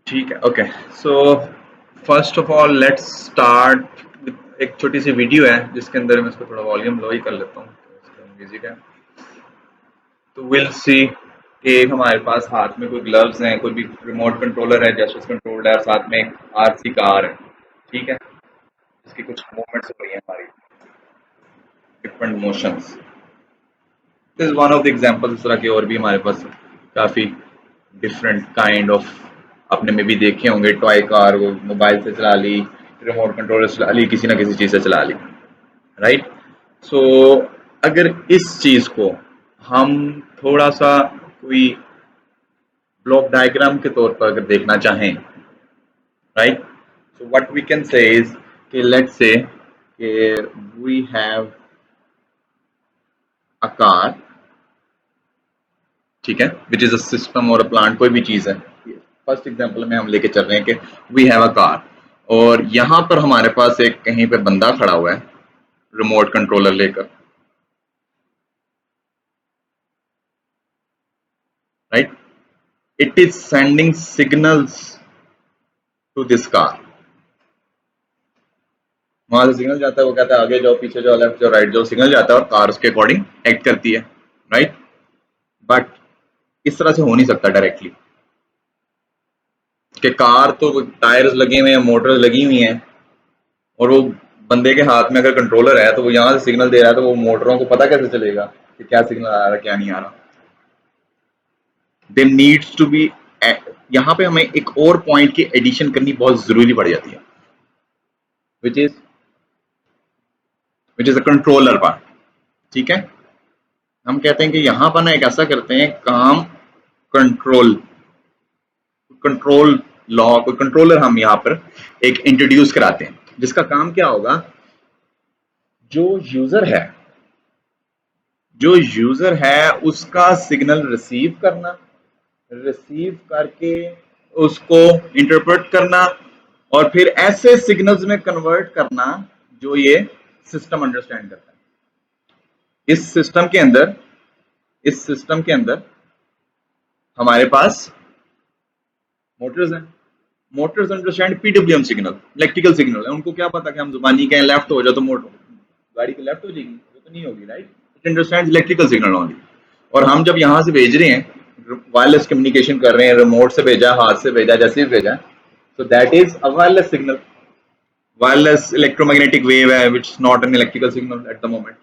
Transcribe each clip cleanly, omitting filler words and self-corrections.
ठीक है, okay. So first of all let's start with एक छोटी सी वीडियो है जिसके अंदर मैं इसको थोड़ा वॉल्यूम लो ही कर लेता हूँ, म्यूजिक है। तो विल सी कि हमारे पास हाथ में कोई ग्लव्स हैं, कोई भी रिमोट कंट्रोलर है, जेस्चर कंट्रोल्ड है, और साथ में एक आरसी कार है। ठीक है, इसकी कुछ मूवमेंट्स हो रही हैं हमारी, different motions. This is one of the examples. इस तरह के और भी हमारे पास काफी डिफरेंट काइंड ऑफ आपने में भी देखे होंगे। टॉय कार वो मोबाइल से चला ली, रिमोट कंट्रोलर से चला ली, किसी ना किसी चीज से चला ली, राइट। सो अगर इस चीज को हम थोड़ा सा कोई ब्लॉक डायग्राम के तौर पर अगर देखना चाहें, right, so what we can say is कि let's say we have a car, ठीक है, विच इज अ सिस्टम और अ प्लांट, कोई भी चीज है। फर्स्ट एग्जांपल में हम लेके चल रहे हैं कि वी हैव अ कार, और यहां पर हमारे पास एक कहीं पे बंदा खड़ा हुआ है रिमोट कंट्रोलर लेकर, right. It is sending signals to this car. वहां से सिग्नल जाता है, वो कहता है आगे जाओ, पीछे जाओ, लेफ्ट जाओ, राइट जाओ, सिग्नल जाता है और कार उसके अकॉर्डिंग एक्ट करती है, राइट। बट इस तरह से हो नहीं सकता डायरेक्टली कि कार तो टायर्स लगे हुए हैं, मोटर्स लगी हुई हैं, और वो बंदे के हाथ में अगर कंट्रोलर है तो वो यहाँ से सिग्नल दे रहा है, तो वो मोटरों को पता कैसे चलेगा कि क्या सिग्नल आ रहा है क्या नहीं आ रहा। दे नीड्स टू बी, यहाँ पे हमें एक और पॉइंट की एडिशन करनी बहुत जरूरी पड़ जाती है, which is which is a controller part. ठीक है, हम कहते हैं कि यहाँ पर ना एक ऐसा करते हैं काम, कंट्रोल कंट्रोल लॉ, कोई कंट्रोलर हम यहाँ पर एक इंट्रोड्यूस कराते हैं जिसका काम क्या होगा। जो यूजर है, जो यूजर है उसका सिग्नल रिसीव करना, रिसीव करके उसको इंटरप्रेट करना, और फिर ऐसे सिग्नल्स में कन्वर्ट करना जो ये सिस्टम अंडरस्टैंड करता है। इस सिस्टम के अंदर, इस सिस्टम के अंदर हमारे पास मोटर्स हैं। Motors understand PWM signal, electrical signal है। उनको क्या पता कि हम जुबानी कहें लेफ्ट हो जाए तो मोटर गाड़ी की लेफ्ट हो जाएगी, वो तो नहीं होगी, right. It understand electrical signal only. और हम जब यहाँ से भेज रहे हैं, वायरलेस कम्युनिकेशन कर रहे हैं, रिमोट से भेजा, हाथ से भेजा, जैसे भी भेजा, so that is a wireless signal. Wireless electromagnetic wave है which is not an electrical signal at the moment.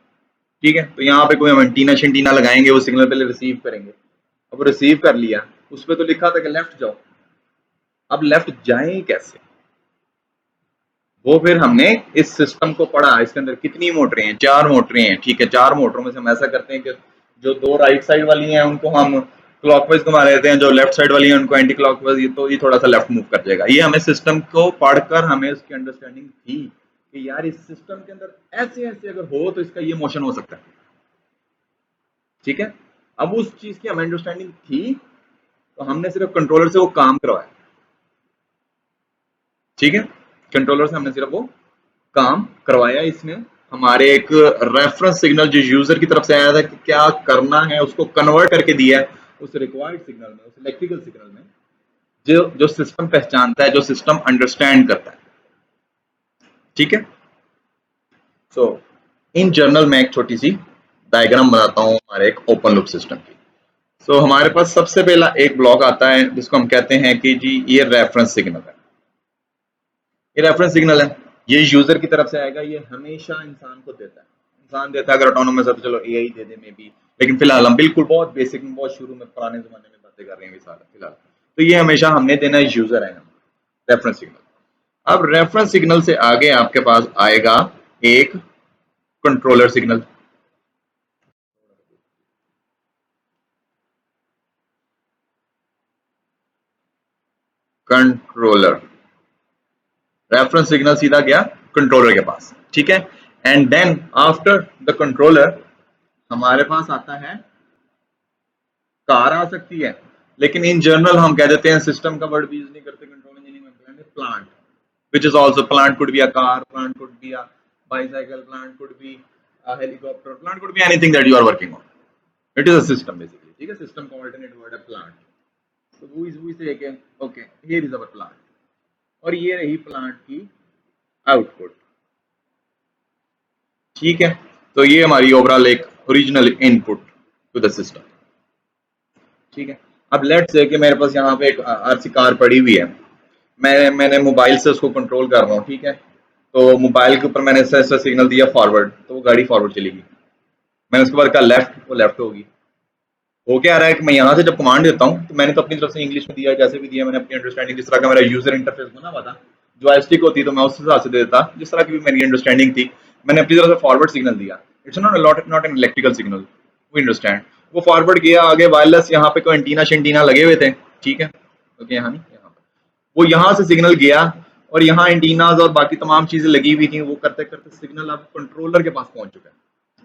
ठीक है, तो यहाँ पे कोई हम एंटीना शंटीना लगाएंगे, वो सिग्नल पहले रिसीव करेंगे। अब रिसीव कर लिया, उस पर तो लिखा था कि लेफ्ट जाओ। अब लेफ्ट जाए कैसे, वो फिर हमने इस सिस्टम को पढ़ा। इसके अंदर कितनी मोटरें हैं, चार मोटरें हैं, ठीक है। चार मोटरों में से हम ऐसा करते हैं कि जो दो राइट साइड वाली हैं उनको हम क्लॉकवाइज घुमा देते हैं, जो लेफ्ट साइड वाली हैं उनको एंटी क्लॉकवाइज, ये तो ये थोड़ा सा लेफ्ट मूव कर जाएगा। ये हमें सिस्टम को पढ़कर हमें उसकी अंडरस्टैंडिंग थी कि यार इस सिस्टम के अंदर ऐसे ऐसे अगर हो तो इसका ये मोशन हो सकता है, ठीक है। अब उस चीज की हमें अंडरस्टैंडिंग थी, तो हमने सिर्फ कंट्रोलर से वो काम करवाया, ठीक है। कंट्रोलर से हमने सिर्फ वो काम करवाया। इसने हमारे एक रेफरेंस सिग्नल जो यूजर की तरफ से आया था कि क्या करना है, उसको कन्वर्ट करके दिया है उस रिक्वायर्ड सिग्नल में, उस इलेक्ट्रिकल सिग्नल में, जो जो सिस्टम पहचानता है, जो सिस्टम अंडरस्टैंड करता है, ठीक है। सो इन जनरल मैं एक छोटी सी डायग्राम बनाता हूँ हमारे एक ओपन लूप सिस्टम की। सो हमारे पास सबसे पहला एक ब्लॉक आता है जिसको हम कहते हैं कि जी ये रेफरेंस सिग्नल है। ये रेफरेंस सिग्नल है, ये यूजर की तरफ से आएगा, ये हमेशा इंसान को देता है। इंसान देता है, अगर ऑटोनोमस है तो चलो AI they they may be, लेकिन फिलहाल हम बिल्कुल बहुत बेसिक में, बहुत शुरू में, पुराने जमाने में बातें कर रहे हैं फिलहाल। तो ये हमेशा हमने देना है, यूजर है हम, रेफरेंस सिग्नल। अब रेफरेंस सिग्नल से आगे आपके पास आएगा एक controller signal. Controller, reference signal सीधा गया कंट्रोलर के पास, ठीक है। And then after the controller हमारे पास आता है कार, आ सकती है, लेकिन इन जनरल हम कह देते हैं, सिस्टम का वर्ड भी यूज नहीं करते कंट्रोल इंजीनियरिंग में, कहेंगे plant, which is also plant could be a car, plant could be a bicycle, plant could be a helicopter, plant could be anything that you are working on. It is a system basically, ठीक है। System का alternate word है plant, So we say कि okay, here is our plant और ये रही plant की output. ठीक है, तो ये हमारी ओवरऑल एक original input to the system. ठीक है, अब लेट्स से कि मेरे पास यहाँ पे एक आरसी कार पड़ी हुई है, मैंने मोबाइल से उसको कंट्रोल कर रहा हूँ। ठीक है, तो मोबाइल के ऊपर मैंने ऐसा सिग्नल दिया फॉरवर्ड, तो वो गाड़ी फॉरवर्ड चलेगी। मैंने उसके बाद कहा लेफ्ट, वो लेफ्ट होगी। हो क्या रहा है कि मैं यहाँ से जब कमांड देता हूँ तो मैंने तो अपनी तरफ से इंग्लिश में दिया, जैसे भी दिया मैंने अपनी अंडरस्टैंडिंग, जिस तरह का मेरा यूजर इंटरफेस बना हुआ था, जॉयस्टिक होती तो मैं उस हिसाब से देता, जिस तरह की भी मेरी अंडरस्टैंडिंग थी। मैंने अपनी तरफ से फॉरवर्ड सिग्नल दिया। It's not an electrical signal, we understand. वो फॉरवर्ड गया आगे, वायरलेस यहाँ पे कोई एंटीना शेंटीना लगे हुए थे। ठीक है, ओके, यहाँ नहीं, यहाँ पे वो यहाँ से सिग्नल गया और यहाँ एंटीनाज और बाकी तमाम चीजें लगी हुई थी। वो करते करते सिग्नल अब कंट्रोलर के पास पहुंच चुका है।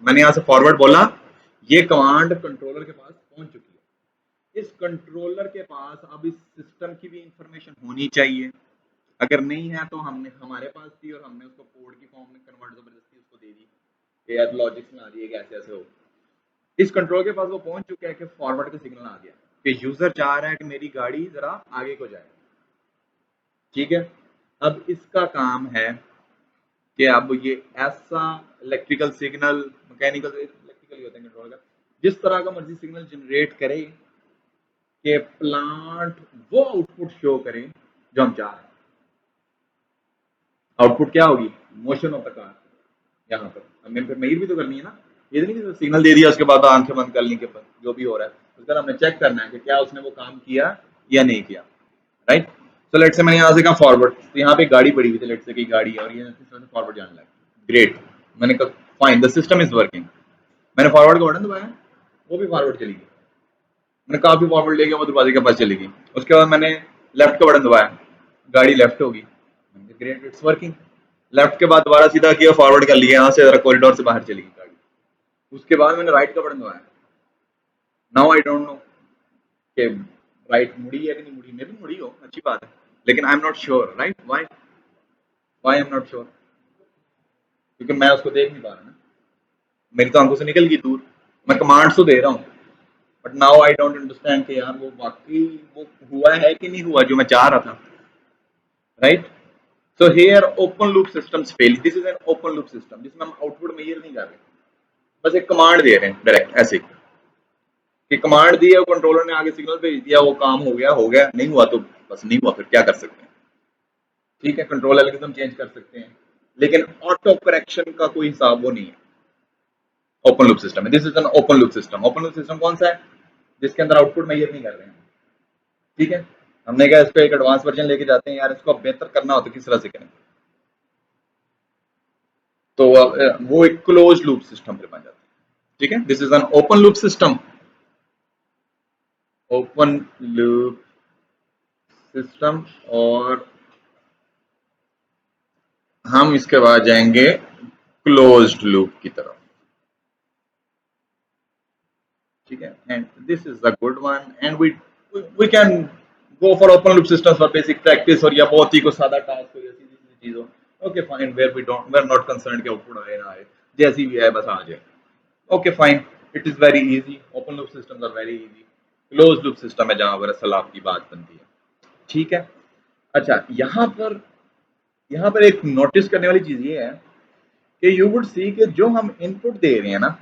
मैंने यहाँ से फॉरवर्ड बोला, ये कमांड कंट्रोलर के पास पहुंच चुकी है। इस कंट्रोलर के पास अब इस सिस्टम की भी इंफॉर्मेशन होनी चाहिए। अगर नहीं है तो हमने हमारे पास थी और हमने उसको कोड की फॉर्म में कन्वर्ट जबरदस्ती उसको दे दी कि यार लॉजिक्स में आ रही है कि ऐसे ऐसे हो। इस कंट्रोल के पास वो पहुंच चुका है कि फॉरवर्ड का सिग्नल आ गया कि यूजर चाह रहा है कि मेरी गाड़ी जरा आगे को जाए। ठीक है, अब इसका काम है कि अब ये ऐसा इलेक्ट्रिकल सिग्नल, मैकेनिकल इलेक्ट्रिकल होता है कंट्रोल का, जिस तरह का मर्जी सिग्नल जनरेट करे कि प्लांट वो आउटपुट शो करे जो हम चाह रहे हैं। आउटपुट क्या होगी? Motion of the car. यहाँ पर हमें फिर मेजर भी तो करनी है ना, ये नहीं कि सिग्नल दे दिया उसके बाद आंखें बंद कर ली के पर जो भी हो रहा है उसका हमने चेक करना है कि क्या उसने वो काम किया या नहीं किया। राइट, तो लेट्स से मैंने यहाँ से कहा फॉरवर्ड, तो यहाँ पे गाड़ी पड़ी हुई थी, लेट्स से की गाड़ी है और ये फॉरवर्ड जाने लगा। ग्रेट, मैंने कहा fine, the system is working. मैंने फॉरवर्ड का बटन दबाया, वो भी फॉरवर्ड चली गई। मैंने काफी फॉरवर्ड ले गया, वो दरवाजे के पास चली गई। उसके बाद मैंने लेफ्ट का बटन दबाया, गाड़ी लेफ्ट होगी। Great, it's working. लेफ्ट के बाद दोबारा सीधा किया, फॉरवर्ड कर लिया, यहाँ से जरा कॉरिडोर से बाहर चली गई गाड़ी। उसके बाद मैंने राइट का बटन दबाया। नाउ आई डोंट नो कि राइट मुड़ी है कि नहीं मुड़ी, मे भी मुड़ी हो, अच्छी बात है, लेकिन I am not sure. Right, why I am not sure? क्योंकि मैं उसको देख नहीं पा रहा ना, मेरी तो आंखों से निकल गई दूर। मैं कमांड्स तो दे रहा हूँ, but now I don't understand कि यार वो वाकई वो हुआ है कि नहीं हुआ जो मैं चाह रहा था। Right, so here open loop systems fail. This is an open loop system जिसमें हम आउटपुट मेजर नहीं कर रहे, बस एक कमांड दे रहे हैं डायरेक्ट, ऐसे कि कमांड दी है, वो कंट्रोलर ने आगे सिग्नल भेज दिया, वो काम हो गया, नहीं हुआ तो बस नहीं हुआ, फिर क्या कर सकते हैं। ठीक है, कंट्रोल एल्गोरिथम चेंज कर सकते हैं, लेकिन ऑटो करेक्शन का कोई हिसाब वो नहीं है। ओपन लूप सिस्टम है, this is an open loop system. Open loop system कौन सा है? जिसके अंदर आउटपुट मेजर नहीं कर रहे हैं। ठीक है, हमने कहा इसको एक एडवांस वर्जन लेके जाते हैं यार, इसको बेहतर करना हो तो किस तरह से करें, तो वो एक क्लोज लूप सिस्टम पे बन जाता है। ठीक है, this is an open loop system. Open loop system, और हम इसके बाद जाएंगे क्लोज्ड लूप की तरफ। ठीक है, and this is the good one, and we can go for open loop systems for basic practice, और या बहुत ही को सादा टास्क हो या सीधी सीधी चीज हो। Okay fine, where we are not concern कि आउटपुट आए ना आए, जैसी भी है बस आ जाए। Okay fine, it is very easy. Open loop systems are very easy. Close loop system है जहां पर असल आपकी बात बनती है। ठीक है, अच्छा, यहाँ पर एक नोटिस करने वाली चीज ये है कि यू वुड सी कि जो हम इनपुट दे रहे हैं ना,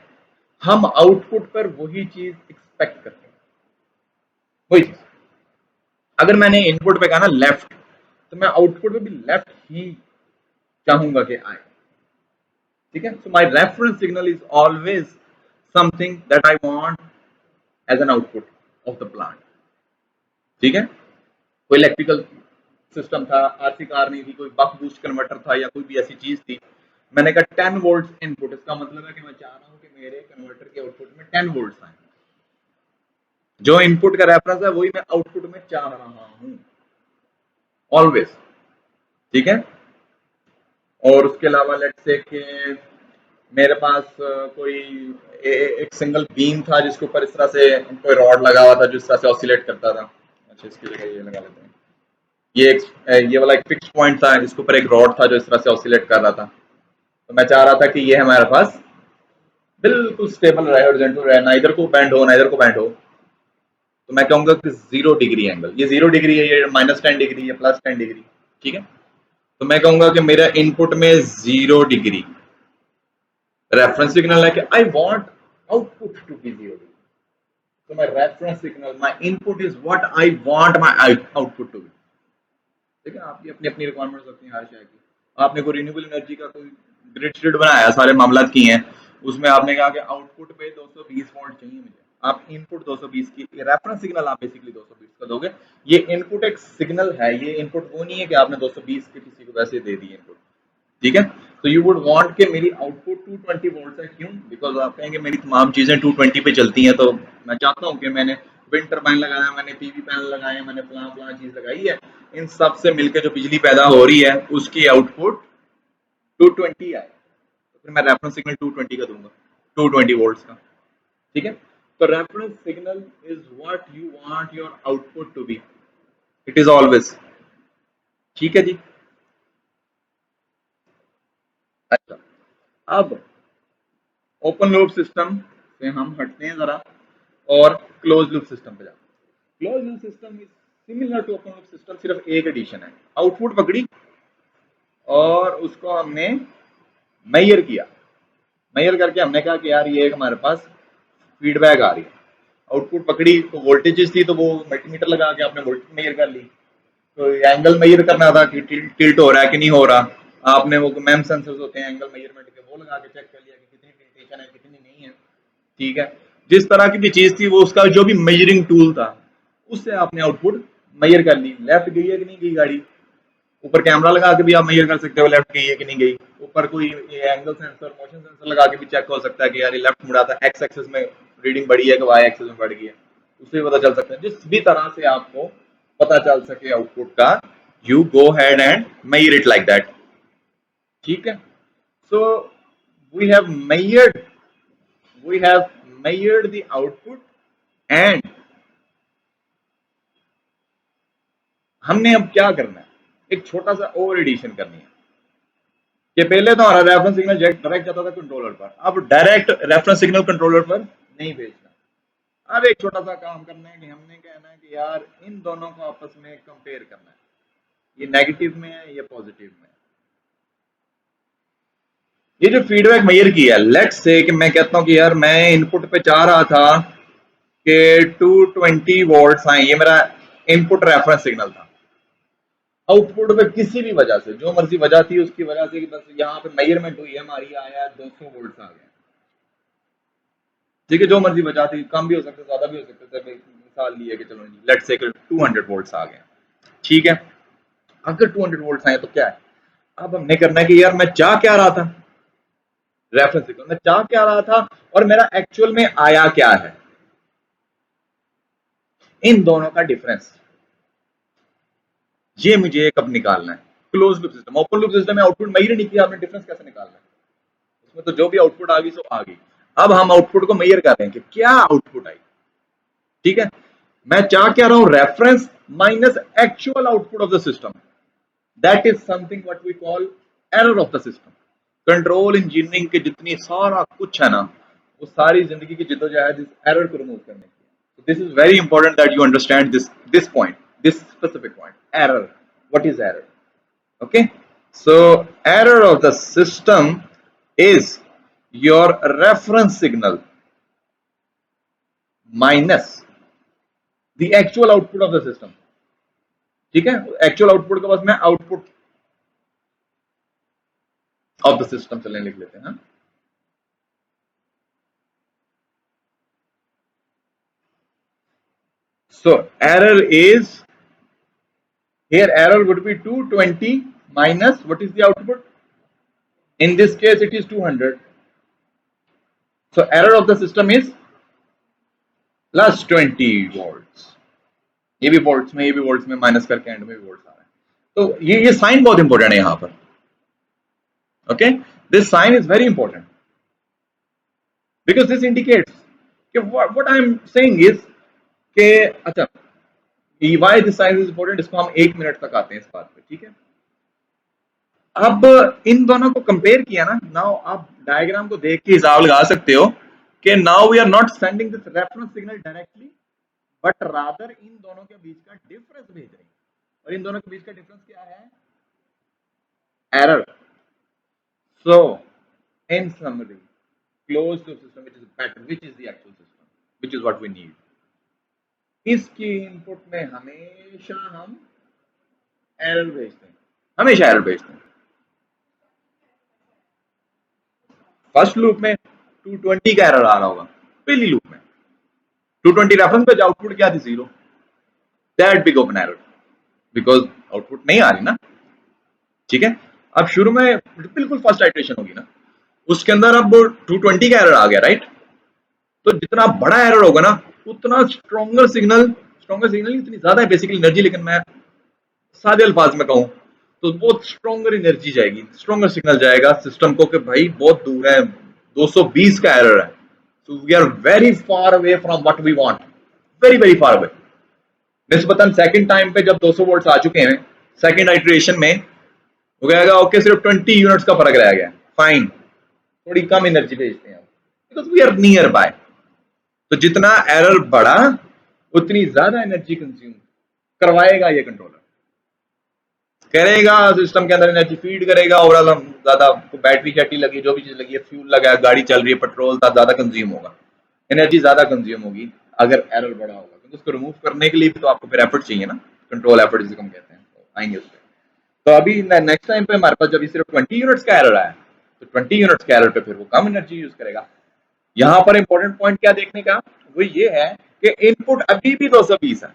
हम आउटपुट पर वही चीज एक्सपेक्ट करते हैं, वही चीज। अगर मैंने इनपुट पे कहा ना लेफ्ट, तो मैं आउटपुट पे भी लेफ्ट ही चाहूंगा कि आए। ठीक है, so my reference signal is always something that I want as an output of the plant. ठीक है, कोई इलेक्ट्रिकल सिस्टम था, आरसी कार नहीं थी, कोई बक बूस्ट कन्वर्टर था या कोई भी ऐसी चीज थी, मैंने कहा 10 वोल्ट इनपुट, इसका मतलब है कि मैं चाह रहा हूं कि मेरे कन्वर्टर के आउटपुट में 10 वोल्ट आए। जो इनपुट का रेफरेंस है वही मैं आउटपुट में चाह रहा हूं ऑलवेज। ठीक है, और उसके अलावा लेट्स से कि मेरे पास कोई एक सिंगल बीम था जिसके ऊपर इस तरह से कोई रॉड लगा हुआ था जो इस तरह से ऑसिलेट करता था। अच्छा, इसकी जगह ये लगा लेते हैं। ये वाला एक फिक्स पॉइंट था जिसके ऊपर एक रॉड था जो इस तरह से ऑसिलेट कर रहा था। तो मैं चाह रहा था कि ये हमारे पास बिल्कुल स्टेबल रहे, हॉरिजॉन्टल रहे, ना इधर को बैंड हो ना इधर को बैंड हो। तो मैं कहूंगा कि 0 डिग्री एंगल, ये 0 डिग्री है, ये -10 डिग्री या +10 डिग्री, ठीक है। तो मैं कहूंगा कि मेरा इनपुट में 0 डिग्री रेफरेंस सिग्नल है कि I want output to be 0 degree. तो my reference signal, my input is what I want my output to be. ठीक है, आपकी अपनी अपनी रिक्वायरमेंट्स होती हैं हर शय की। आपने कोई रिन्यूएबल एनर्जी का कोई ग्रिड श्रिड बनाया, सारे मामला की हैं, उसमें आपने कहा कि आउटपुट पे 220 वोल्ट चाहिए मुझे, आप इनपुट 220 की रेफरेंस सिग्नल आप बेसिकली 220 का दोगे। ये इनपुट एक सिग्नल है, ये इनपुट वो नहीं है कि आपने 220 के किसी को वैसे दे दिए इनपुट, ठीक है। तो यू वुड वांट के मेरी आउटपुट 220 वोल्ट है, क्यों? बिकॉज आप कहेंगे मेरी तमाम चीजें 220 पे चलती हैं, तो मैं चाहता हूं कि मैंने विंड टर्बाइन लगाया, मैंने पीवी पैनल लगाए, मैंने फलां फलां चीज लगाई है, इन सब से मिलकर जो बिजली पैदा हो रही है उसकी आउटपुट 220 आए, तो फिर मैं रेफरेंस सिग्नल 220 का दूंगा, 220 वोल्ट्स का, ठीक है। तो reference signal is what you want your output to be, it is always, ठीक है जी। अच्छा, अब ओपन लूप सिस्टम से हम हटते हैं जरा और क्लोज लूप सिस्टम पे जाते हैं। Close loop system is similar to open loop system, सिर्फ एक एडिशन है, आउटपुट पकड़ी और उसको हमने मेजर किया, मेजर करके हमने कहा कि यार ये एक हमारे पास फीडबैक आ रही है, आउटपुट पकड़ी तो वोल्टेजेस थी, तो वो मल्टीमीटर लगा के आपने वोल्टेज मेजर कर ली। तो एंगल मेजर करना था कि टिल्ट हो रहा है कि नहीं हो रहा, आपने वो मैम सेंसर्स होते हैं एंगल मेजरमेंट के, वो लगा के चेक कर लिया कि कितनी टिल्टेशन है कितनी नहीं है, ठीक है। जिस तरह की भी चीज थी, वो उसका जो भी मेजरिंग टूल था उससे आपने आउटपुट मेजर कर ली, लेफ्ट गई है कि नहीं गई गाड़ी, ऊपर कैमरा लगा के भी आप मेजर कर सकते हो लेफ्ट गई है कि नहीं गई, ऊपर कोई एंगल सेंसर मोशन सेंसर लगा के भी चेक हो सकता है कि यार ये लेफ्ट मुड़ा था, एक्स एक्सिस में रीडिंग बढ़ी है कि वाई एक्सिस में बढ़ गई है, उससे भी पता चल सकता है। जिस भी तरह से आपको पता चल सके आउटपुट का, you go head and measure it like that, ठीक है। So we have measured we have measured the output, and हमने अब क्या करना है, एक छोटा सा और एडिशन करनी है कि पहले तो हमारा रेफरेंस सिग्नल डायरेक्ट जाता था कंट्रोलर पर, अब डायरेक्ट रेफरेंस सिग्नल कंट्रोलर पर नहीं भेजना। अब एक छोटा सा काम करना है कि हमने कहना है कि यार इन दोनों को आपस में कंपेयर करना है, ये नेगेटिव में है ये पॉजिटिव में है। ये जो फीडबैक मेजर किया, लेट्स से कि मैं कहता हूं कि यार मैं इनपुट पे चाह रहा था कि 220 वोल्ट्स आए, ये मेरा इनपुट रेफरेंस सिग्नल था। आउटपुट पे किसी भी वजह से, जो मर्जी वजह थी उसकी वजह से, कि बस यहाँ पे मेजरमेंट हुई है हमारी, आया 200 वोल्ट्स आ गया, ठीक है। जो मर्जी वजह थी, कम भी हो सकता है ज्यादा भी हो सकता है, मिसाल ली है कि चलो लेट्स से 200 वोल्ट्स आ गए, ठीक है। अगर 200 वोल्ट्स आए तो क्या है, अब हमने करना है कि यार मैं चाह क्या रहा था, रेफरेंस सिग्नल मैं चाह क्या रहा था और मेरा एक्चुअल में आया क्या है, इन दोनों का डिफरेंस, ये मुझे कब निकालना है। Close loop system, open loop system में आउटपुट मेजर नहीं किया आपने, डिफरेंस कैसे निकालना है, उसमें तो जो भी आउटपुट आ गई सो आ गई। अब हम आउटपुट को मेजर कर रहे हैं कि क्या आउटपुट आई, ठीक है। मैं चाह क्या रहा हूं, reference minus actual output of the system, that is something what we call error of the system. Control engineering के जितनी सारा कुछ है ना, वो सारी जिंदगी की जिद्दोजहद इस एरर को रिमूव करने की। This is very important that you understand this point, this specific point, error, what is error, okay. So error of the system is your reference signal minus the actual output of the system, ठीक है। Actual output के बाद में output of the system चलने लिख लेते हैं, so error is, here error would be 220 minus what is the output, in this case it is 200, so error of the system is plus 20 volts, ये भी volts में, ये भी वोल्ट्स में, माइनस करके एंड में भी वोल्ट्स आ रहे हैं। तो ये साइन बहुत इंपॉर्टेंट है यहां पर, okay. This sign is very important because this indicates कि what I am saying is कि अच्छा, why this sign is important, इसको हम 1 मिनट तक आते हैं इस बात पे, ठीक है। अब इन दोनों को कंपेयर किया ना, नाउ आप डायग्राम को देख के हिसाब लगा सकते हो कि now we are not sending this reference signal directly, but rather in दोनों के बीच का डिफरेंस भेज रहे हैं, और इन दोनों के बीच का डिफरेंस क्या है? Error. So in summary, close to system which is better, which is the actual system, which is what we need. इसकी इनपुट में हमेशा हम एरर भेजते हैं, हमेशा एरर भेजते हैं. फर्स्ट लूप में 220 का एरर आ रहा होगा, पहली लूप में 220 रेफरेंस पे आउटपुट क्या थी? 0. That big of an error, because output नहीं आ रही ना. ठीक है, अब शुरू में बिल्कुल फर्स्ट आइटरेशन होगी ना, उसके अंदर अब 220 का एरर आ गया, राइट? तो जितना बड़ा एरर होगा ना, उतना स्ट्रॉन्गर सिग्नल इतनी ज्यादा है बेसिकली एनर्जी, लेकिन मैं सादे अल्फाज में कहूं तो बहुत स्ट्रॉन्गर एनर्जी जाएगी, स्ट्रॉन्गर सिग्नल जाएगा सिस्टम को कि भाई बहुत दूर है, 220 का एरर है. So we are very far away from what we want, very very far away. निस्बतन सेकंड टाइम पे जब 200 वोल्ट्स आ चुके हैं, सेकंड आइटरेशन में हो गया ओके, सिर्फ 20 यूनिट्स का फर्क रह गया, फाइन, थोड़ी कम एनर्जी भेजते हैं because we are near by. तो जितना एरर बढ़ा उतनी ज्यादा एनर्जी कंज्यूम करवाएगा ये कंट्रोलर, करेगा सिस्टम के अंदर एनर्जी फीड करेगा, ओवरऑल हम ज्यादा बैटरी शैटरी लगी, जो भी चीज लगी है, फ्यूल लगा, गाड़ी चल रही है, पेट्रोल था, ज्यादा कंज्यूम होगा, एनर्जी ज्यादा कंज्यूम होगी अगर एरर बढ़ा होगा. क्योंकि उसको रिमूव करने के लिए भी तो आपको फिर एफर्ट चाहिए ना, कंट्रोल एफर्ट जिसे हम कहते हैं, तो आएंगे उस पर. तो अभी नेक्स्ट टाइम पे हमारे पास जब सिर्फ 20 यूनिट्स का एरर आया, तो 20 यूनिट्स का एरर पे फिर वो कम एनर्जी यूज करेगा. यहां पर इंपॉर्टेंट पॉइंट क्या देखने का, वो ये है कि इनपुट अभी भी 220 है,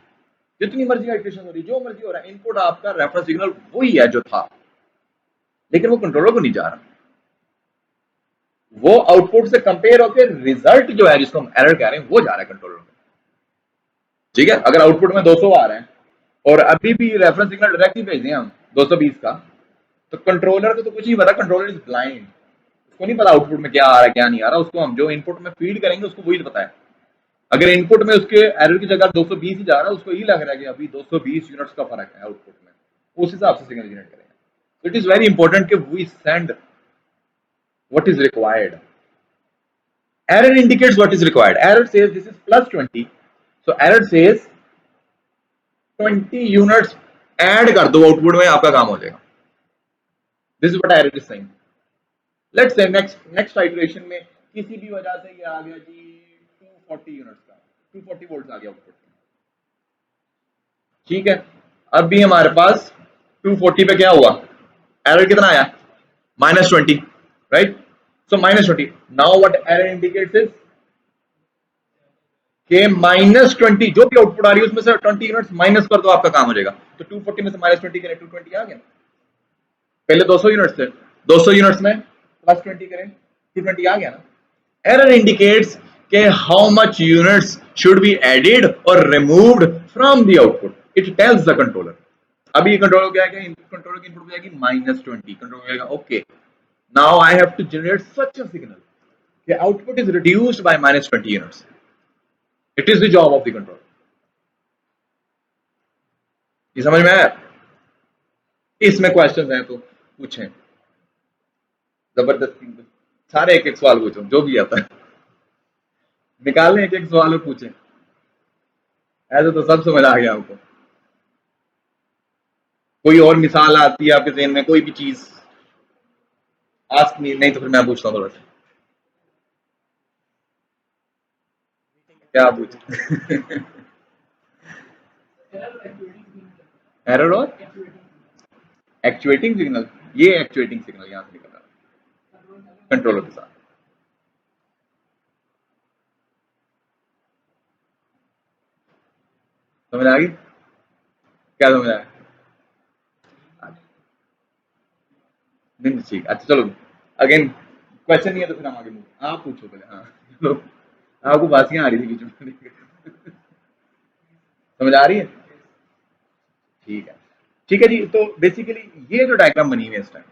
जितनी मर्जी आइटरेशन हो रही, जो मर्जी हो रहा है, इनपुट आपका रेफरेंस सिग्नल वही है जो था, लेकिन वो कंट्रोलर को नहीं जा रहा. वो आउटपुट से कंपेयर होकर रिजल्ट जो है, जिसको हम एरर कह रहे हैं, वो जा रहा है कंट्रोलर को. ठीक है, अगर आउटपुट में 200 आ रहे हैं और अभी भी रेफरेंस सिग्नल डायरेक्ट ही भेज दें हम 220 का, तो कंट्रोलर को तो कुछ नहीं पता, कंट्रोलर इज ब्लाइंड, उसको नहीं पता आउटपुट में क्या आ रहा है क्या नहीं आ रहा. उसको हम जो इनपुट में फीड करेंगे उसको वही पता है. अगर इनपुट में उसके एरर की जगह 220 ही जा रहा है, उसको ये लग रहा है कि अभी 220 यूनिट्स का फर्क है आउटपुट में, उस हिसाब से सिग्नल जनरेट करेगा. So it is very important कि we send what is required. Error indicates what is required. Error says this is plus 20. So error says 20 units add कर दो आउटपुट में, आपका काम हो जाएगा. This is what error is saying. Let's say next iteration में किसी भी वजह से ये आ गया जी 240 यूनिट्स का, 240 वोल्ट्स आ गया आउटपुट. ठीक है, अब भी हमारे पास 240 पे क्या हुआ, एरर कितना आया? -20, right? So -20. Now what error indicates is के -20 जो भी आउटपुट आ रही है उसमें से 20 यूनिट्स माइनस कर दो, आपका काम हो जाएगा. तो 240 में से -20 करें, 220 आ गया. पहले 200 यूनिट्स थे, 200 यूनिट्स में +20 करें, 220 आ गया ना. एरर इंडिकेट्स के how much units should be added और removed from the output. It tells the controller. अभी कंट्रोलर क्या है, कंट्रोलर की इनपुट हो जाएगी -20. कंट्रोलर कहेगा okay, now I have to generate such a signal कि output is reduced by -20 units. It is the job of the controller. ये समझ में आया? इसमें क्वेश्चंस हैं तो पूछें, जबरदस्ती सारे एक एक सवाल पूछो, जो भी आता है निकालें, एक एक सवाल और पूछें. ऐसे तो सब समझ आ गया आपको. कोई और मिसाल आती है आपके ज़हन में, कोई भी चीज आस्क मी, नहीं तो फिर मैं पूछता हूँ थोड़ा सा. क्या पूछ एरर और एक्चुएटिंग सिग्नल, ये एक्चुएटिंग सिग्नल यहां से निकल रहा है कंट्रोलर के साथ. समझ आ गई? क्या समझ आया? नहीं ठीक, अच्छा चलो अगेन क्वेश्चन नहीं है तो फिर हम आगे मूव. आप पूछो पहले. हाँ चलो, आपको बासियां आ रही थी बीच में. समझ आ रही है? ठीक है, ठीक है जी. तो बेसिकली ये जो डायग्राम बनी हुई है इस टाइम,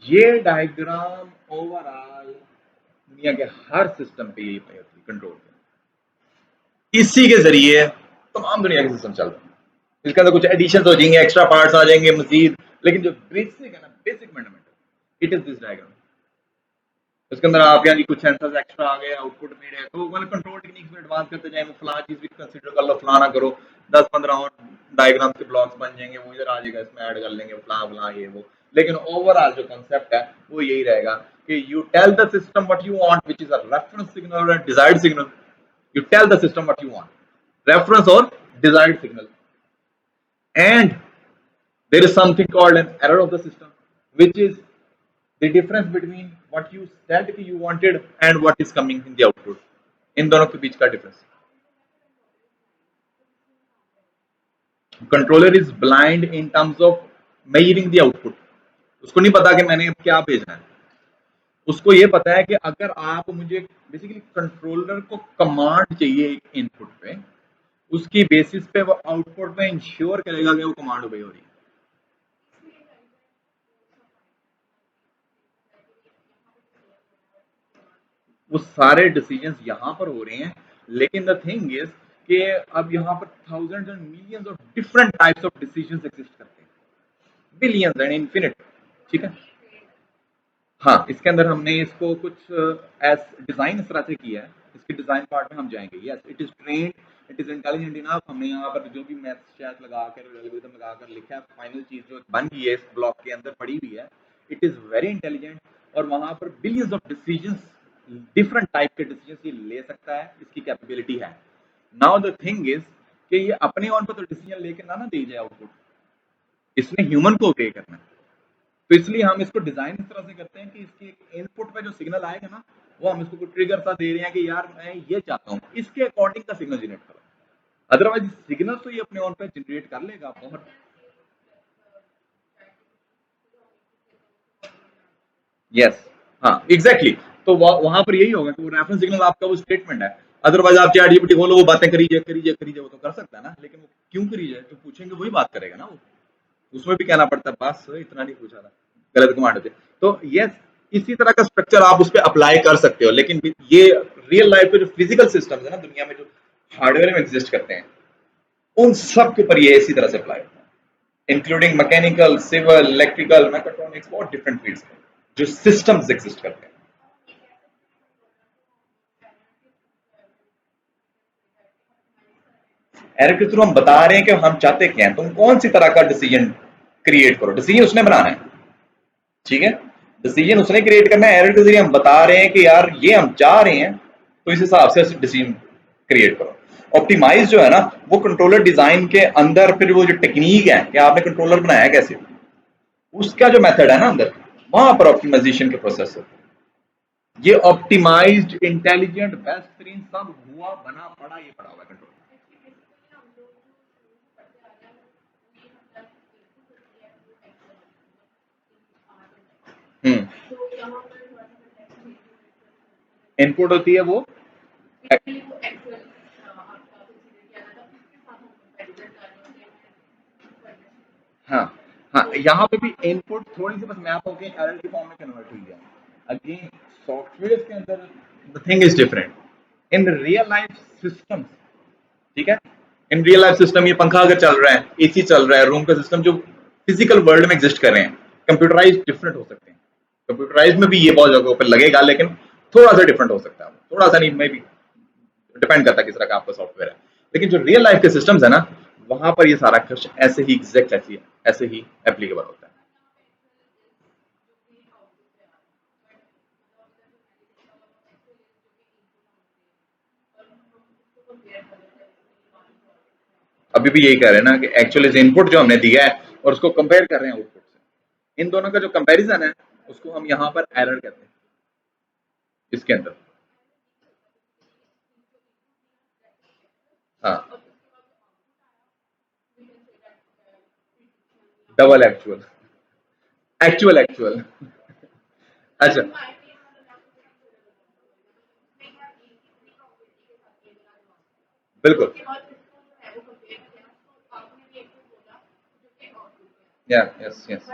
ये डायग्राम ओवरऑल दुनिया के हर सिस्टम पे यही होती है, कंट्रोल. इसी के जरिए तमाम दुनिया के सिस्टम चल रहे हैं. इसके अंदर कुछ एडिशन हो जाएंगे, एक्स्ट्रा पार्ट्स आ जाएंगे मजीद, लेकिन जो बेसिक है ना, basic fundamental, it is this diagram. इसके अंदर आप यानी कुछ सेंसर्स एक्स्ट्रा आ गए, आउटपुट मिड है, तो मतलब कंट्रोल टेक्निक्स में एडवांस करते जाए, फलाना चीज भी कंसीडर कर लो, फलाना करो, 10-15 और डायग्राम के ब्लॉक्स बन जाएंगे, वो इधर आ जाएगा, इसमें ऐड कर लेंगे, फलाना फलाना ये वो। लेकिन ओवरऑल जो कंसेप्ट है वो यही रहेगा कि you tell the system what you want, which is a reference signal और desired signal. You tell the system what you want, reference और desired signal, and there is something called an error of the system, which is the difference between what you said you wanted and what is coming in the output. इन दोनों के बीच का difference. Controller is blind in terms of measuring the output. उसको नहीं पता कि मैंने क्या भेजना है, उसको ये पता है कि अगर आप मुझे बेसिकली कंट्रोलर को कमांड चाहिए एक इनपुट पे, उसकी बेसिस पे वो आउटपुट में इंश्योर करेगा कि वो कमांड ओबे हो रही है। वो सारे डिसीजंस यहाँ पर हो रहे हैं, लेकिन द थिंग इज कि अब यहाँ पर thousands and millions of different types of decisions exist करते हैं, बिलियंस एंड इनफिनिट। ठीक है, हाँ, इसके अंदर हमने इसको कुछ एस डिजाइन इस तरह से किया है, इसके डिजाइन पार्ट में हम जाएंगे। Yes, it is trained, it is intelligent enough. हमने यहाँ पर जो भी मैथ्स चैट लगा कर, एल्गोरिथम लगा कर लिखा है, फाइनल चीज जो बन गई है इस ब्लॉक के अंदर पड़ी हुई है, इट इज वेरी इंटेलिजेंट। और वहां पर billions of decisions, different type के डिसीजंस ये ले सकता है, इसकी कैपेबिलिटी है। नाउ द थिंग इज कि ये अपने ऑन पर तो डिसीजन लेके ना दे जाए आउटपुट, इसने ह्यूमन को ओबे करना है। तो इसलिए हम इसको डिजाइन इस तरह से करते हैं कि इसके इनपुट पे जो सिग्नल आएगा ना, वो हम इसको ट्रिगर सा दे रहे हैं कि यार मैं ये चाहता हूँ, इसके अकॉर्डिंग का सिग्नल जनरेट करो। अदरवाइज सिग्नल तो ये अपने ऑन पे जनरेट कर लेगा बहुत। यस, हाँ एग्जैक्टली। तो वहां पर यही होगा कि वो रेफरेंस सिग्नल आपका वो स्टेटमेंट है। अदरवाइज आप चैट जीपीटी खोलो, वो बातें करी जाए करी जाए करी जाए, वो तो कर सकता है ना, लेकिन वो क्यों करी जाए, जो पूछेंगे वही बात करेगा ना वो। उसमें भी कहना पड़ता है बस इतना नहीं पूछा था, गलत कमांड होते। तो यस, इसी तरह का स्ट्रक्चर आप उस पर अप्लाई कर सकते हो, लेकिन ये रियल लाइफ के जो फिजिकल सिस्टम्स है ना दुनिया में, जो हार्डवेयर में एग्जिस्ट करते हैं, उन सब के ऊपर ये इसी तरह से अप्लाई होता है, including mechanical, civil, electrical, mechatronics, बहुत डिफरेंट फील्ड्स में जो सिस्टम्स एग्जिस्ट करते हैं। एरर के थ्रू हम बता रहे हैं कि हम चाहते क्या हैं, तुम कौन सी तरह का डिसीजन क्रिएट करो, डिसीजन उसने बनाना है। ठीक है, डिसीजन उसने क्रिएट करना है, एरर के जरिए हम बता रहे हैं कि यार ये हम चाह रहे हैं, तो इस हिसाब से डिसीजन क्रिएट करो। ऑप्टिमाइज जो है ना, वो कंट्रोलर डिजाइन के अंदर फिर वो जो टेक्निक है कि आपने कंट्रोलर बनाया कैसे, उसका जो मेथड है ना अंदर, वहां पर ऑप्टिमाइजेशन के प्रोसेस है। ये ऑप्टिमाइज्ड, इंटेलिजेंट, बेहतरीन सब हुआ बना पड़ा, ये पड़ा हुआ है कंट्रोल। इनपुट होती है वो, हाँ हाँ, यहाँ पे भी इनपुट थोड़ी सी बस मैप होके एरर की फॉर्म में कन्वर्ट हुई है। अगेन सॉफ्टवेयर के अंदर the thing is different in real life systems. ठीक है, इन रियल लाइफ सिस्टम ये पंखा अगर चल रहा है, एसी चल रहा है, रूम का सिस्टम जो फिजिकल वर्ल्ड में एग्जिस्ट कर रहे हैं, कंप्यूटराइज डिफरेंट हो सकते हैं। कंप्यूटराइज में भी ये बहुत जगहों पर लगेगा, लेकिन थोड़ा सा डिफरेंट हो सकता है, थोड़ा सा नहीं, मे भी डिपेंड करता है किस तरह का आपका सॉफ्टवेयर है। लेकिन जो रियल लाइफ के सिस्टम्स है ना, वहां पर ये सारा कुछ ऐसे ही एग्जैक्ट ऐसे ही एप्लीकेबल होता है। अभी भी यही कह रहे हैं ना कि एक्चुअली इनपुट जो हमने दिया है और उसको कंपेयर कर रहे हैं आउटपुट से, इन दोनों का जो कंपैरिजन है उसको हम यहाँ पर एरर कहते हैं इसके अंदर। हाँ, डबल एक्चुअल, एक्चुअल एक्चुअल। अच्छा, बिल्कुल, या यस यस,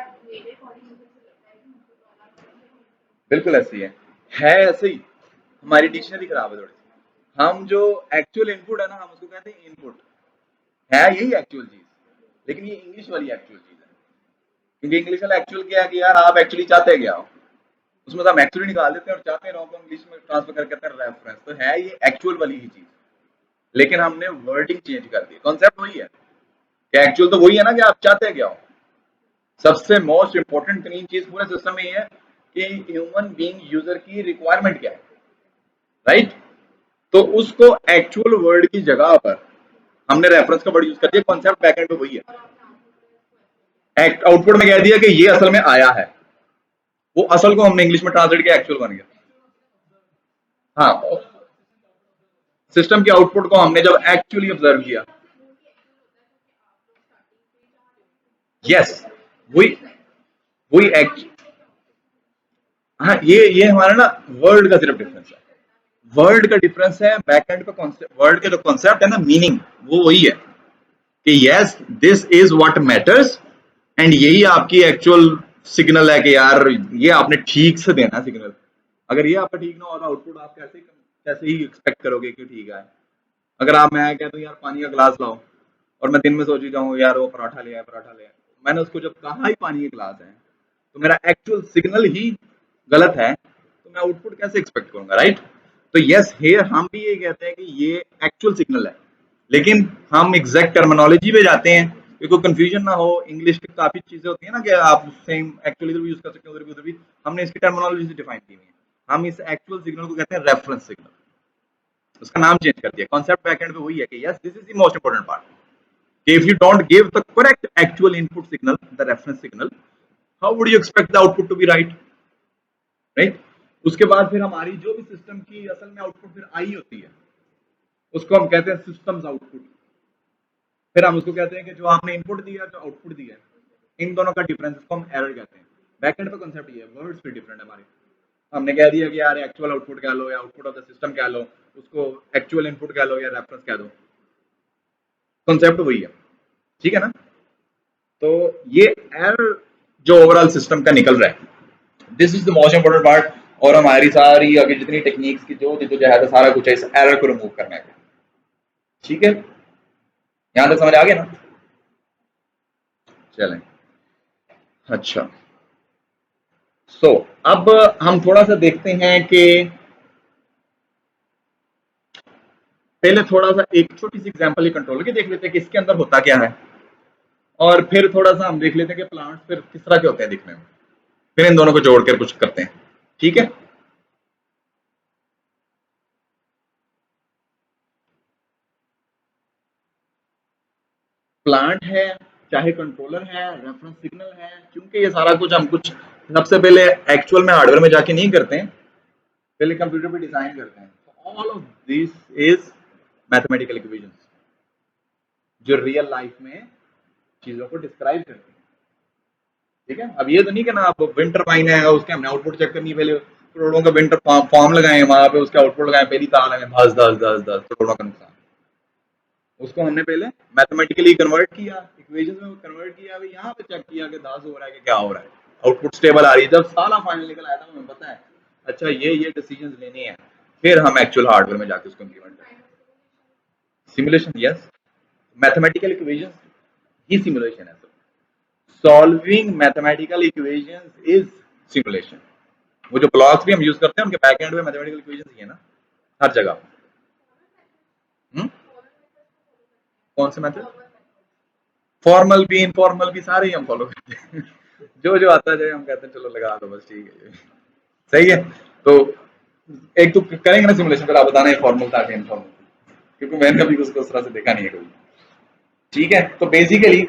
बिल्कुल ऐसी है ऐसे ही। हमारी डिक्शनरी खराब है थोड़ी सी। हम जो एक्चुअल इनपुट है ना, हम उसको कहते हैं इनपुट, है यही एक्चुअल चीज, लेकिन ये इंग्लिश वाली एक्चुअल चीज है। क्योंकि इंग्लिश वाला एक्चुअल क्या है कि यार आप एक्चुअली चाहते क्या हो, उसमें तो हम एक्चुअली निकाल देते हैं और चाहते हैं रॉ को इंग्लिश में ट्रांसफर करके कहते हैं रेफरेंस, तो है ये एक्चुअल वाली ही चीज, लेकिन हमने वर्डिंग चेंज कर दी। कॉन्सेप्ट वही है कि एक्चुअल तो वही है ना कि आप चाहते क्या हो। सबसे मोस्ट इंपॉर्टेंट तीन चीज पूरे सिस्टम में ये है कि ह्यूमन बीइंग यूजर की रिक्वायरमेंट क्या है, राइट। तो उसको एक्चुअल वर्ड की जगह पर हमने रेफरेंस का वर्ड यूज कर दिया। कॉन्सेप्ट बैकएंड पे वही है। आउटपुट में कह दिया कि ये असल में आया है, वो असल को हमने इंग्लिश में ट्रांसलेट किया, एक्चुअल बन गया। हाँ, सिस्टम के आउटपुट को हमने जब एक्चुअली ऑब्जर्व किया, यस, वही वही एक्ट। हाँ, ये हमारा ना वर्ड का सिर्फ डिफरेंस है, वर्ड का डिफरेंस है। बैकएंड पे कॉन्सेप्ट, वर्ड के जो कॉन्सेप्ट है ना, मीनिंग वो वही है कि yes this is what matters, and यही आपकी एक्चुअल सिग्नल है कि यार ये आपने ठीक से देना है सिग्नल। अगर ये आपका ठीक ना हो तो आउटपुट आप कैसे कैसे ही एक्सपेक्ट करोगे कि ठीक है। अगर आप, मैं कहता हूँ यार पानी का गिलास लाओ, और मैं दिन में सोच ही जाऊँ यार वो पराठा ले आए, पराठा ले आए, मैंने उसको जब कहा ही पानी का गिलास है, तो मेरा एक्चुअल सिग्नल ही गलत है, तो मैं आउटपुट कैसे एक्सपेक्ट करूंगा, राइट। तो यस, हियर हम भी ये कहते हैं कि ये एक्चुअल सिग्नल है, लेकिन हम एग्जैक्ट टर्मिनोलॉजी पे जाते हैं कि कोई कंफ्यूजन ना हो। इंग्लिश की काफी चीजें होती है ना कि आप सेम एक्चुअली इधर भी यूज कर सकते हैं, उधर भी हमने इसकी टर्मिनोलॉजी से डिफाइन की हुई है। हम इस एक्चुअल सिग्नल को कहते हैं रेफरेंस सिग्नल, उसका नाम चेंज कर दिया। कॉन्सेप्ट बैकएंड पे वही है कि yes this is the most important part, कि if you don't give the correct actual input signal, the reference signal, how would you expect the output to be right, right। उसके बाद फिर हमारी जो भी सिस्टम की असल में आउटपुट फिर आई होती है, उसको हम कहते हैं सिस्टम्स आउटपुट। फिर हम उसको कहते हैं कि जो आपने इनपुट दिया, जो आउटपुट दिया है, इन दोनों का डिफरेंस, इसको हम एरर कहते हैं। बैकएंड पे कॉन्सेप्ट ये है, वर्ड्स भी डिफरेंट है हमारे। हमने कह दिया कि यार एक्चुअल आउटपुट कह लो या आउटपुट ऑफ द सिस्टम कह लो, उसको एक्चुअल इनपुट कह लो या रेफरेंस कह दो, कॉन्सेप्ट वही है, ठीक है ना। तो ये एरर जो ओवरऑल सिस्टम का निकल रहा है, this is the most important part. और हमारी सारी आगे जितनी टेक्निक्स की जो है, सारा कुछ है इस एरर को रिमूव करने का, ठीक है। यहां तक समझ आ गया ना। चलें, अच्छा। सो अब हम थोड़ा सा देखते हैं कि पहले थोड़ा सा एक छोटी सी एग्जांपल ही कंट्रोल की देख लेते हैं कि इसके अंदर होता क्या है, और फिर थोड़ा सा हम देख लेते हैं कि प्लांट्स फिर किस तरह के होते हैं दिखने में, फिर इन दोनों को जोड़कर कुछ करते हैं, ठीक है। प्लांट है, चाहे कंट्रोलर है, रेफरेंस सिग्नल है, क्योंकि ये सारा कुछ हम कुछ सबसे पहले एक्चुअल में हार्डवेयर में जाके नहीं करते हैं, पहले कंप्यूटर पे डिजाइन करते हैं। All of this is mathematical equations जो रियल लाइफ में चीजों को डिस्क्राइब करती हैं, ठीक है। अब ये तो नहीं कि ना आप विंड टरबाइन है उसके हमने आउटपुट चेक करनी है, पहले करोड़ों का विंड फॉर्म लगाए वहां पे, उसके आउटपुट लगाए, पहली तार लगाए, दस दस दस दस करोड़ों का नुकसान। उसको हमने पहले मैथमेटिकली कन्वर्ट किया, इक्वेशन में कन्वर्ट किया, अभी यहाँ पे चेक किया कि 10 हो रहा है कि क्या हो रहा है, आउटपुट स्टेबल आ रही है। जब सारा फाइनल निकल आया था हमें पता है अच्छा ये डिसीजन लेने हैं, फिर हम एक्चुअल हार्डवेयर में जाके उसको इम्प्लीमेंट करें। सिमुलेशन, यस, मैथमेटिकल इक्वेशन ही सिमुलेशन है। Solving mathematical equation is simulation. वो जो ब्लॉक्स भी हम यूज करते हैं उनके बैक एंड में मैथमेटिकल इक्वेशन ही है ना, हर जगह। हुँ? कौन से मेथड, फॉर्मल भी इनफॉर्मल भी सारे ही हम फॉलो करते हैं। जो आता जाए हम कहते हैं चलो लगा दो बस, ठीक है, सही है। तो एक तो करेंगे ना सिमुलेशन, फिर आप बताना फॉर्मल था कि इनफॉर्मल, क्योंकि मैंने कभी उसको उस तरह से देखा नहीं है कभी, ठीक है। तो बेसिकली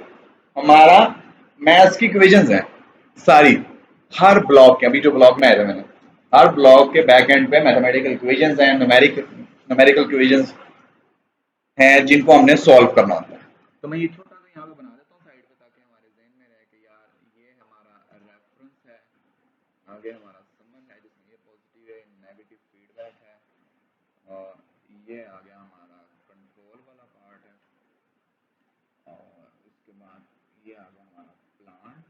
हमारा मैथ्स की इक्वेशंस हैं सारी, हर ब्लॉक के, अभी जो ब्लॉक में आया था मैंने, हर ब्लॉक के बैक एंड पे मैथमेटिकल इक्वेशंस हैं, न्यूमेरिकल इक्वेशंस हैं जिनको हमने सॉल्व करना होता है। तो मैं ये छोटा सा यहाँ पे बना देता हूँ साइड पे, ताकि हमारे जहन में रहे कि यार ये हमारा रेफरेंस है, आगे हमारा समन है जिसमें ये पॉजिटिव है, नेगेटिव फीडबैक है, और ये आ गया हमारा कंट्रोल वाला पार्ट है, और उसके बाद ये आ गया हमारा प्लांट,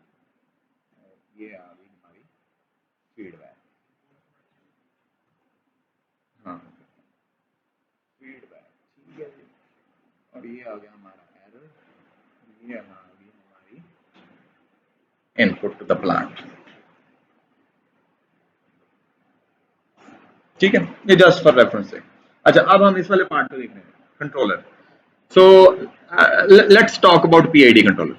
और ये आ गई हमारी फीडबैक। हाँ, फीडबैक, ठीक है जी। और ये आ गया हमारा एरर, ये आ गई हमारी इनपुट टू द प्लांट। ठीक है, ये जस्ट फॉर रेफरेंस है। अच्छा, अब हम इस वाले पार्ट को देख रहे हैं, controller. So let's talk about PID controller,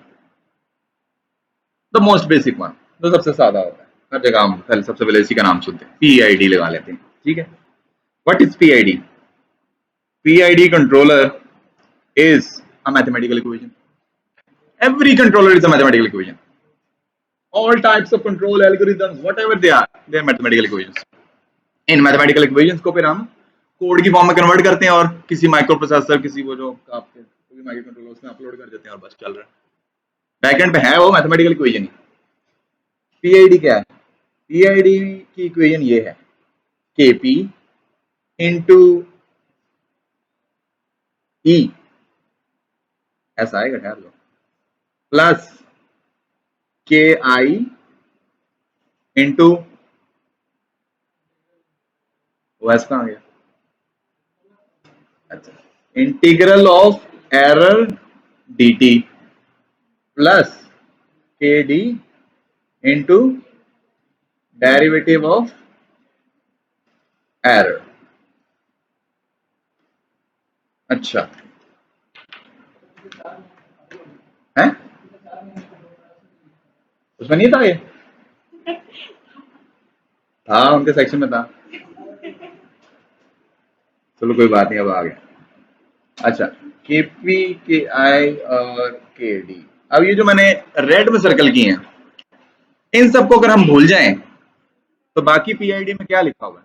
the most basic one, जो सबसे सादा होता है। हर जगह हम पहले सबसे पहले इसी का नाम सुनते हैं, पीआईडी लगा लेते हैं। ठीक है, what is PID? PID controller is a mathematical equation. Every controller is a mathematical equation. All types of control algorithms, whatever they are mathematical equations. In mathematical equations को फिर हम कोड की फॉर्म में कन्वर्ट करते हैं और किसी micro processor, किसी वो जो आपके कोई माइक्रो कंट्रोलर, उसमें अपलोड कर देते हैं और बस चल रहा है। बैकएंड पे है वो मैथमेटिकल इक्वेशन ही। पीआईडी क्या है? पीआईडी की इक्वेशन ये है, केपी इंटू ई, ऐसा आएगा, ठहर लो, प्लस के आई इंटू वैस कहाँ गया, अच्छा, integral of error dt plus K D into derivative of error. अच्छा है, उसमें नहीं था ये? था, उनके सेक्शन में था। चलो कोई बात नहीं, अब आ गया। अच्छा, केपी, के आई और के डी। अब ये जो मैंने रेड में सर्कल किए हैं, इन सबको अगर हम भूल जाएं तो बाकी पीआईडी में क्या लिखा हुआ है?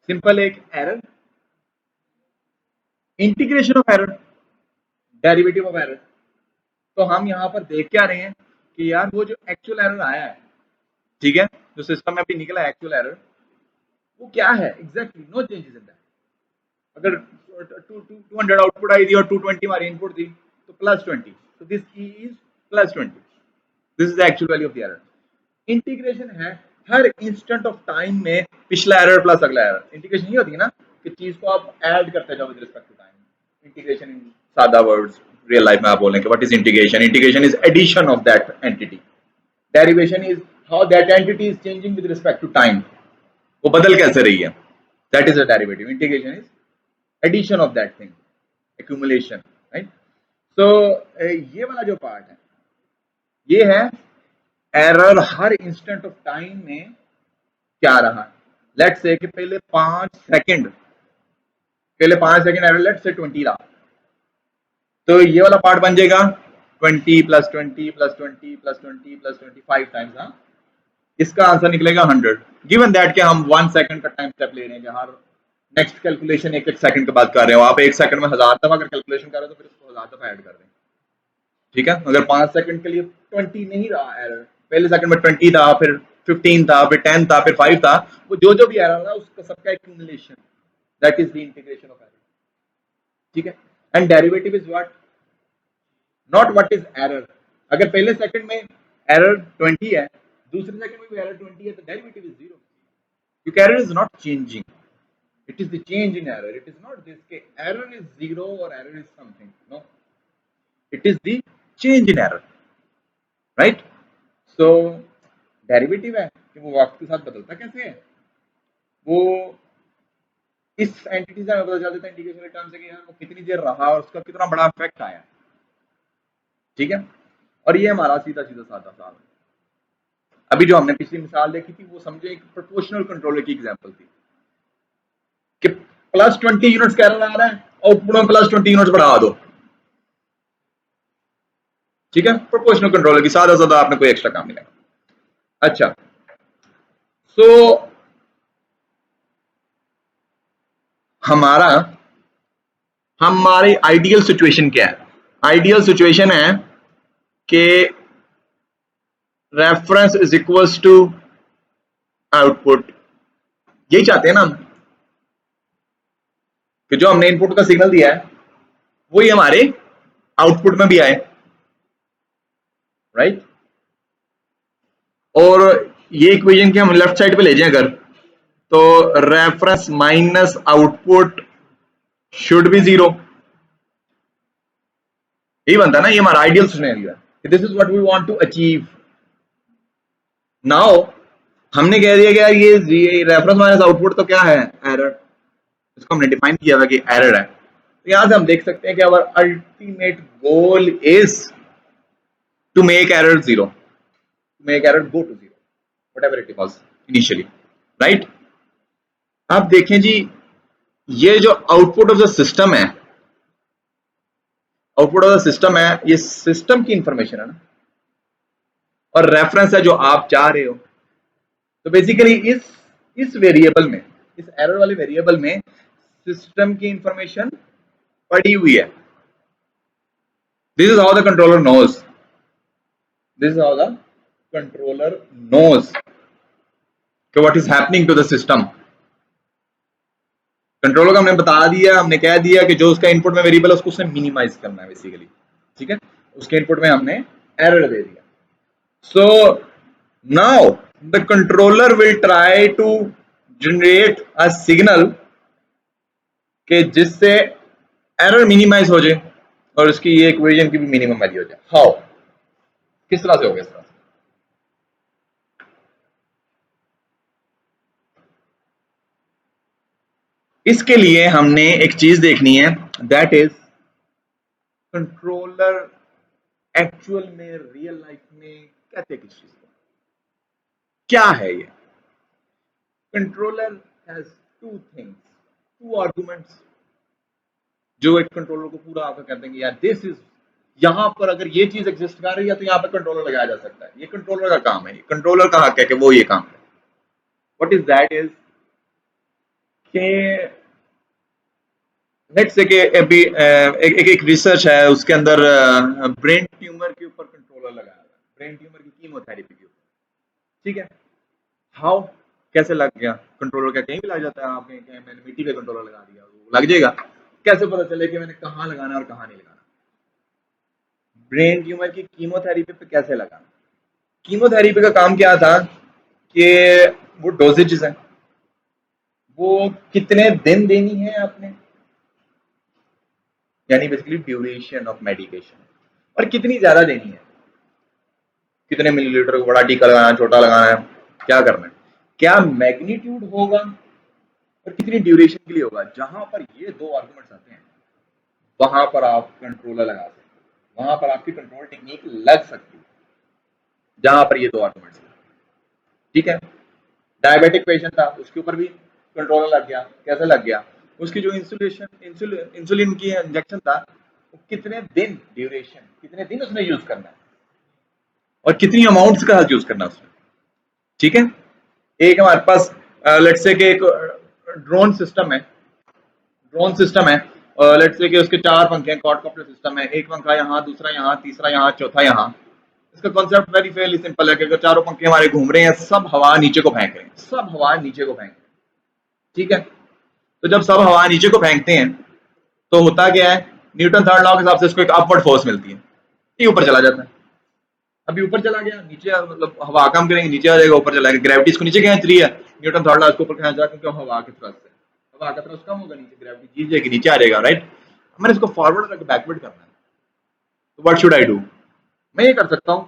सिंपल, एक error, integration of error, derivative of error. तो हम यहाँ पर देख क्या रहे हैं कि यार वो जो एक्चुअल एरर आया है, ठीक है, जो सिस्टम में अभी निकला है एक्चुअल एरर, वो क्या है exactly, no changes in that. अगर 200 आउटपुट आई थी और 220 हमारी इनपुट थी, तो +20, तो this is +20, this is the actual value of the error. Integration है हर इंस्टेंट ऑफ टाइम में पिछला एरर प्लस अगला एरर। इंटीग्रेशन ये होती है ना कि चीज को आप ऐड करते जाओ with respect to time. Integration in सादा वर्ड्स रियल लाइफ में आप बोलेंगे what is integration? Integration is addition of that entity. Derivation is how that entity is changing with respect to time, वो बदल कैसे रही है, that is a derivative. Integration is addition of that thing, accumulation, right? So ये वाला जो part है, ये है एरर हर इंस्टेंट ऑफ टाइम में क्या रहा है। लेट्स से कि पहले 5 सेकंड एरर लेट्स से 20 रहा, तो ये वाला पार्ट बन जाएगा 20 + 20 + 20 + 20 + 25 टाइम्स। हाँ, इसका आंसर निकलेगा 100, गिवन दैट कि हम 1 सेकंड का टाइम स्टेप ले रहे हैं, कि हर नेक्स्ट कैलकुलेशन एक सेकंड के बाद कर रहे हो आप। 1 सेकंड में 1000 दफा अगर कैलकुलेशन कर रहे हो तो फिर उसको 1000 दफा ऐड कर दें। ठीक है, अगर 5 सेकंड के लिए 20 नहीं रहा एरर, पहले सेकंड में 20 था, फिर 15 था, फिर 10 था, फिर 5 था, वो जो भी एरर था उसका सबका accumulation, that is the integration of error. ठीक है, and derivative is what, not what is error. अगर पहले सेकंड में एरर 20 है, दूसरे सेकंड में भी एरर 20 है, तो डेरिवेटिव इज 0, क्योंकि error is not changing, it is the change in error. It is not this कि error is 0 or error is something, no, it is the change in error, right? So derivative है कि वो वक्त के साथ बदलता कैसे है, वो इस एंटिटी से पता चल देता है इंटीग्रेशन के टर्म से कि यार वो कितनी देर रहा और उसका कितना बड़ा इफेक्ट आया। ठीक है, और ये हमारा सीधा सीधा सादा सा है। अभी जो हमने पिछली मिसाल देखी थी वो समझे एक प्रोपोर्शनल कंट्रोलर की एग्जांपल थी कि +20 यूनिट्स का एरर आ रहा है, आउटपुट में +20 यूनिट्स बढ़ा दो। ठीक है, प्रोपोर्शनल कंट्रोलर की सादा सादा, आपने कोई एक्स्ट्रा काम नहीं लगा। अच्छा, सो हमारी आइडियल सिचुएशन क्या है? आइडियल सिचुएशन है कि reference is equals to output. यही चाहते हैं ना हम, कि जो हमने इनपुट का सिग्नल दिया है वही हमारे आउटपुट में भी आए, राइट? और ये इक्वेशन के हम लेफ्ट साइड पे ले जाएं अगर, तो reference minus output should be 0। यही बनता है ना, ये हमारा आइडियल सिनेरियो है, this is what we want to achieve. Now हमने कह दिया कि यार ये रेफरेंस माइनस आउटपुट तो क्या है, एरर, इसको हमने डिफाइन किया हुआ कि एरर है। तो यहां से हम देख सकते हैं कि our ultimate goal is to make error zero, to make error go to zero, whatever it was initially, right. आप देखें जी, ये जो आउटपुट ऑफ द सिस्टम है, आउटपुट ऑफ द सिस्टम है, ये सिस्टम की इंफॉर्मेशन है ना, और रेफरेंस है जो आप चाह रहे हो। तो बेसिकली इस वेरिएबल में, इस एरर वाले वेरिएबल में सिस्टम की इंफॉर्मेशन पड़ी हुई है। This is how the controller knows, this is how the controller knows कि what is happening to the system. Controller को हमने बता दिया, हमने कह दिया कि जो उसका इनपुट में वेरिएबल है उसको उसने मिनिमाइज करना है बेसिकली, ठीक है। उसके इनपुट में हमने एरर दे दिया। So now the controller will try to generate a signal कि जिससे एरर मिनिमाइज हो जाए और उसकी ये इक्वेशन की भी मिनिमम वैल्यू हो जाए। हाउ, किस तरह से होगा इस तरह से? इसके लिए हमने एक चीज देखनी है, दैट इज कंट्रोलर एक्चुअल में रियल लाइफ में कहते किस चीज को, क्या है ये। Controller has two things, two arguments, जो एक कंट्रोलर को पूरा आपका कहते हैं कि यार दिस इज, यहां पर अगर ये चीज एग्जिस्ट कर रही है तो यहां पर कंट्रोलर लगाया जा सकता है, ये कंट्रोलर का काम है, कंट्रोलर का हक है कि वो ये काम है। व्हाट इज दैट इज के लेट्स से कि अभी एक रिसर्च है, उसके अंदर ब्रेन ट्यूमर के ऊपर कंट्रोलर लगाया है, ब्रेन ट्यूमर की कीमोथेरेपी के ऊपर, ठीक है। हाउ, कैसे लग गया कंट्रोलर? क्या कहीं भी लग जाता है? आप कहीं मैंने मिट्टी पे कंट्रोलर लगा दिया, वो लग जाएगा? कैसे पता चले कि मैंने कहाँ लगाना है और कहाँ नहीं लगाना? ब्रेन ट्यूमर की कीमोथेरेपी पे कैसे लगाना? कीमोथेरेपी का काम क्या था कि वो डोजेजेस हैं, वो कितने दिन देनी है आपने, यानी बेसिकली ड्यूरेशन ऑफ मेडिकेशन, और कितनी ज्यादा देनी है, कितने मिलीलीटर को बड़ा टीका लगाना है, छोटा लगाना है, क्या करना है, क्या मैग्नीट्यूड होगा और कितनी ड्यूरेशन के लिए होगा। जहां पर ये दो आर्गुमेंट्स आते हैं वहां पर आप कंट्रोलर लगा सकते हैं, वहां पर आपकी कंट्रोल टेक्निक लग सकती है, जहां पर ये दो आर्गुमेंट्स हैं, ठीक है। डायबिटिक पेशेंट था, उसके ऊपर भी कंट्रोलर लग गया। कैसे लग गया? उसकी जो इंसुलिन की इंजेक्शन था, वो कितने दिन ड्यूरेशन, कितने दिन उसने यूज करना है और कितनी अमाउंट का यूज करना है उसने, ठीक है। एक हमारे पास लेट्स से कि एक ड्रोन सिस्टम है, ड्रोन सिस्टम है, लेट्स से कि उसके चार पंखे हैं, क्वाडकॉप्टर सिस्टम है, एक पंखा यहाँ, दूसरा यहाँ, तीसरा यहाँ, चौथा यहाँ। इसका कॉन्सेप्ट वेरी फेयरली सिंपल है कि अगर चारों पंखे हमारे घूम रहे हैं, सब हवा नीचे को फेंक रहे हैं, सब हवा नीचे को फेंक रहे हैं, ठीक है। तो जब सब हवा नीचे को फेंकते हैं तो होता क्या है, न्यूटन थर्ड लॉ के हिसाब से इसको एक अपवर्ड फोर्स मिलती है, ये ऊपर चला जाता है। अभी ऊपर चला गया, नीचे मतलब हवा कम करेंगे नीचे आ जाएगा, ऊपर चला गया, ग्रेविटी इसको नीचे खींच रही है, न्यूटन थर्ड लॉ इसको ऊपर खींच रहा है, क्योंकि हवा की थ्रस्ट है, हवा का थ्रस्ट कम होगा, नीचे ग्रेविटी जीत जाएगी, नीचे आ जाएगा, राइट। मैंने इसको फॉरवर्ड करके बैकवर्ड करना है, तो व्हाट शुड आई डू? मैं ये कर सकता हूँ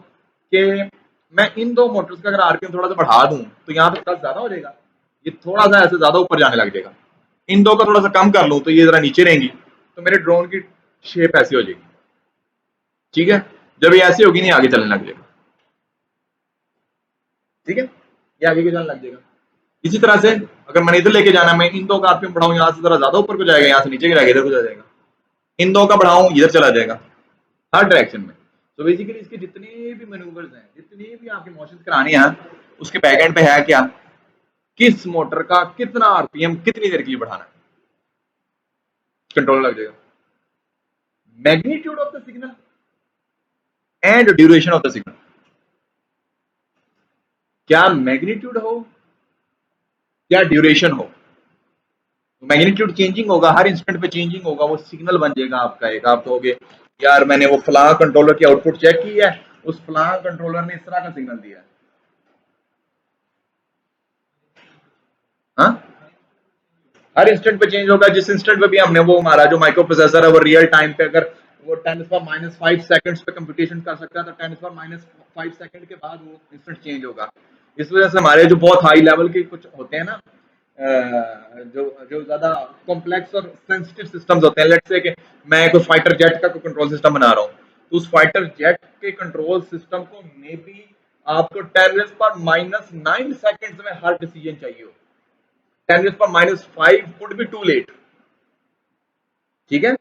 कि मैं इन दो मोटर्स का अगर आरपीएम थोड़ा सा बढ़ा दूं तो यहाँ पे थ्रस्ट ज्यादा हो जाएगा, ये थोड़ा सा ऐसे ज्यादा ऊपर जाने लग जाएगा। इन दो का थोड़ा सा कम कर लूं तो ये जरा नीचे रहेंगी, तो मेरे ड्रोन की शेप ऐसी हो जाएगी, ठीक है। जब ये ऐसी होगी नहीं, आगे चलने लग जाएगा, ठीक है, ये आगे के चलने लग जाएगा। इसी तरह से अगर मैंने इधर लेके जाना, मैं इन दो का आरपीएम बढ़ाऊं, यहाँ से जरा ज्यादा ऊपर को जाएगा, यहाँ से नीचे गिराएगा, इधर को जाएगा। इन दो का बढ़ाऊं, इधर चला जाएगा, हर डायरेक्शन में। तो बेसिकली इसके जितने भी मैनूवर्स हैं, जितने भी आपके मोशंस कराने हैं, उसके बैकएंड पे है क्या, किस मोटर का कितना आरपीएम कितनी देर के लिए बढ़ाना है, कंट्रोल लग जाएगा। Magnitude of the signal and duration of the signal, क्या मैग्नीट्यूड हो या ड्यूरेशन हो, मैग्नीट्यूड चेंजिंग होगा, हर इंस्टेंट पे चेंजिंग होगा, वो सिग्नल बन जाएगा आपका एक। आप कहोगे यार मैंने वो फलां कंट्रोलर की आउटपुट चेक की है, उस फलां कंट्रोलर ने इस तरह का सिग्नल दिया है, हाँ, हर इंस्टेंट पे चेंज होगा। जिस इंस्टेंट पे भी हमने वो हमारा जो माइक्रो प्रोसेसर है वो रियल टाइम पे अगर वो 10⁻⁵ सेकंड्स पे कंप्यूटेशन कर सकता है, तो 10⁻⁵ सेकंड के बाद वो इंस्टेंट चेंज होगा। इस वजह से हमारे जो बहुत हाई लेवल के कुछ होते हैं ना, जो जो ज्यादा कॉम्प्लेक्स और सेंसिटिव सिस्टम्स होते हैं, लेट्स से कि मैं कोई फाइटर जेट का कोई कंट्रोल सिस्टम बना रहा हूँ, तो उस फाइटर जेट के कंट्रोल सिस्टम को मे बी आपको 10⁻⁻⁹ सेकंड्स में हर डिसीजन चाहिए हो। 10⁻⁻5 कुड बी टू लेट। ठीक है,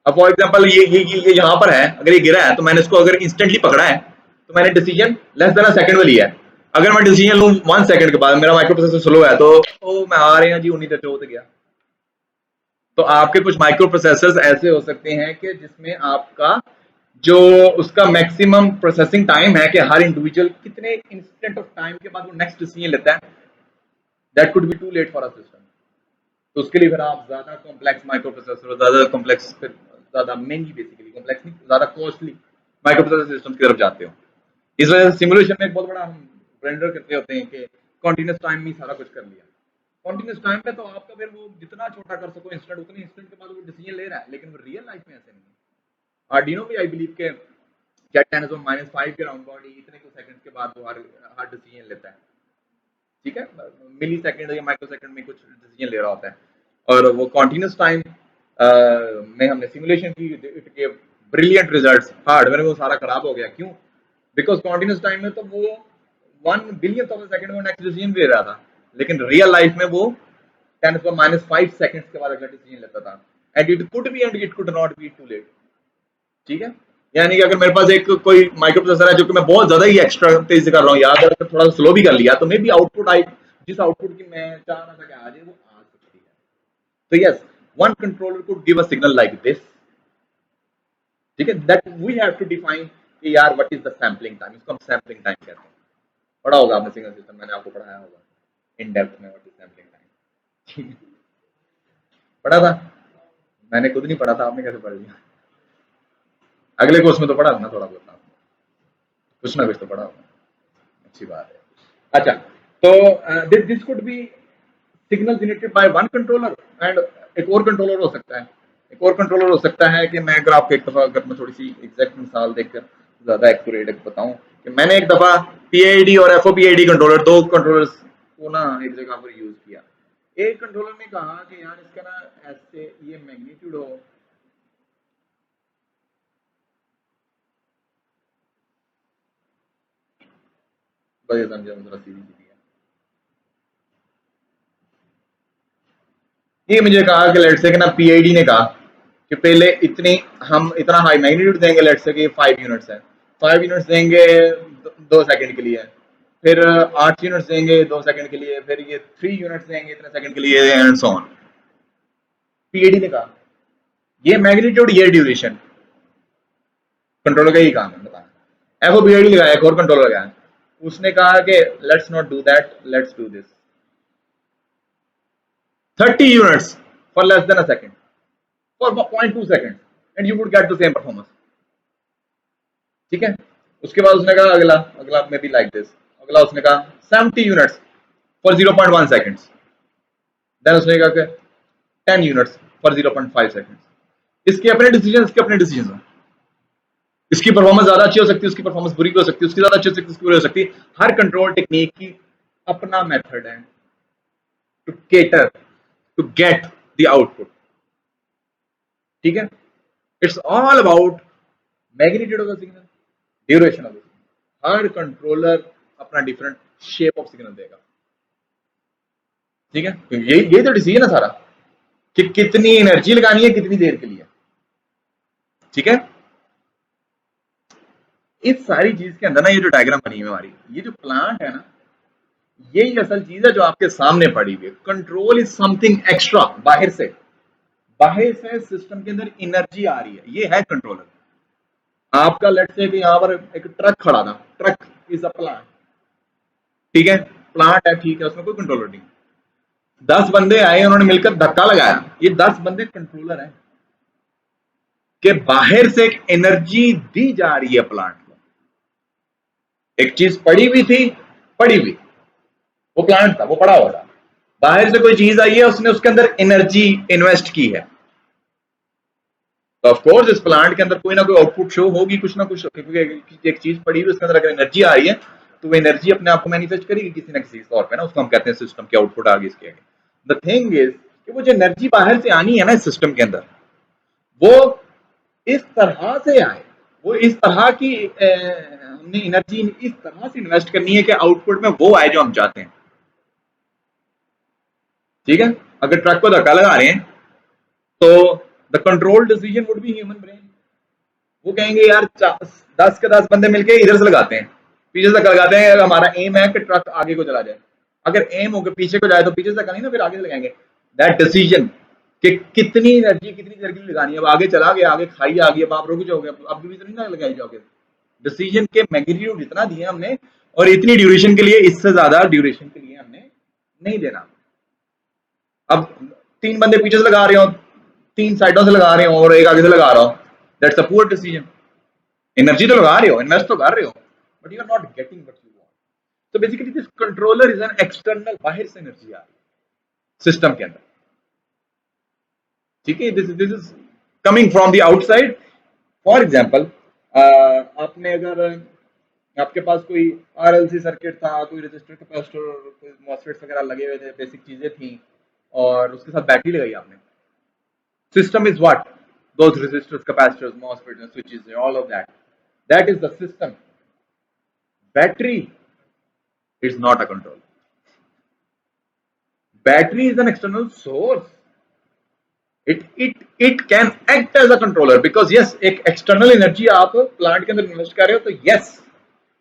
अब फॉर एग्जांपल ये यहाँ पर है, अगर ये गिरा है तो मैंने इसको अगर इंस्टेंटली पकड़ा है तो मैंने decision less than a second में लिया है। अगर मैं डिसीजन लूं 1 सेकंड के बाद, मेरा माइक्रो प्रोसेसर स्लो है, तो ओ मैं आ रहे हैं जी, उन्हीं तक चोट गया। तो आपके कुछ माइक्रो प्रोसेसर्स ऐसे हो सकते हैं कि जिसमें आपका जो उसका मैक्सिमम प्रोसेसिंग टाइम है कि हर इंडिविजुअल कितने इंस्टेंट ऑफ टाइम के बाद वो नेक्स्ट डिसीजन लेता है, that could be too late for a system. तो उसके लिए फिर आप ज्यादा कॉम्प्लेक्स माइक्रो प्रोसेसर, ज्यादा कॉम्प्लेक्स, फिर ज्यादा महंगी, बेसिकली कॉम्प्लेक्स नहीं, ज्यादा कॉस्टली माइक्रो प्रोसेसर सिस्टम की तरफ जाते हो। इस वजह से सिमुलेशन में एक बहुत बड़ा हम रेंडर करते होते हैं कि कॉन्टिन्यूस टाइम में सारा कुछ कर लिया। कॉन्टिन्यूस टाइम में तो आपका फिर वो जितना छोटा कर सको इंस्टेंट, उतने इंस्टेंट के बाद वो डिसीजन ले रहा है, लेकिन वो रियल लाइफ में ऐसे नहीं है। आर्डिनो भी आई बिलीव के जेट 10⁻⁻5 के राउंड बॉडी इतने कुछ सेकंड्स के बाद वो हर डिसीजन लेता है। ठीक है, मिली सेकंड या माइक्रो सेकंड में कुछ डिसीजन ले रहा होता है। और वो कॉन्टिन्यूस टाइम में हमने सिमुलेशन की, it gave brilliant results. Hardware में वो सारा खराब हो गया, क्यों? बिकॉज कॉन्टिन्यूस टाइम में तो वो 1 बिलियन ऑफ सेकंड में नेक्स्ट डिसीजन ले रहा था, लेकिन रियल लाइफ में वो 10⁻⁵ सेकंड्स के बाद अगला डिसीजन लेता था। And it could be and it could not be too late. ठीक है, यानी कि अगर मेरे पास एक कोई माइक्रो प्रोसेसर है जो कि मैं बहुत ज्यादा ही एक्स्ट्रा तेज से कर रहा हूँ, या अगर थोड़ा सा स्लो भी कर लिया, तो मे बी आउटपुट आई जिस आउटपुट की मैं चाह रहा था कि आ जाए, वो आ सकती है। तो yes, one controller could give a signal like this. ठीक है, that we have to define कि यार what is the sampling time. इसको हम सैंपलिंग टाइम कहते हैं। पढ़ा होगा आपने सिग्नल सिस्टम, मैंने आपको पढ़ाया होगा इन डेप्थ में व्हाट इज सैंपलिंग टाइम। पढ़ा था? मैंने खुद नहीं पढ़ा था, आपने कैसे पढ़ लिया? अगले कोर्स में तो पढ़ा ना थोड़ा बहुत, कुछ ना कुछ तो पढ़ा होगा। अच्छी बात है। अच्छा, तो this could be signal generated by one controller, and एक और कंट्रोलर हो सकता है। एक और कंट्रोलर हो सकता है कि मैं अगर आपको एक दफा, अगर मैं थोड़ी सी एग्जैक्ट मिसाल देकर ज्यादा एक्यूरेट बताऊं, कि मैंने एक दफा पीआईडी और एफओपीआईडी कंट्रोलर, दो कंट्रोलर्स को ना एक जगह पर यूज किया। एक कंट्रोलर ने कहा कि यार इसका ना ऐसे ये मैग्नीट्यूड हो, बड़े समझे जरा सीधी सीधी है। ये मुझे कहा कि लेट्स से कि ना पीआईडी ने कहा कि पहले इतनी हम इतना हाई मैग्नीट्यूड देंगे, लेट्स से कि 5 यूनिट्स है, 5 यूनिट्स देंगे 2 सेकंड के लिए, फिर 8 यूनिट्स देंगे 2 सेकंड के लिए, फिर ये 3 यूनिट्स देंगे इतने सेकंड के लिए, एंड सो ऑन। पीएडी ने कहा ये मैग्नीट्यूड, ये ड्यूरेशन, कंट्रोलर का ही काम है बताना। एफओ पीएडी लगाया, एक और कंट्रोलर लगाया, उसने कहा कि let's not do that, let's do this 30 units for less than a second, for 0.2 second, and you would get the same performance. ठीक है, उसके बाद उसने कहा अगला अगला मे बी लाइक दिस, अगला उसने कहा 70 यूनिट्स फॉर 0.1 सेकंड्स, देन उसने कहा कि 10 यूनिट्स फॉर 0.5 सेकंड्स। इसके अपने डिसीजन, इसके अपने डिसीजन हैं। इसकी परफॉर्मेंस ज्यादा अच्छी हो सकती है, उसकी परफॉर्मेंस बुरी भी हो सकती है, उसकी ज्यादा अच्छी हो सकती है, उसकी बुरी हो सकती है। हर कंट्रोल टेक्निक की अपना मेथड है to cater to get the output. ठीक है, it's all about magnitude of the signal, duration of the signal. हर कंट्रोलर अपना डिफरेंट शेप ऑफ सिग्नल देगा। ठीक है, ये तो डिसीजन है सारा कि कितनी एनर्जी लगानी है कितनी देर के लिए। ठीक है, इस सारी चीज के अंदर ना ये जो डायग्राम बनी हुई हमारी, ये जो प्लांट है ना, यही असल चीज है जो आपके सामने पड़ी हुई है। कंट्रोल इज समथिंग एक्स्ट्रा, बाहर से सिस्टम के अंदर एनर्जी आ रही है, ये है कंट्रोलर। आपका लेट्स से कि यहाँ पर एक ट्रक खड़ा था, ट्रक इज अ प्लांट। ठीक है, प्लांट है, ठीक है, उसमें कोई कंट्रोलर नहीं। 10 बंदे आए, उन्होंने मिलकर धक्का लगाया, ये 10 बंदे कंट्रोलर हैं कि बाहर से एक एनर्जी दी जा रही है प्लांट को। एक चीज पड़ी हुई थी, पड़ी हुई, वो प्लांट था, वो पड़ा हुआ था। बाहर से कोई चीज आई है, उसने उसके अंदर एनर्जी इन्वेस्ट की है, तो ऑफ कोर्स इस प्लांट के अंदर कोई ना कोई आउटपुट शो होगी, कुछ ना कुछ, क्योंकि एक चीज पड़ी हुई उसके अंदर अगर एनर्जी आ रही है तो वो एनर्जी अपने आप को मैनिफेस्ट करेगी किसी ना किसी तौर पे ना, उसको हम कहते हैं सिस्टम की आउटपुट आगे इसके आगे। द थिंग इज कि वो जो एनर्जी बाहर से आनी है ना इस सिस्टम के अंदर, वो इस तरह से आए, वो इस तरह की हमने एनर्जी इस तरह से इन्वेस्ट करनी है कि आउटपुट में वो आए जो हम चाहते हैं। ठीक है, अगर ट्रक को धक्का लगा रहे हैं तो the control decision would be human brain. वो कहेंगे यार 10 के 10 बंदे मिलके इधर से लगाते हैं, पीछे से लगाते हैं, हमारा एम है कि ट्रक आगे को चला जाए। अगर एम हो के पीछे को जाए तो पीछे से नहीं ना, फिर आगे से लगाएंगे। दैट डिसीजन कि कितनी एनर्जी कितनी देर के लिए लगानी है, अब आगे चला गया, आगे खाई आ गई, अब आप रुक जाओगे, अब भी तो नहीं ना लगाई जाओगे। डिसीजन के मैग्नीट्यूड इतना दिए हमने, और इतनी ड्यूरेशन के लिए, इससे ज्यादा ड्यूरेशन के लिए हमने नहीं देना। अब 3 बंदे पीछे से लगा रहे हो, 3 साइडों से लगा रहे हो और एक आगे से लगा रहा हो, that's a poor decision. Energy तो लगा रहे हो, इन्वेस्ट तो कर रहे हो, but you are not getting what you want. तो basically this controller is an external, बाहर से एनर्जी आ रही है सिस्टम के अंदर। ठीक है, this is coming from the outside. For example, आपने अगर आपके पास कोई आरएलसी सर्किट था, कोई रजिस्टर कैपेसिटर, कोई मॉसफेट्स वगैरह लगे हुए थे, बेसिक चीजें थी, और उसके साथ बैटरी लगाई आपने। System is what? Those resistors, capacitors, MOSFETs, and switches, all of that. That is the system. Battery is not a controller. Battery is an external source. It can act as a controller because yes, एक external energy आप plant के अंदर invest कर रहे हो, तो yes,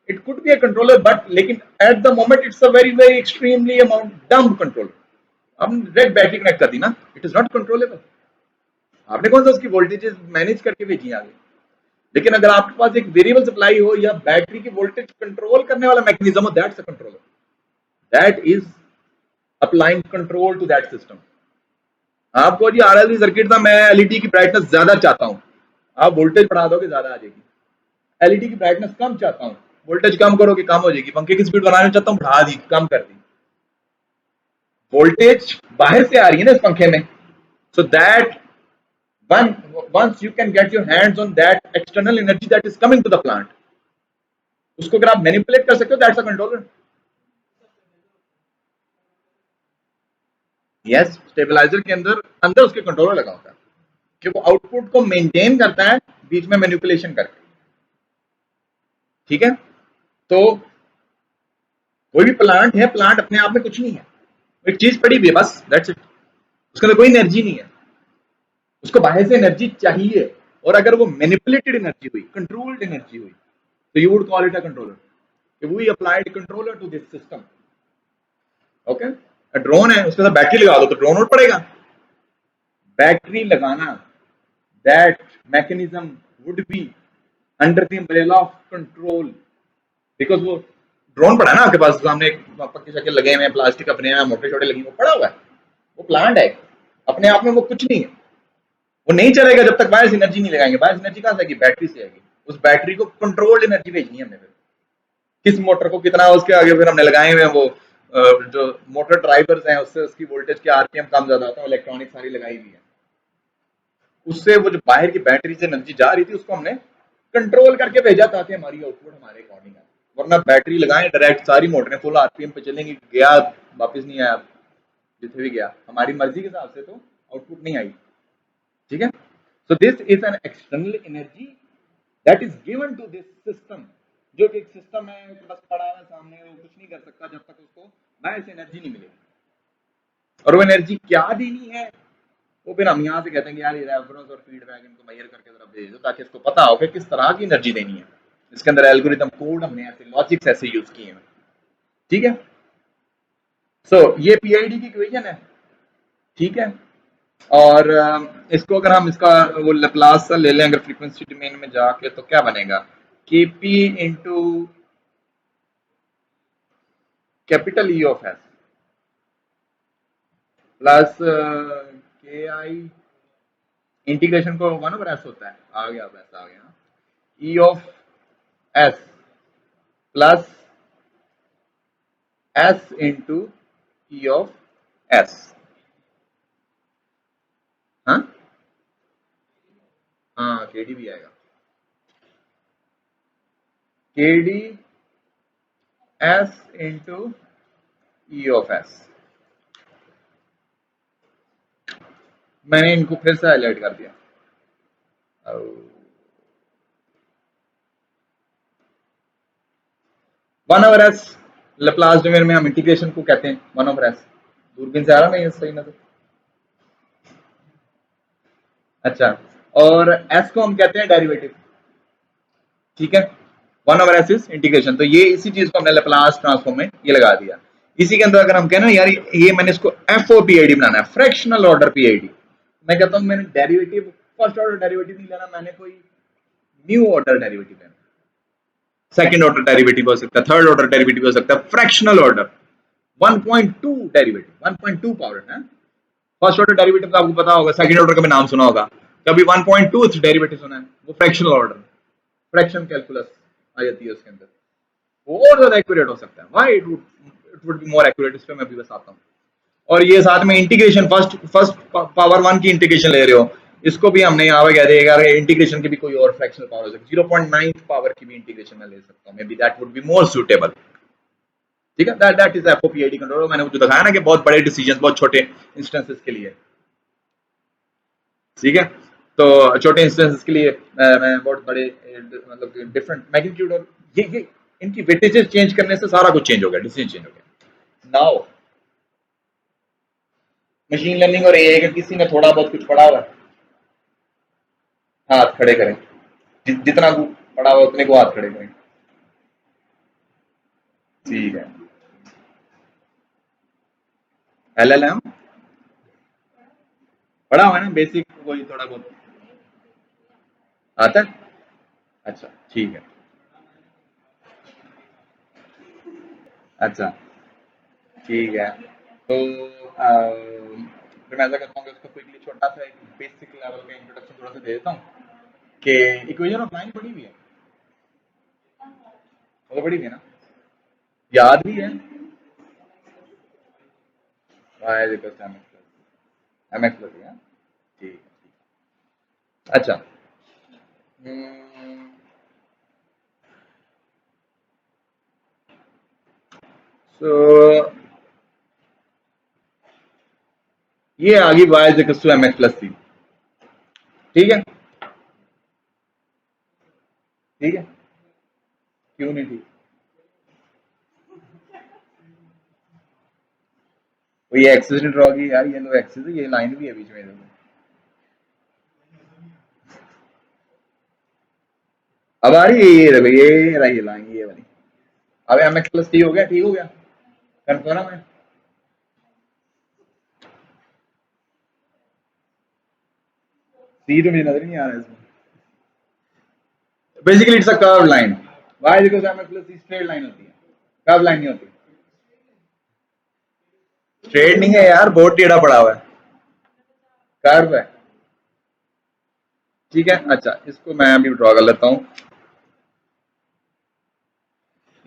it could be a controller, but लेकिन at the moment it's a very very extremely amount dumb controller. हमने direct बैटरी कनेक्ट कर दी ना, it is not controllable. आपने कौन सा उसकी वोल्टेजेस मैनेज करके भेजी आगे। लेकिन अगर आपके पास एक वेरिएबल सप्लाई हो या बैटरी की वोल्टेज कंट्रोल करने वाला मैकेनिज्म हो, that's a controller, that is applying control to that system. आपको जी आरएलसी सर्किट था, मैं एलईडी की ब्राइटनेस ज्यादा चाहता हूं, आप वोल्टेज बढ़ा दोगे ज्यादा आ जाएगी। एलईडी की ब्राइटनेस कम चाहता हूं, वोल्टेज कम करोगे कम हो जाएगी। पंखे की स्पीड बढ़ाना चाहता हूं, बढ़ा दी, कम कर दी। वोल्टेज बाहर से आ रही है ना इस पंखे में, so that once you can get your hands on that external energy that is coming to the plant, उसको अगर आप मैनिपुलेट कर सकते हो, that's a controller. Yes, stabiliser के अंदर अंदर उसके कंट्रोलर लगा होता है कि वो आउटपुट को मेंटेन करता है बीच में मैनिपुलेशन करके। ठीक है, तो कोई भी प्लांट है, प्लांट अपने आप में कुछ नहीं है, एक चीज पड़ी हुई है बस, दैट्स इट। उसके अंदर कोई एनर्जी नहीं है, उसको बाहर से एनर्जी चाहिए, और अगर वो मैनिपुलेटेड एनर्जी हुई, कंट्रोल्ड एनर्जी हुई, तो you would call it a controller. We applied controller to this system. Okay, drone है, उसके साथ बैटरी लगा दो तो ड्रोन उड़ पड़ेगा। बैटरी लगाना, that mechanism would be under the umbrella of control, because वो ड्रोन पड़ा है ना आपके पास सामने, पक्के शक्के लगे हुए हैं, प्लास्टिक अपने यहाँ मोटे छोटे लगे, वो पड़ा हुआ है, वो प्लांट है अपने आप में, वो कुछ नहीं है, वो नहीं चलेगा जब तक बायस एनर्जी नहीं लगाएंगे। बायस एनर्जी कहाँ से आएगी? बैटरी से आएगी। उस बैटरी को कंट्रोल्ड एनर्जी भेजनी है हमने, फिर किस मोटर को कितना उसके आगे फिर हमने लगाए हुए हैं, वो जो मोटर ड्राइवर्स हैं उससे उसकी वोल्टेज के आरपीएम कम ज्यादा होता है, इलेक्ट्रॉनिक सारी लगाई हुई है, उससे वो जो बाहर की बैटरी से एनर्जी जा रही थी उसको हमने कंट्रोल करके भेजा ताकि हमारी आउटपुट हमारे अकॉर्डिंग आए। वरना बैटरी लगाएं डायरेक्ट, सारी मोटरें फुल आरपीएम पे चलेंगी, गया वापस नहीं आया, जिथे भी गया हमारी मर्जी के हिसाब से तो आउटपुट नहीं आई। ठीक है, so this is an external energy that is given to this system, जो कि एक सिस्टम है बस पड़ा है सामने, वो कुछ नहीं कर सकता जब तक उसको बाहर से एनर्जी नहीं मिलेगी। और वो एनर्जी क्या देनी है, वो फिर हम यहाँ से कहते हैं कि यार ये रेफरेंस और फीडबैक इनको मेजर करके जरा भेज दो, ताकि इसको पता हो कि किस तरह की एनर्जी देनी है। इसके अंदर एल्गोरिथम कोड हमने ऐसे लॉजिक्स ऐसे यूज किए हैं। ठीक है, सो ये पीआईडी की इक्वेशन है। ठीक है, और इसको अगर हम इसका वो लैप्लास ले लें अगर फ्रीक्वेंसी डोमेन में जाके, तो क्या बनेगा कि P into capital E of S plus के आई, इंटीग्रेशन को 1/s होता है, आ गया वैसा आ गया, ई of S plus S into E of S. हाँ हाँ, केडी भी आएगा, KD S into E of S. मैंने इनको फिर से हाईलाइट कर दिया। One over S Laplace domain में हम इंटीग्रेशन को कहते हैं वन ओवर एस। दूरबीन से आ रहा नहीं सही नजर? अच्छा, और एस को हम कहते हैं डेरिवेटिव। ठीक है, one over S is integration. तो ये इसी चीज को हमने लैप्लास ट्रांसफॉर्म में ये लगा दिया। इसी के अंदर अगर हम कहें ना यार ये मैंने इसको F O P I D बनाना है, fractional order P I D, मैं कहता हूं मैंने डेरिवेटिव फर्स्ट ऑर्डर डेरिवेटिव नहीं लेना, मैंने कोई न्यू ऑर्डर डेरिवेटिव लेना। सेकंड ऑर्डर डेरिवेटिव हो सकता है, थर्ड ऑर्डर डेरिवेटिव हो सकता है, फ्रैक्शनल ऑर्डर 1.2 डेरिवेटिव, 1.2 पावर है। फर्स्ट ऑर्डर डेरिवेटिव का आपको पता होगा, सेकंड ऑर्डर का भी नाम सुना होगा, कभी 1.2 डेरिवेटिव सुना है, वो फ्रैक्शनल ऑर्डर, फ्रैक्शन कैलकुलस आ जाती है उसके अंदर, वो और ज्यादा एक्यूरेट हो सकता है। Why it would be more accurate, इस पे मैं भी बस आता हूँ। और ये साथ में integration, first first power one की इंटीग्रेशन ले रहे हो, इसको भी हमने यहाँ पे कह दिया यार इंटीग्रेशन की भी कोई और फ्रैक्शनल पावर हो सकती है, 0.9 पावर की भी इंटीग्रेशन में ले सकता हूँ, may be that would be more suitable. ठीक है, दैट इज एफओपीआईडी कंट्रोल। मैंने जो दिखाया ना कि बहुत बड़े डिसीजन बहुत छोटे इंस्टेंसेस के लिए। ठीक है, तो छोटे इंस्टेंसेस के लिए मैं बहुत बड़े मतलब डिफरेंट मैग्नीट्यूड और ये इनकी वेटेजेस चेंज करने से सारा कुछ चेंज हो गया, डिसीजन चेंज हो गया। नाउ मशीन लर्निंग और एआई का किसी ने थोड़ा बहुत कुछ पढ़ा हुआ है? हाथ खड़े करें, जितना पढ़ा हुआ उतने को हाथ खड़े करें। ठीक है, एलएलएम पढ़ा हुआ है ना, बेसिक कोई थोड़ा बहुत आता है? अच्छा ठीक है। अच्छा ठीक है, तो फिर मैं ऐसा करता हूँ कि उसको क्विकली छोटा सा एक बेसिक लेवल का इंट्रोडक्शन थोड़ा सा दे देता हूँ कि इक्वेशन ऑफ लाइन पढ़ी हुई है, वो तो पढ़ी हुई है ना, याद भी है? y is equals to mx plus है। ठीक है, अच्छा। सो ये आ गई y is equals to mx plus c। ठीक है, ठीक है, क्यों नहीं ठीक? वो ये एक्सिस ने ड्रॉ की यार, ये लो एक्सिस है, ये लाइन भी है बीच में, देखो। अब आ रही है, ये देखो, ये रही लाइन, ये वाली। अब mx plus c हो गया, ठीक हो गया, कंफर्म है? c तो मुझे नजर ही नहीं आ रहा है इसमें। Basically it's a curve line, y is equals to mx plus c straight line होती है, कर्व लाइन नहीं होती। स्ट्रेट नहीं है यार, बहुत टेढ़ा पड़ा हुआ है, कर्व है। ठीक है, अच्छा इसको मैं अभी ड्रॉ कर लेता हूँ,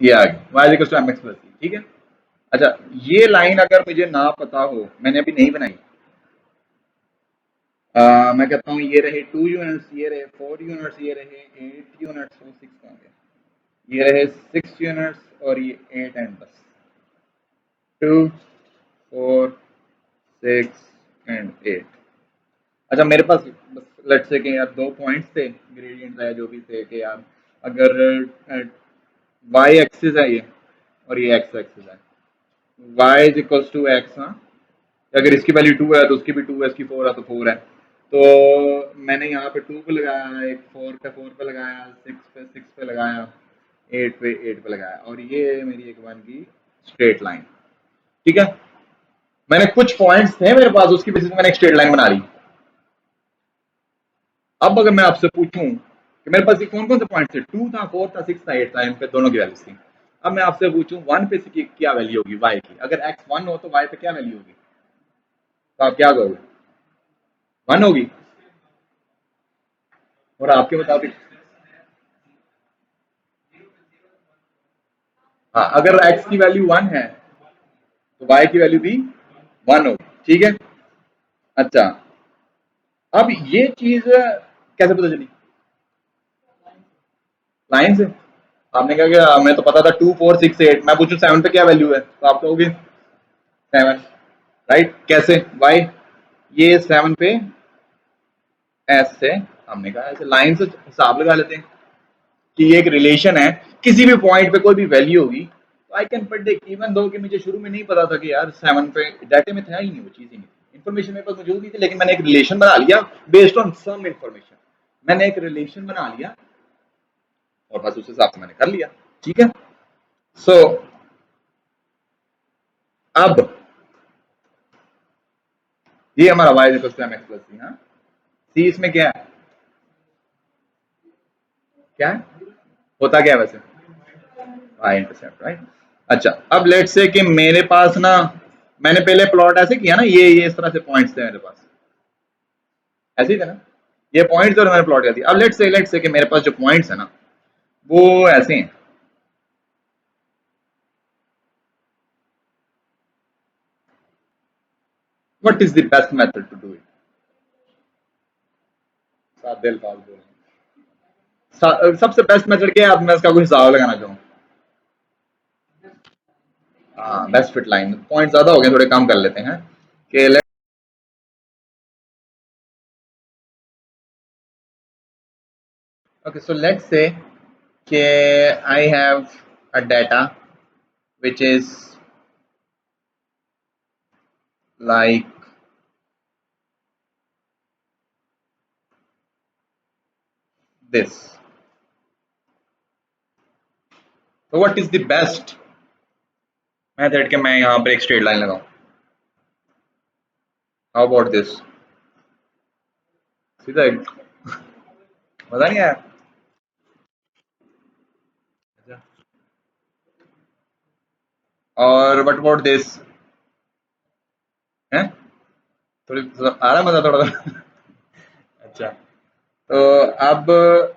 ये आ गई y is equals to mx plus c। ठीक है, अच्छा ये लाइन अगर मुझे ना पता हो, मैंने अभी नहीं बनाई, मैं कहता हूँ ये रहे 2 यूनिट्स, ये रहे 4 यूनिट्स, ये रहे 8 यूनिट्स, वो 6 कहाँ गया, ये रहे 6 यूनिट्स और ये 8 एंड 10, 2 4 6 एंड 8। अच्छा मेरे पास बस लेट्स से कि यार दो पॉइंट्स थे, ग्रेडियंट है जो भी थे, कि यार अगर वाई एक्सिस है ये और ये एक्स एक्सिस है, y is equals to X, हाँ, अगर इसकी वैल्यू 2 है तो उसकी भी 2 है, इसकी 4 है तो 4 है। तो मैंने यहाँ पे 2 पे लगाया, एक 4 पे लगाया, 6 पे लगाया, 8 पे लगाया, और ये मेरी एक बन की स्ट्रेट लाइन। ठीक है, मैंने कुछ पॉइंट्स थे मेरे पास, उसकी बेसिस पे मैंने एक स्ट्रेट लाइन बना ली। अब अगर मैं आपसे पूछूं कि मेरे पास कौन कौन से पॉइंट थे, 2 था, 4 था, 6 था, 8 था, इन पे दोनों की वैल्यूज थी। अब मैं आपसे पूछूं 1 पे से क्या वैल्यू होगी y की, अगर x 1 हो तो y पे क्या वैल्यू होगी, तो आप क्या कहोगे? 1 होगी, और आपके मुताबिक? हाँ, अगर x की वैल्यू 1 है तो y की वैल्यू भी 1 होगी। ठीक है, अच्छा अब ये चीज कैसे पता चली? लाइन से। आपने कहा कि हमें तो पता था 2 4 6 8, मैं पूछूं 7 पे क्या वैल्यू है तो आप कहोगे 7, राइट? कैसे? वाई? ये 7 पे ऐसे, हमने कहा ऐसे लाइन से हिसाब लगा लेते हैं कि ये एक रिलेशन है, किसी भी पॉइंट पे कोई भी वैल्यू होगी तो I can predict, even though कि मुझे शुरू में नहीं पता था कि यार 7 पे, डाटे में था ही नहीं, वो चीज ही नहीं थी, इन्फॉर्मेशन मेरे पास मौजूद नहीं थी, लेकिन मैंने एक रिलेशन बना लिया बेस्ड ऑन सम इन्फॉर्मेशन, मैंने एक रिलेशन बना लिया और बस उस हिसाब से मैंने कर लिया। ठीक है? सो अब ये हमारा y equal to mx plus C. हाँ, सी इसमें क्या है, क्या है, होता क्या है वैसे, y इंटरसेप्ट, राइट? अच्छा, अब लेट से कि मेरे पास ना, मैंने पहले प्लॉट ऐसे किया ना, ये इस तरह से पॉइंट्स थे मेरे पास, ऐसे ही थे ना, ये पॉइंट्स और मैंने प्लॉट कर दिया। अब लेट से कि मेरे पास जो पॉइंट्स है ना वो ऐसे हैं, what is the best method to do it? सात दिल पास बोल, सबसे बेस्ट मेथड क्या है, अब मैं इसका कोई हिसाब लगाना चाहूँ। हाँ, बेस्ट फिट लाइन, पॉइंट ज्यादा हो गए, थोड़े कम कर लेते हैं कि okay, so let's say I have a data which is like this. So what is the best method कि मैं यहाँ पर एक स्ट्रेट लाइन लगाऊं? How about this? सीधा एक, मजा नहीं आया? और what about this? हैं? थोड़ी आ रहा मजा थोड़ा सा? अच्छा, तो अब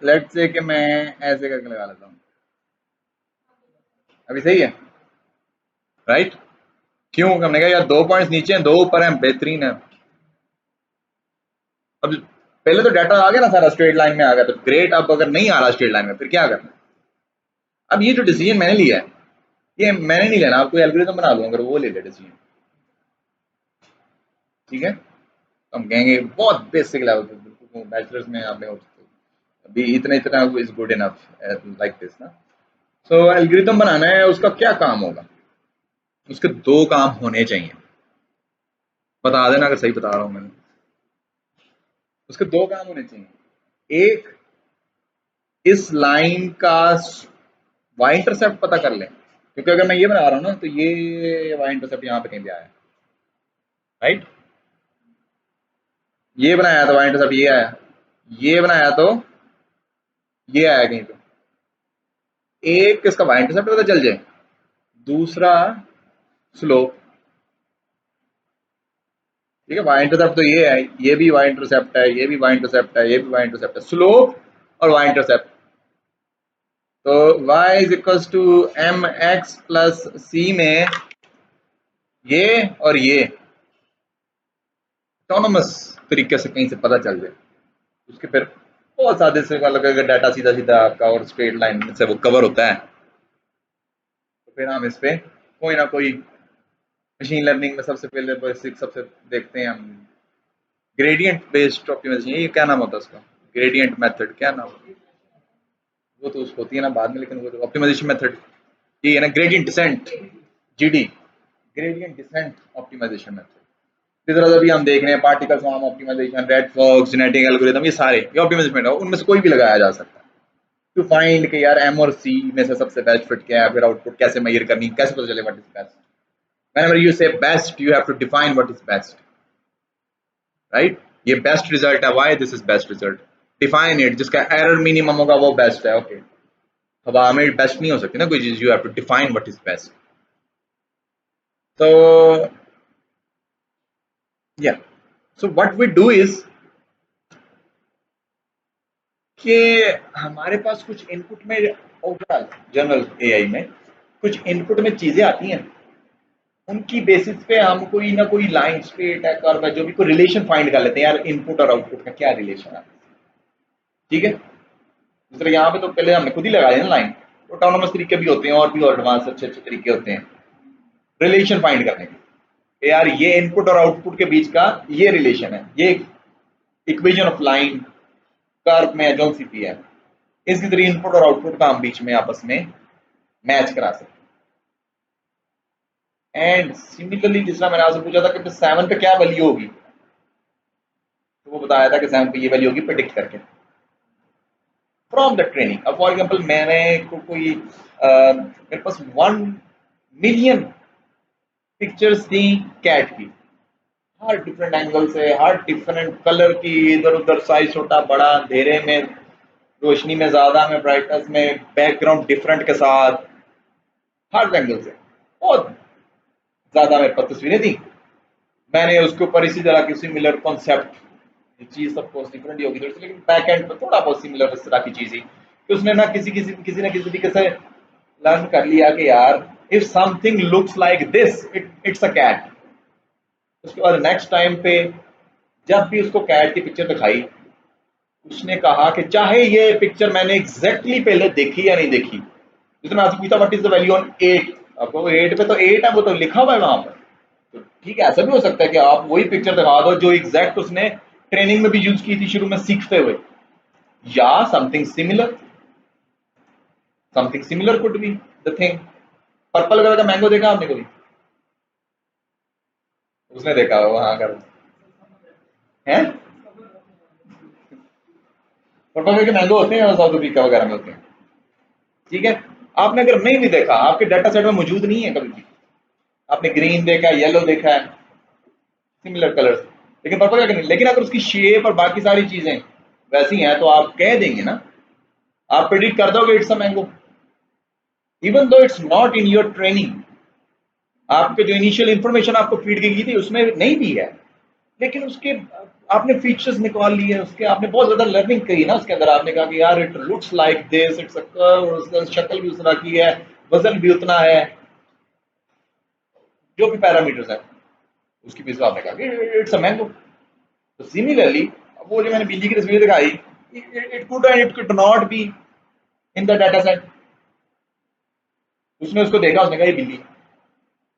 लेट्स से कि मैं ऐसे करके लगा लेता हूँ, अभी सही है, राइट? क्यों? हमने कहा यार 2 पॉइंट्स नीचे हैं, 2 ऊपर हैं, बेहतरीन है। अब पहले तो डाटा आ गया ना सारा, स्ट्रेट लाइन में आ गया तो ग्रेट। अब अगर नहीं आ रहा स्ट्रेट लाइन में, फिर क्या करना है? अब ये जो डिसीजन मैंने लिया है, ये मैंने नहीं लेना, आप कोई एल्गोरिथम बना लूँ अगर वो ले ले डिसीजन। ठीक है, तो हम कहेंगे बहुत बेसिक लेवल पे, बिल्कुल बैचलर्स में आपने अभी इतना इतना is good enough like this ना। सो एल्गोरिथम बनाना है, उसका क्या काम होगा? उसके 2 काम होने चाहिए, बता देना अगर सही बता रहा हूँ मैंने। उसके 2 काम होने चाहिए, एक, इस लाइन का वाई इंटरसेप्ट पता कर लें, क्योंकि अगर मैं ये बना रहा हूँ ना तो ये वाई इंटरसेप्ट यहाँ पे कहीं भी आया, राइट? ये बनाया तो वाई इंटरसेप्ट ये आया, ये बनाया तो ये आया कहीं पे। एक इसका वाई इंटरसेप्ट पता चल जाए, दूसरा स्लोप। ठीक है, वाई इंटरसेप्ट तो ये है, ये भी वाई इंटरसेप्ट है, ये भी वाई इंटरसेप्ट है, ये भी वाई इंटरसेप्ट है, स्लोप और वाई इंटरसेप्ट। तो y is equal to M X plus C में ये और ये ऑटोनोमस तरीके से कहीं से पता चल जाए, उसके फिर बहुत सादे से अगर डाटा सीधा सीधा आपका और स्ट्रेट लाइन से वो कवर होता है, तो फिर हम इस पे कोई ना कोई, मशीन लर्निंग में सबसे पहले बेसिक सबसे देखते हैं हम, ग्रेडियंट बेस्ड ऑप्टिमाइजेशन, ये क्या नाम होता है उसका, ग्रेडियंट मेथड, क्या नाम होता है? वो तो उसको होती है ना बाद में, लेकिन वो तो ऑप्टिमाइजेशन मेथड ये है ना, gradient descent, GD, gradient descent optimisation method. इस तरह से भी हम देख रहे हैं particle swarm optimisation, red fox, genetic algorithm, ये सारे ये ऑप्टिमाइजेशन है, उनमें से कोई भी लगाया जा सकता है टू फाइंड कि यार एम और सी में से सबसे बेस्ट फिट क्या है, फिर आउटपुट कैसे मेजर करनी, कैसे पता चले what is best. Whenever you say best you have to define what is best, right? ये बेस्ट रिजल्ट है, why this is best result, define it, जिसका एरर मिनिमम होगा वो बेस्ट है। ओके, हवा में बेस्ट नहीं हो सकती ना कोई चीज, you have to define what is best. तो या, so what we do is कि हमारे पास कुछ इनपुट में, ओवरऑल जनरल एआई में कुछ इनपुट में चीजें आती हैं, उनकी बेसिस पे हम कोई ना कोई लाइन, स्ट्रेट है, कर्व है, जो भी कोई रिलेशन फाइंड कर लेते हैं, यार इनपुट और आउटपुट का क्या रिलेशन है। ठीक है, दूसरे यहाँ पे तो पहले हमने खुद ही लगाया ना लाइन, ऑटोनोमस तरीके भी होते हैं और भी एडवांस अच्छे अच्छे तरीके होते हैं रिलेशन फाइंड करने के। यार ये इनपुट और आउटपुट के बीच का ये रिलेशन है, ये इक्वेशन ऑफ लाइन कर्व में जो सी पी है, इसके जरिए इनपुट और आउटपुट का हम बीच में आपस में मैच करा सकते हैं। एंड सिमिलरली जिस तरह मैंने आपसे पूछा था कि 7 पे क्या वैल्यू होगी, तो वो बताया था कि 7 पे ये वैल्यू होगी प्रेडिक्ट करके फ्रॉम द ट्रेनिंग। अब फॉर एग्जाम्पल मैंने कोई मेरे पास 1 मिलियन पिक्चर्स थी कैट की, हर डिफरेंट एंगल से, हर डिफरेंट कलर की, इधर उधर साइज छोटा बड़ा, अंधेरे में, रोशनी में, ज्यादा में, ब्राइटनेस में, बैकग्राउंड डिफरेंट के साथ, हर एंगल से बहुत ज्यादा मेरे पास तस्वीरें थी। मैंने उसके ऊपर इसी तरह की सिमिलर कॉन्सेप्ट, ये चीज सब कोर्स डिफरेंट ही होगी थोड़ी सी, लेकिन बैक एंड पर थोड़ा बहुत सिमिलर इस तरह की चीज ही कि उसने ना किसी ना किसी तरीके से लर्न कर लिया कि यार if something looks like this it's a cat. उसके बाद नेक्स्ट टाइम पे जब भी उसको कैट की पिक्चर दिखाई, उसने कहा कि चाहे ये पिक्चर मैंने एग्जैक्टली पहले देखी या नहीं देखी, जैसे मैं आपसे पूछा what is the value on 8, आपको 8 पे तो 8 है, वो तो लिखा हुआ है वहां पर। तो ठीक है, ऐसा भी हो सकता है कि आप वही पिक्चर दिखा दो जो एग्जैक्ट उसने ट्रेनिंग में भी यूज की थी शुरू में सीखते हुए, या something similar could be the thing. Purple colour का मैंगो देखा आपने कभी? उसने देखा वहां कर है, पर्पल कलर के मैंगो होते हैं साउथ अफ्रीका वगैरह में होते हैं, ठीक है। आपने अगर नहीं भी देखा, आपके डाटा सेट में मौजूद नहीं है कभी भी, आपने ग्रीन देखा है, येलो देखा है, सिमिलर कलर्स, लेकिन पर्पल का नहीं, लेकिन अगर उसकी शेप और बाकी सारी चीजें वैसी हैं तो आप कह देंगे ना, आप प्रेडिक्ट कर दोगे it's a mango even though it's not in your training. आपके जो इनिशियल इंफॉर्मेशन आपको फीड की थी उसमें नहीं भी है, लेकिन उसके आपने फीचर्स निकाल लिए, उसके आपने बहुत ज्यादा लर्निंग करी ना, उसके अंदर आपने कहा कि यार it looks like this, it's a curve, उसका शक्ल भी उस तरह की है, वजन भी उतना है, जो भी पैरामीटर्स है उसकी बेसिस पे आपने कहा कि इट्स अ मैंगो। तो सिमिलरली वो जो मैंने बिल्ली की तस्वीर दिखाई, it could and it could not be in the data set. उसने उसको देखा, उसने कहा ये बिल्ली।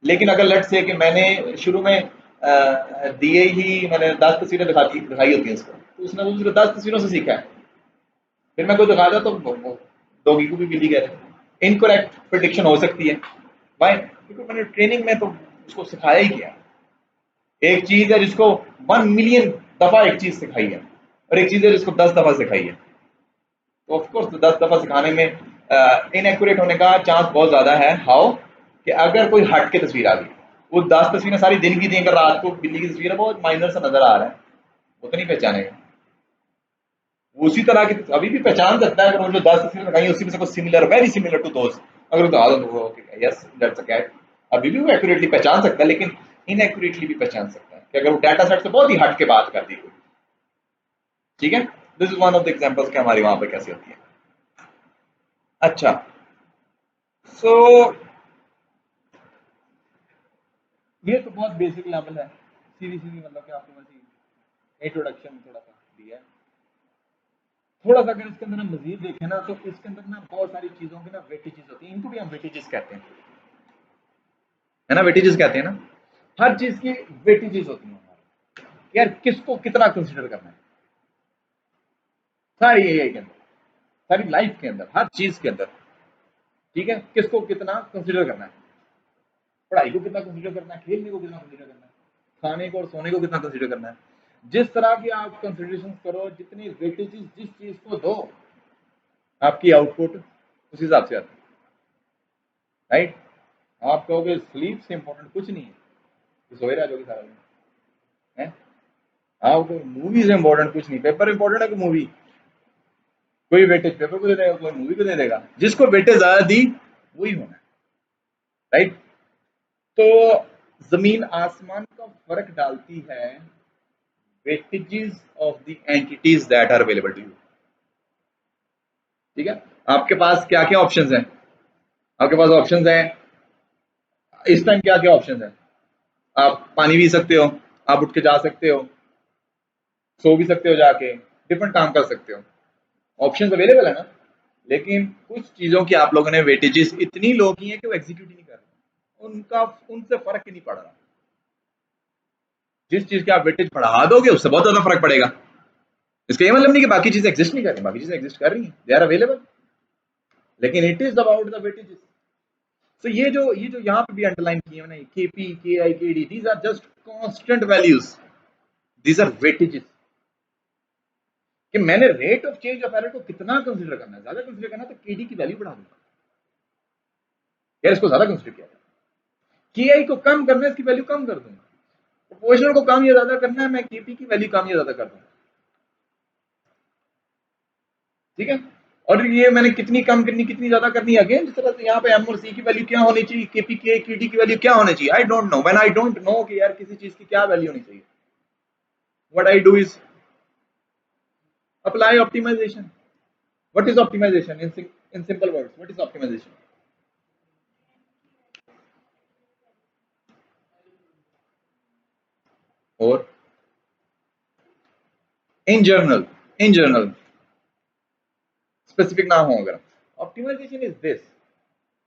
लेकिन अगर लेट्स से कि मैंने शुरू में दिए ही मैंने 10 तस्वीरें दिखाई होती हैं इसको, तो उसने तो सिर्फ 10 तस्वीरों से सीखा है, फिर मैं कोई दिखाता तो डॉगी को भी बिल्ली कह रहे, इनकरेक्ट प्रिडिक्शन हो सकती है। भाई क्योंकि मैंने ट्रेनिंग में तो उसको सिखाया ही किया। एक चीज है जिसको 1 मिलियन दफा एक चीज सिखाई है, और एक चीज है जिसको 10 दफा सिखाई है, तो ऑफकोर्स 10 दफा सिखाने में इनएक्यूरेट होने का चांस बहुत ज्यादा है। हाउ कि अगर कोई हट के तस्वीर आ गई, वो 10 तस्वीरें सारी दिन की थी, अगर रात को बिल्ली की तस्वीर है बहुत माइनर सा नजर आ रहा है, वो तो नहीं पहचानेगा। वो उसी तरह की अभी भी पहचान सकता है, अगर वो जो 10 तस्वीरें लगाई उसी में से कुछ सिमिलर, वेरी सिमिलर टू दोस्त, अगर तो आदत हो यस दैट्स अ कैट, अभी भी वो एक्यूरेटली पहचान सकता है, लेकिन इनएक्यूरेटली भी पहचान सकता है कि अगर वो डाटा सेट से बहुत ही हट के बात कर दी कोई। ठीक है, this is one of the examples कि हमारी वहां पे कैसे होती है। अच्छा, सो ये तो बहुत बेसिक लेवल है, सीधी सीधी मतलब कि आपको बस इंट्रोडक्शन थोड़ा सा दिया है। थोड़ा सा अगर इसके अंदर हम मजीद देखें ना, तो इसके अंदर ना बहुत सारी चीजों की ना वेटेजेस होती हैं, इनको भी हम वेटेजेस कहते हैं, है ना, वेटेजेस कहते हैं ना, हर चीज की वेटेजेस होती हैं यार, किसको कितना कंसिडर करना है सारी एआई के अंदर, सारी लाइफ के अंदर, हर चीज के अंदर, ठीक है, किसको कितना कंसिडर करना है, पढ़ाई को कितना कंसिडर करना है, खेलने को कितना कंसिडर करना है, खाने को और सोने को कितना कंसिडर करना है। जिस तरह की आप कंसिडरेशन करो, जितनी वेटेजेस जिस चीज को दो, आपकी आउटपुट उस हिसाब से आती है, राइट। आप कहोगे स्लीप से इंपॉर्टेंट कुछ नहीं है, तो सोए रह जाओगे सारा दिन, है। आपको मूवी से इंपॉर्टेंट कुछ नहीं, पेपर इंपॉर्टेंट है कि मूवी, कोई वेटेज पेपर को दे देगा, कोई मूवी को दे देगा, जिसको वेटेज ज्यादा दी वही होना है, राइट। तो जमीन आसमान का फर्क डालती है weightages of the entities that are available to you. ठीक है, आपके पास क्या क्या ऑप्शंस हैं, आपके पास ऑप्शंस हैं इस टाइम, क्या क्या ऑप्शंस हैं, आप पानी पी सकते हो, आप उठ के जा सकते हो, सो भी सकते हो, जाके डिफरेंट काम कर सकते हो, ऑप्शंस अवेलेबल है ना। लेकिन कुछ चीजों की आप लोगों ने वेटेजेस इतनी लो की है कि वो एग्जीक्यूट ही नहीं कर रहे, उनका उनसे फर्क ही नहीं पड़ रहा। जिस चीज के आप वेटेज बढ़ा दोगे उससे बहुत ज्यादा फर्क पड़ेगा। इसका ये मतलब नहीं कि बाकी चीजें एग्जिस्ट नहीं कर रही, बाकी चीजें एग्जिस्ट कर रही हैं, दे आर अवेलेबल, लेकिन it is about the weightages. तो ये जो यहाँ पे भी अंडरलाइन किए हैं ना, KP, K I, K D, these are just constant values, these are weightages. कि मैंने rate of change of error को कितना कंसीडर करना है, ज्यादा कंसीडर करना है तो केडी की वैल्यू बढ़ा दूंगा, यार इसको ज्यादा कंसीडर किया, के आई को कम करना है इसकी वैल्यू कम कर दूंगा, प्रोपोर्शनल को कम या ज्यादा करना है मैं केपी की वैल्यू कम या ज्यादा कर दूंगा, ठीक है। और ये मैंने कितनी कम करनी कितनी ज्यादा करनी है, अगेन जिस तरह से यहाँ पे एम और सी की वैल्यू क्या होनी चाहिए, केपी के केडी की वैल्यू क्या होनी चाहिए, I don't know, when I don't know कि यार किसी चीज की क्या वैल्यू होनी चाहिए, what I do is apply optimisation. What is optimisation in simple words, what is optimisation? और इन जनरल स्पेसिफिक ना हो अगर, ऑप्टिमाइजेशन इज दिस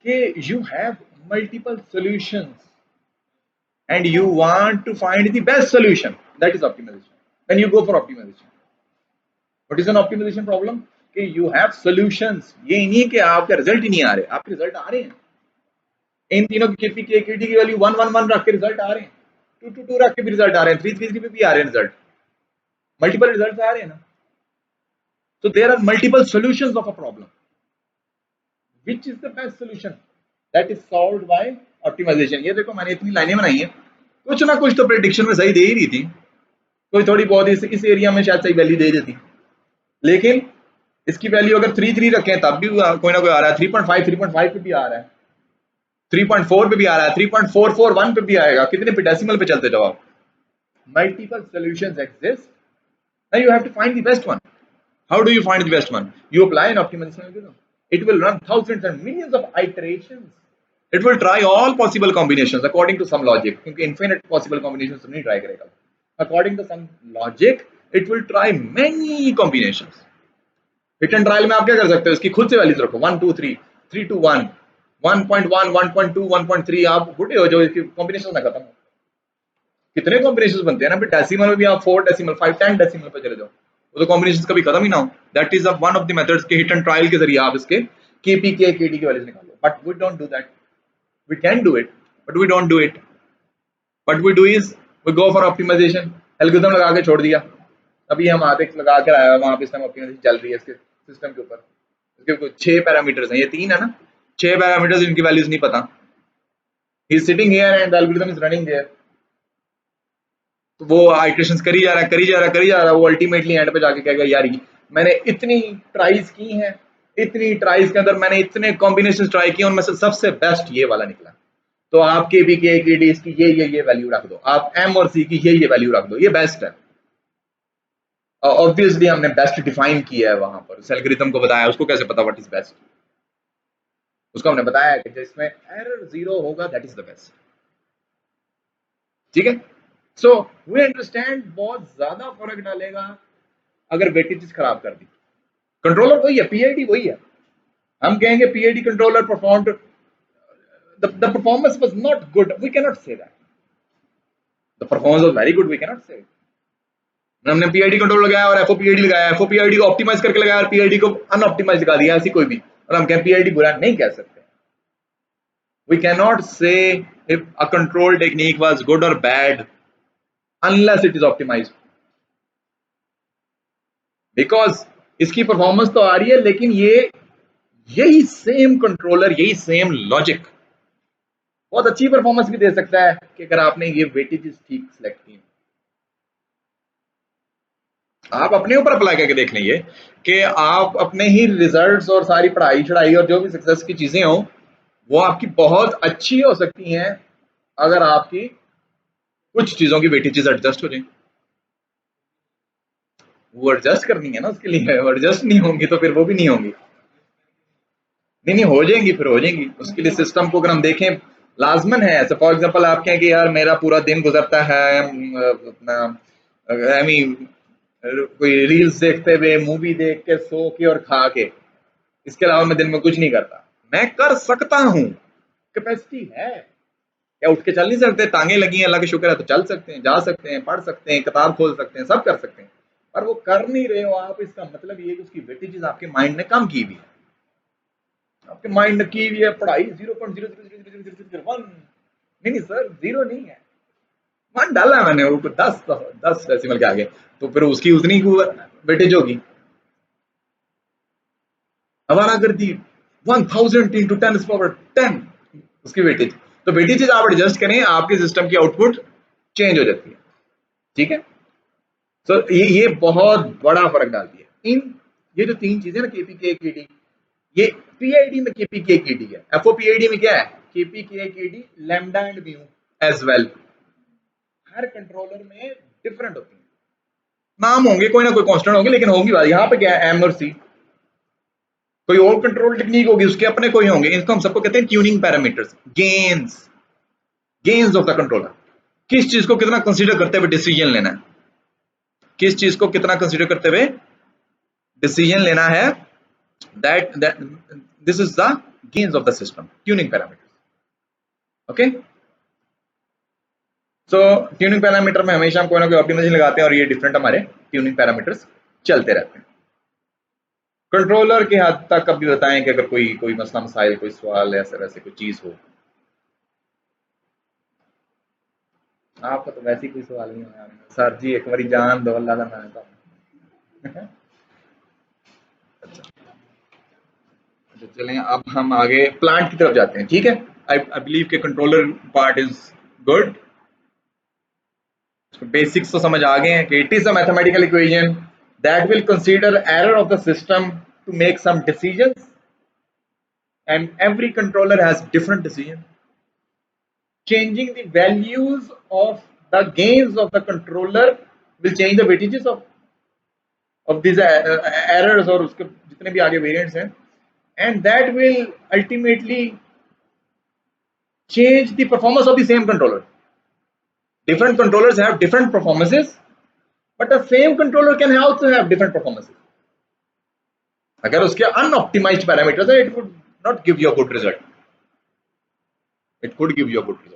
कि you have multiple solutions and you want to find the best solution, that is optimization, then you go for optimization. What is an optimization problem? कि you have solutions, ये नहीं कि आपके result ही नहीं आ रहे, आपके result आ रहे हैं, इन तीनों की केपी के केडी की वैल्यू 1 1 1 रख के रिजल्ट आ रहे हैं, 2 2 2 रख के भी रिजल्ट आ रहे हैं, 3 3 3 पे भी आ रहे हैं रिजल्ट, मल्टीपल रिजल्ट आ रहे हैं ना। So there are multiple solutions of a problem. Which is the best solution? That is solved by optimization. ये देखो मैंने इतनी लाइनें बनाई हैं, कुछ ना कुछ तो प्रेडिक्शन में सही दे ही रही थी, कोई थोड़ी बहुत इस एरिया में शायद सही वैल्यू दे देती, लेकिन इसकी वैल्यू अगर 3 3 रखें तब भी कोई ना कोई आ रहा है, 3.5 3.5 पे भी आ रहा है, 3.4 पे भी आ रहा है, 3.441 पे भी आएगा, कितने पे डेसिमल पे चलते जाओ आप। Multiple solutions exist, now you have to find the best one. How do you find the best one? You apply an optimization algorithm. It will run thousands and millions of iterations. It will try all possible combinations according to some logic, क्योंकि infinite possible combinations नहीं try करेगा, according to some logic it will try many combinations. Hit and trial में आप क्या कर सकते हो, इसकी खुद से वैल्यूज रखो 1 2 3 3 2 1 1.1 1.2 1.3, आप बुढ़े हो जाओ, इसकी कॉम्बिनेशन ना खत्म हो, कितने कॉम्बिनेशन बनते हैं ना, फिर डेसिमल में भी आप 4 डेसिमल 5 10 डेसिमल पे चले जाओ, वो तो कॉम्बिनेशन कभी खत्म ही ना हो। That is one of the methods के हिट एंड ट्रायल के जरिए आप इसके केपी के केडी की वैल्यूज निकालो, but we don't do that, we can do it but we don't do it, what we do is we go for optimisation, algorithm लगा के छोड़ दिया, अभी हम आते लगा कर आया वहां पे इस टाइम ऑप्टिमाइजेशन चल रही है इसके सिस्टम के ऊपर, इसके कुछ 6 पैरामीटर्स हैं, ये 3 है ना, 6 पैरामीटर्स, इनकी वैल्यूज नहीं पता, he is sitting here and the algorithm is running their, तो वो आइटरेशंस करी जा रहा है करी जा रहा है करी जा रहा है, वो अल्टीमेटली एंड पे जाके कहेगा यार मैंने इतनी ट्राइज की हैं, इतनी ट्राइज के अंदर मैंने इतने कॉम्बिनेशन ट्राई किए, उनमें से सबसे बेस्ट ये वाला निकला, तो आप के बी के डी इसकी ये वैल्यू रख दो, आप एम और सी की ये वैल्यू रख दो, ये बेस्ट है। ऑब्वियसली हमने बेस्ट डिफाइन किया है वहां पर, उस एल्गोरिथम को बताया, उसको कैसे पता व्हाट इज बेस्ट, उसको हमने बताया कि जिसमें एरर 0 होगा दैट इज द बेस्ट, ठीक है। सो वी अंडरस्टैंड बहुत ज्यादा फर्क डालेगा अगर वेटेजेस खराब कर दी, कंट्रोलर वही है, पीआईडी वही है, हम कहेंगे PID controller performed, the performance was not good, we cannot say that the performance was very good, we cannot say it. हमने पीआईडी कंट्रोल लगाया और एफओपीआईडी लगाया, एफओपीआईडी को ऑप्टिमाइज करके लगाया और पीआईडी को अनऑप्टिमाइज लगा दिया, ऐसी कोई भी, और हम कहें पीआईडी बुरा नहीं कह सकते, we cannot say if a control technique was good or bad unless it is optimized, because इसकी परफॉर्मेंस तो आ रही है, लेकिन यही सेम कंट्रोलर, यही सेम लॉजिक बहुत अच्छी परफॉर्मेंस भी दे सकता है कि अगर आपने ये वेटेजेस ठीक सिलेक्ट की। आप अपने ऊपर अप्लाई करके देख लेंगे कि आप अपने ही रिजल्ट्स और सारी पढ़ाई छड़ाई और जो भी सक्सेस की चीजें हो वो आपकी बहुत अच्छी हो सकती हैं अगर आपकी कुछ चीजों की वेटेजेस एडजस्ट हो जाए, वो एडजस्ट करनी है ना, उसके लिए एडजस्ट नहीं होंगी तो फिर वो भी नहीं होंगी, नहीं हो जाएंगी, फिर हो जाएंगी, उसके लिए सिस्टम को अगर हम देखें लाजमन है ऐसा, फॉर एग्जांपल आप कहें कि यार मेरा पूरा दिन गुजरता है अपना आई मीन कोई रील्स देखते हुए, मूवी देख के, सो के और खा के, इसके अलावा मैं दिन में कुछ नहीं करता। मैं कर सकता हूं, कैपेसिटी है। क्या उठ के चल नहीं सकते? टांगे लगी हैं, अल्लाह का शुक्र है, तो चल सकते हैं, जा सकते हैं, पढ़ सकते हैं, किताब खोल सकते हैं, सब कर सकते हैं। पर वो कर नहीं रहे हो आप, इसका मतलब ये कि उसकी वेटेजेस आपके माइंड ने कम की हुई है। आपके माइंड ने की हुई है पढ़ाई 0.0000001। नहीं सर, जीरो नहीं है, 1 डाला मैंने, वो 10 डेसिमल के आगे, तो फिर उसकी उतनी वेटेज होगी। हवाला कर दी 1000 इंटू 10 उसकी वेटेज। तो वेटेज आप एडजस्ट करें, आपके सिस्टम की आउटपुट चेंज हो जाती है। ठीक है, तो ये बहुत बड़ा फर्क डालती है। इन ये जो 3 चीजें ना, केपीके केडी, ये पीआईडी में केपीके केडी है। एफओपीआईडी में क्या है? KPK KD lambda and mu as well. हर कंट्रोलर में डिफरेंट होती है, नाम होंगे, कोई ना कोई कांस्टेंट होंगे, लेकिन होंगी बात। यहाँ पे क्या है? एम और सी। कोई और कंट्रोल टेक्निक होगी, उसके अपने कोई होंगे। इसको हम सबको कहते हैं tuning parameters, gains of the controller. किस चीज को कितना कंसीडर करते हुए डिसीजन लेना है, किस चीज को कितना कंसीडर करते हुए डिसीजन लेना है, that this is the gains of the system, tuning parameters. Okay, so tuning parameter में हमेशा हम कोई ना कोई ऑप्टिमाइजेशन लगाते हैं, और ये डिफरेंट हमारे ट्यूनिंग पैरामीटर्स चलते रहते हैं। कंट्रोलर के हद तक कभी बताएं कि अगर कोई मसला मसाइल, कोई सवाल ऐसे वैसे कोई चीज हो। आपका तो वैसे ही कोई सवाल नहीं है सर जी, एक बारी जान दो, अल्लाह का नाम है। तो चलें, अब हम आगे प्लांट की तरफ जाते हैं। ठीक है, आई बिलीव के controller part is good. Basics तो समझ आ गए हैं कि it is a mathematical equation that will consider error of the system to make some decisions, and every controller has different decision. Changing the values of the gains of the controller will change the weightages of these errors, और उसके जितने भी आगे variants हैं, and that will ultimately change the performance of the same controller. Different controllers have different performances, but the same controller can also have different performances. अगर उसके unoptimized parameters हैं, it would not give you a good result. It could give you a good result.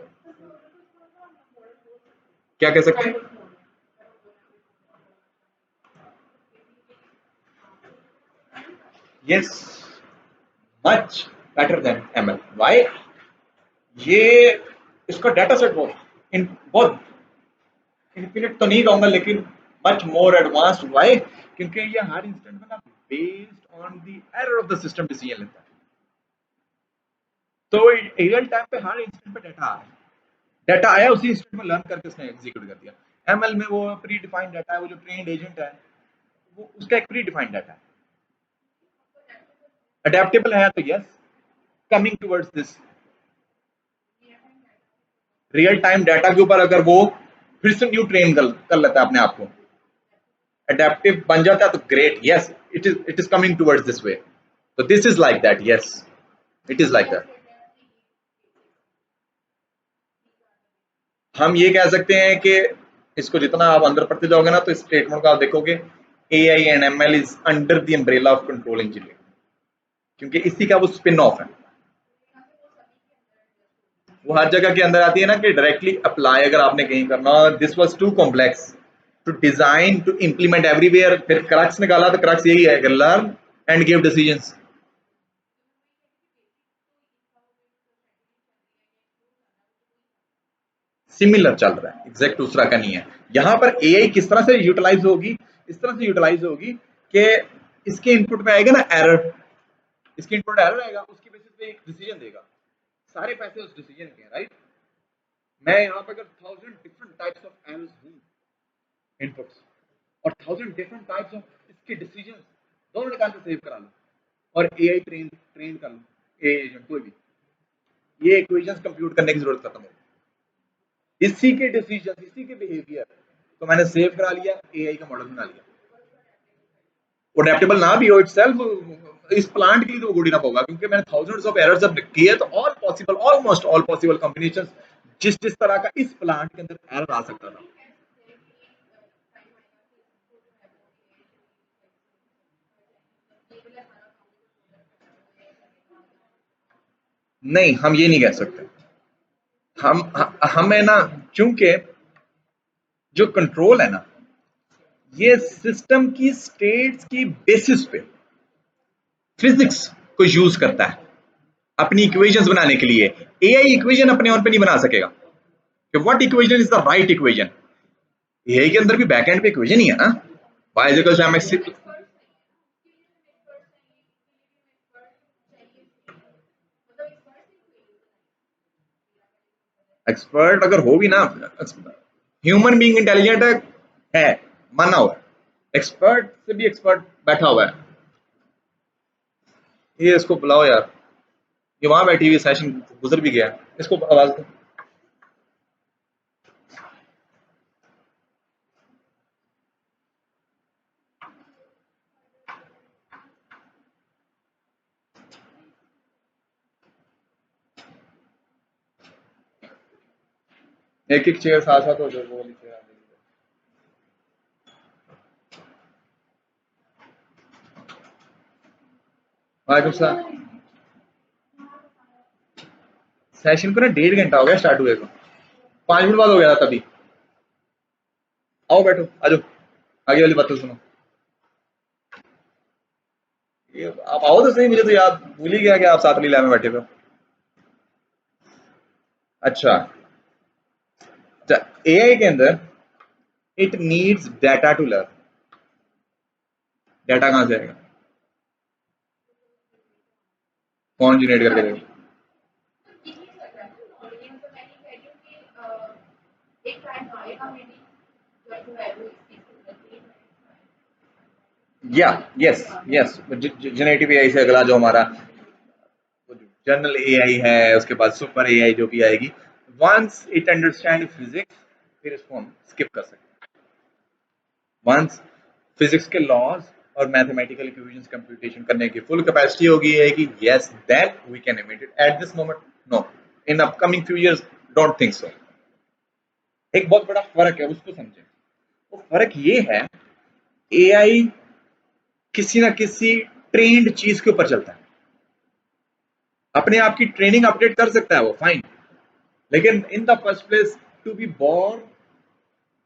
क्या कह सकते हैं? Yes, much better than ML. Why? ये इसका data set बहुत इन्फिनिट तो नहीं कहूंगा, लेकिन मच मोर एडवांस्ड। व्हाई? क्योंकि ये हर इंस्टेंट में ना based on the error of the system decision लेता है। तो रियल टाइम पे हर इंस्टेंट पे डाटा आ रहा है, डाटा आया उसी इंस्टेंट में लर्न करके उसने एग्जीक्यूट कर दिया। एमएल में वो प्री डिफाइंड डाटा है, वो जो ट्रेन्ड एजेंट है वो उसका एक प्री डिफाइंड डाटा है। अडेप्टेबल है तो yes, coming towards this. Real time data के ऊपर अगर वो फिर से न्यू ट्रेन कर लेता है अपने आप को, अडेप्टिव बन जाता है, तो great, yes, it is coming towards this way. तो this is like that, yes, it is like that. हम ये कह सकते हैं कि इसको जितना आप अंदर पढ़ते जाओगे ना, तो इस स्टेटमेंट को आप देखोगे, AI and ML is under the umbrella of control engineering, क्योंकि इसी का वो स्पिन ऑफ है। वो हर जगह के अंदर आती है ना, कि डायरेक्टली अप्लाई अगर आपने कहीं करना, this was too complex to design to implement everywhere. फिर क्रक्स निकाला, तो क्रक्स यही है कि learn and give decisions. Similar चल रहा है, एग्जैक्ट दूसरा का नहीं है। यहां पर एआई किस तरह से यूटिलाइज होगी? इस तरह से यूटिलाइज होगी कि इसके इनपुट में आएगा ना एरर, इसके इनपुट एरर आएगा, उसकी बेसिस पे एक डिसीजन देगा। सारे पैसे उस डिसीजन के, राइट? मैं यहाँ पे अगर 1000 डिफरेंट टाइप्स ऑफ एरर्स हूँ इनपुट्स, और 1000 डिफरेंट टाइप्स ऑफ इसके डिसीजन दोनों निकाल के सेव करा लूँ, और एआई ट्रेन कर लूँ, एआई एजेंट कोई भी, ये इक्वेशंस कंप्यूट करने की जरूरत खत्म होगी। इसी के डिसीजन, इसी के बिहेवियर तो मैंने सेव करा लिया, एआई का मॉडल बना लिया। अडेप्टेबल ना भी हो इटसेल्फ, इस प्लांट के लिए तो गुड इनफ होगा, क्योंकि मैंने थाउजेंड्स ऑफ एरर्स अब किए, तो all possible, almost all possible combinations जिस तरह का इस प्लांट के अंदर एरर आ सकता था। नहीं, हम ये नहीं कह सकते। हमें ना, क्योंकि जो कंट्रोल है ना, ये सिस्टम की स्टेट्स की बेसिस पे फिजिक्स को यूज करता है अपनी इक्वेशंस बनाने के लिए। एआई इक्वेशन अपने ऑन पे नहीं बना सकेगा कि what equation is the right equation. AI के अंदर भी बैकएंड पे इक्वेशन ही है ना, y is equals to mx। Expert अगर हो भी ना, ह्यूमन बीइंग इंटेलिजेंट है, माना हुआ है, एक्सपर्ट से भी एक्सपर्ट बैठा हुआ है। ये इसको बुलाओ यार, ये वहां बैठी हुई सेशन गुजर भी गया, इसको आवाज दो। एक एक चेयर साथ साथ हो जाए, वो वाली चेयर। वालेकुम सलाम। सेशन को ना 1.5 घंटा हो गया स्टार्ट हुए को, 5 मिनट बाद हो गया था तभी। आओ बैठो, आ जाओ, आगे वाली बातें सुनो। ये आप आओ तो सही, मुझे तो याद भूल ही गया कि आप साथ लीला में बैठे हुए हो। अच्छा, एआई के अंदर it needs data to learn. Data कहां से आएगा? कौन जनरेट करके देगा? या यस यस, जनरेटिव एआई से अगला जो हमारा जनरल एआई है, उसके बाद सुपर एआई जो भी आएगी, वंस इट अंडरस्टैंड फिजिक्स, फिर इसको हम स्किप कर सकते हैं। वंस फिजिक्स के लॉज और मैथमेटिकल इक्वेशंस कंप्यूटेशन करने की फुल कैपेसिटी होगी है कि yes, then we can emit it. At this moment no, in upcoming few years don't think so. एक बहुत बड़ा फर्क है, उसको समझें। वो फर्क ये है, एआई किसी ना किसी ट्रेंड चीज के ऊपर चलता है, अपने आप की ट्रेनिंग अपडेट कर सकता है वो, फाइन। लेकिन in the first place, to be born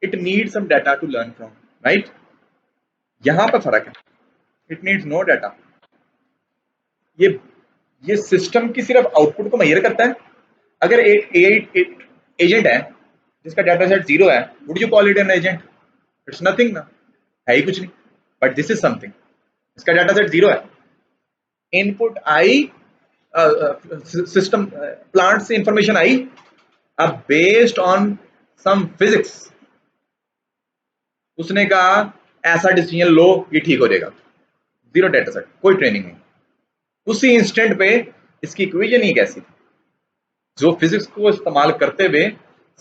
it need some data to learn from, right? यहां पर फर्क है, इट नीड्स नो डाटा। ये ये सिस्टम की सिर्फ आउटपुट को मेजर करता है। अगर एक एआई एजेंट है जिसका डाटा सेट 0 है, would you call it an agent? It's nothing ना, है ही कुछ नहीं। बट दिस इज समथिंग, इसका डाटा सेट 0 है, इनपुट आई, सिस्टम प्लांट से इंफॉर्मेशन आई, अब बेस्ड ऑन सम फिजिक्स उसने कहा ऐसा डिसीजन लो, ये ठीक हो जाएगा। 0 डाटा सेट, कोई ट्रेनिंग नहीं। उसी इंस्टेंट पे इसकी इक्वेशन ही कैसी थी, जो फिजिक्स को इस्तेमाल करते हुए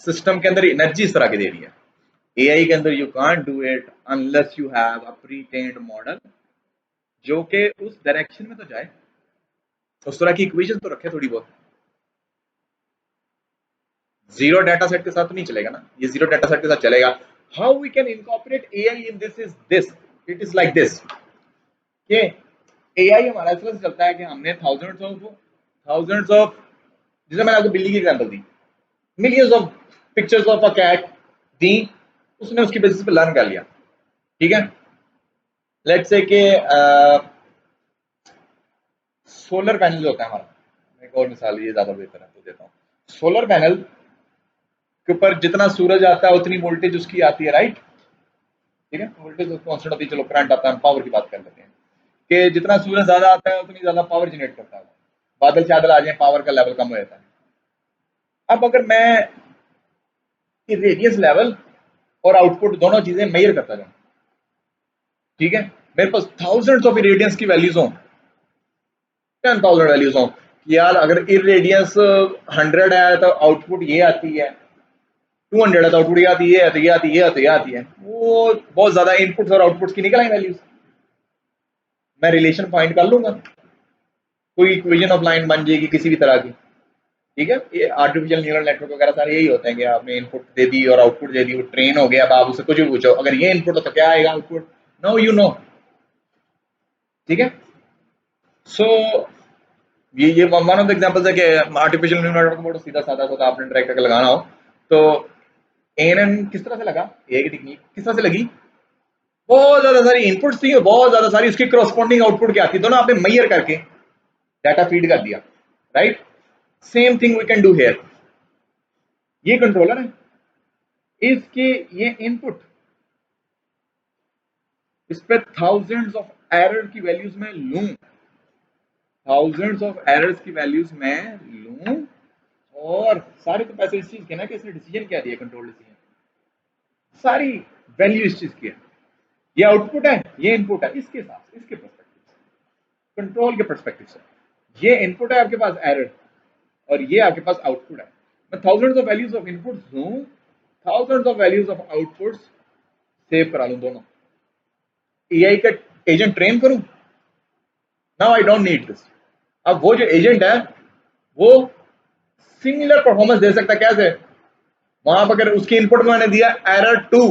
सिस्टम के अंदर एनर्जी इस तरह की दे रही है। एआई के अंदर you can't do it unless you have a pre trained model जो कि उस डायरेक्शन में तो जाए, उस तरह की इक्वेशन तो रखे थोड़ी बहुत। 0 डाटा सेट के साथ तो नहीं चलेगा ना, ये 0 डाटा सेट के साथ चलेगा। How we can incorporate AI in this is this, it is like this कि एआई हमारा इस तरह से चलता है कि हमने थाउजेंड्स ऑफ, जैसे मैंने आपको बिल्ली की एग्जांपल दी, millions of pictures of a cat दी, उसने उसकी बेसिस पे लर्न कर लिया, ठीक है। लेट्स से कि सोलर पैनल होता है हमारा, एक और मिसाल ये ज्यादा बेहतर है तो देता हूँ। सोलर पैनल के ऊपर जितना सूरज आता है उतनी वोल्टेज उसकी आती है, राइट? ठीक है, वोल्टेज कांस्टेंट होती है, चलो करंट आता है, पावर की बात कर लेते हैं कि जितना सूरज ज्यादा आता है उतनी ज्यादा पावर जनरेट करता है। बादल चादल आ जाए, पावर का लेवल कम हो जाता है। अब अगर मैं रेडियस लेवल और आउटपुट दोनों चीजें मेजर करता जाऊं, ठीक है, मेरे पास थाउजेंड्स ऑफ इरेडियंस की वैल्यूज हो, 10,000 वैल्यूज हो, यार अगर इरेडियंस 100 है तो आउटपुट ये आती है, 200 है तो आउटपुट ये आती है, तो ये आती है, ये आती है, ये आती है। वो बहुत ज्यादा इनपुट्स और आउटपुट्स की निकल आई वैल्यूज, मैं रिलेशन फाइंड कर लूंगा, कोई इक्वेशन ऑफ लाइन बन जाएगी किसी भी तरह की, ठीक है। ये आर्टिफिशियल न्यूरल नेटवर्क वगैरह सारे यही होते हैं कि आपने इनपुट दे दी और आउटपुट दे दी, वो ट्रेन हो गया। अब आप उससे कुछ भी पूछो, अगर ये इनपुट हो तो क्या आएगा आउटपुट, नो यू नो, ठीक है। सो ये वन ऑफ द एग्जांपल्स है कि आर्टिफिशियल न्यूरल नेटवर्क बहुत सीधा साधा सा आपने डायरेक्ट करके लगाना हो तो एएनएन किस तरह से लगा, एआई की टेक्निक किस तरह से लगी, बहुत ज्यादा सारी इनपुट्स थी और बहुत ज्यादा सारी उसकी करस्पॉन्डिंग आउटपुट क्या थी, दोनों आपने मेजर करके डाटा फीड कर दिया, right. Same thing we can do here. ये कंट्रोलर है, इसके ये इनपुट, इस पे थाउजेंड्स ऑफ एरर की वैल्यूज में लूं, थाउजेंड्स ऑफ एरर्स की वैल्यूज में लूं, और सारे तो पैसे इस चीज के ना कि इसने डिसीजन क्या दिया, कंट्रोल डिसीजन, सारी वैल्यू इस चीज की है। ये आउटपुट है, ये इनपुट है, इसके साथ इसके पर्सपेक्टिव से, कंट्रोल के पर्सपेक्टिव से, ये इनपुट है आपके पास एरर, और ये आपके पास आउटपुट है। मैं thousands of values of inputs दूं, thousands of values of outputs save करा लूं दोनों, एआई का एजेंट ट्रेन करूं, now I don't need this. अब वो जो एजेंट है वो सिमिलर परफॉर्मेंस दे सकता है, कैसे, वहां पर अगर उसकी इनपुट में मैंने दिया एरर 2,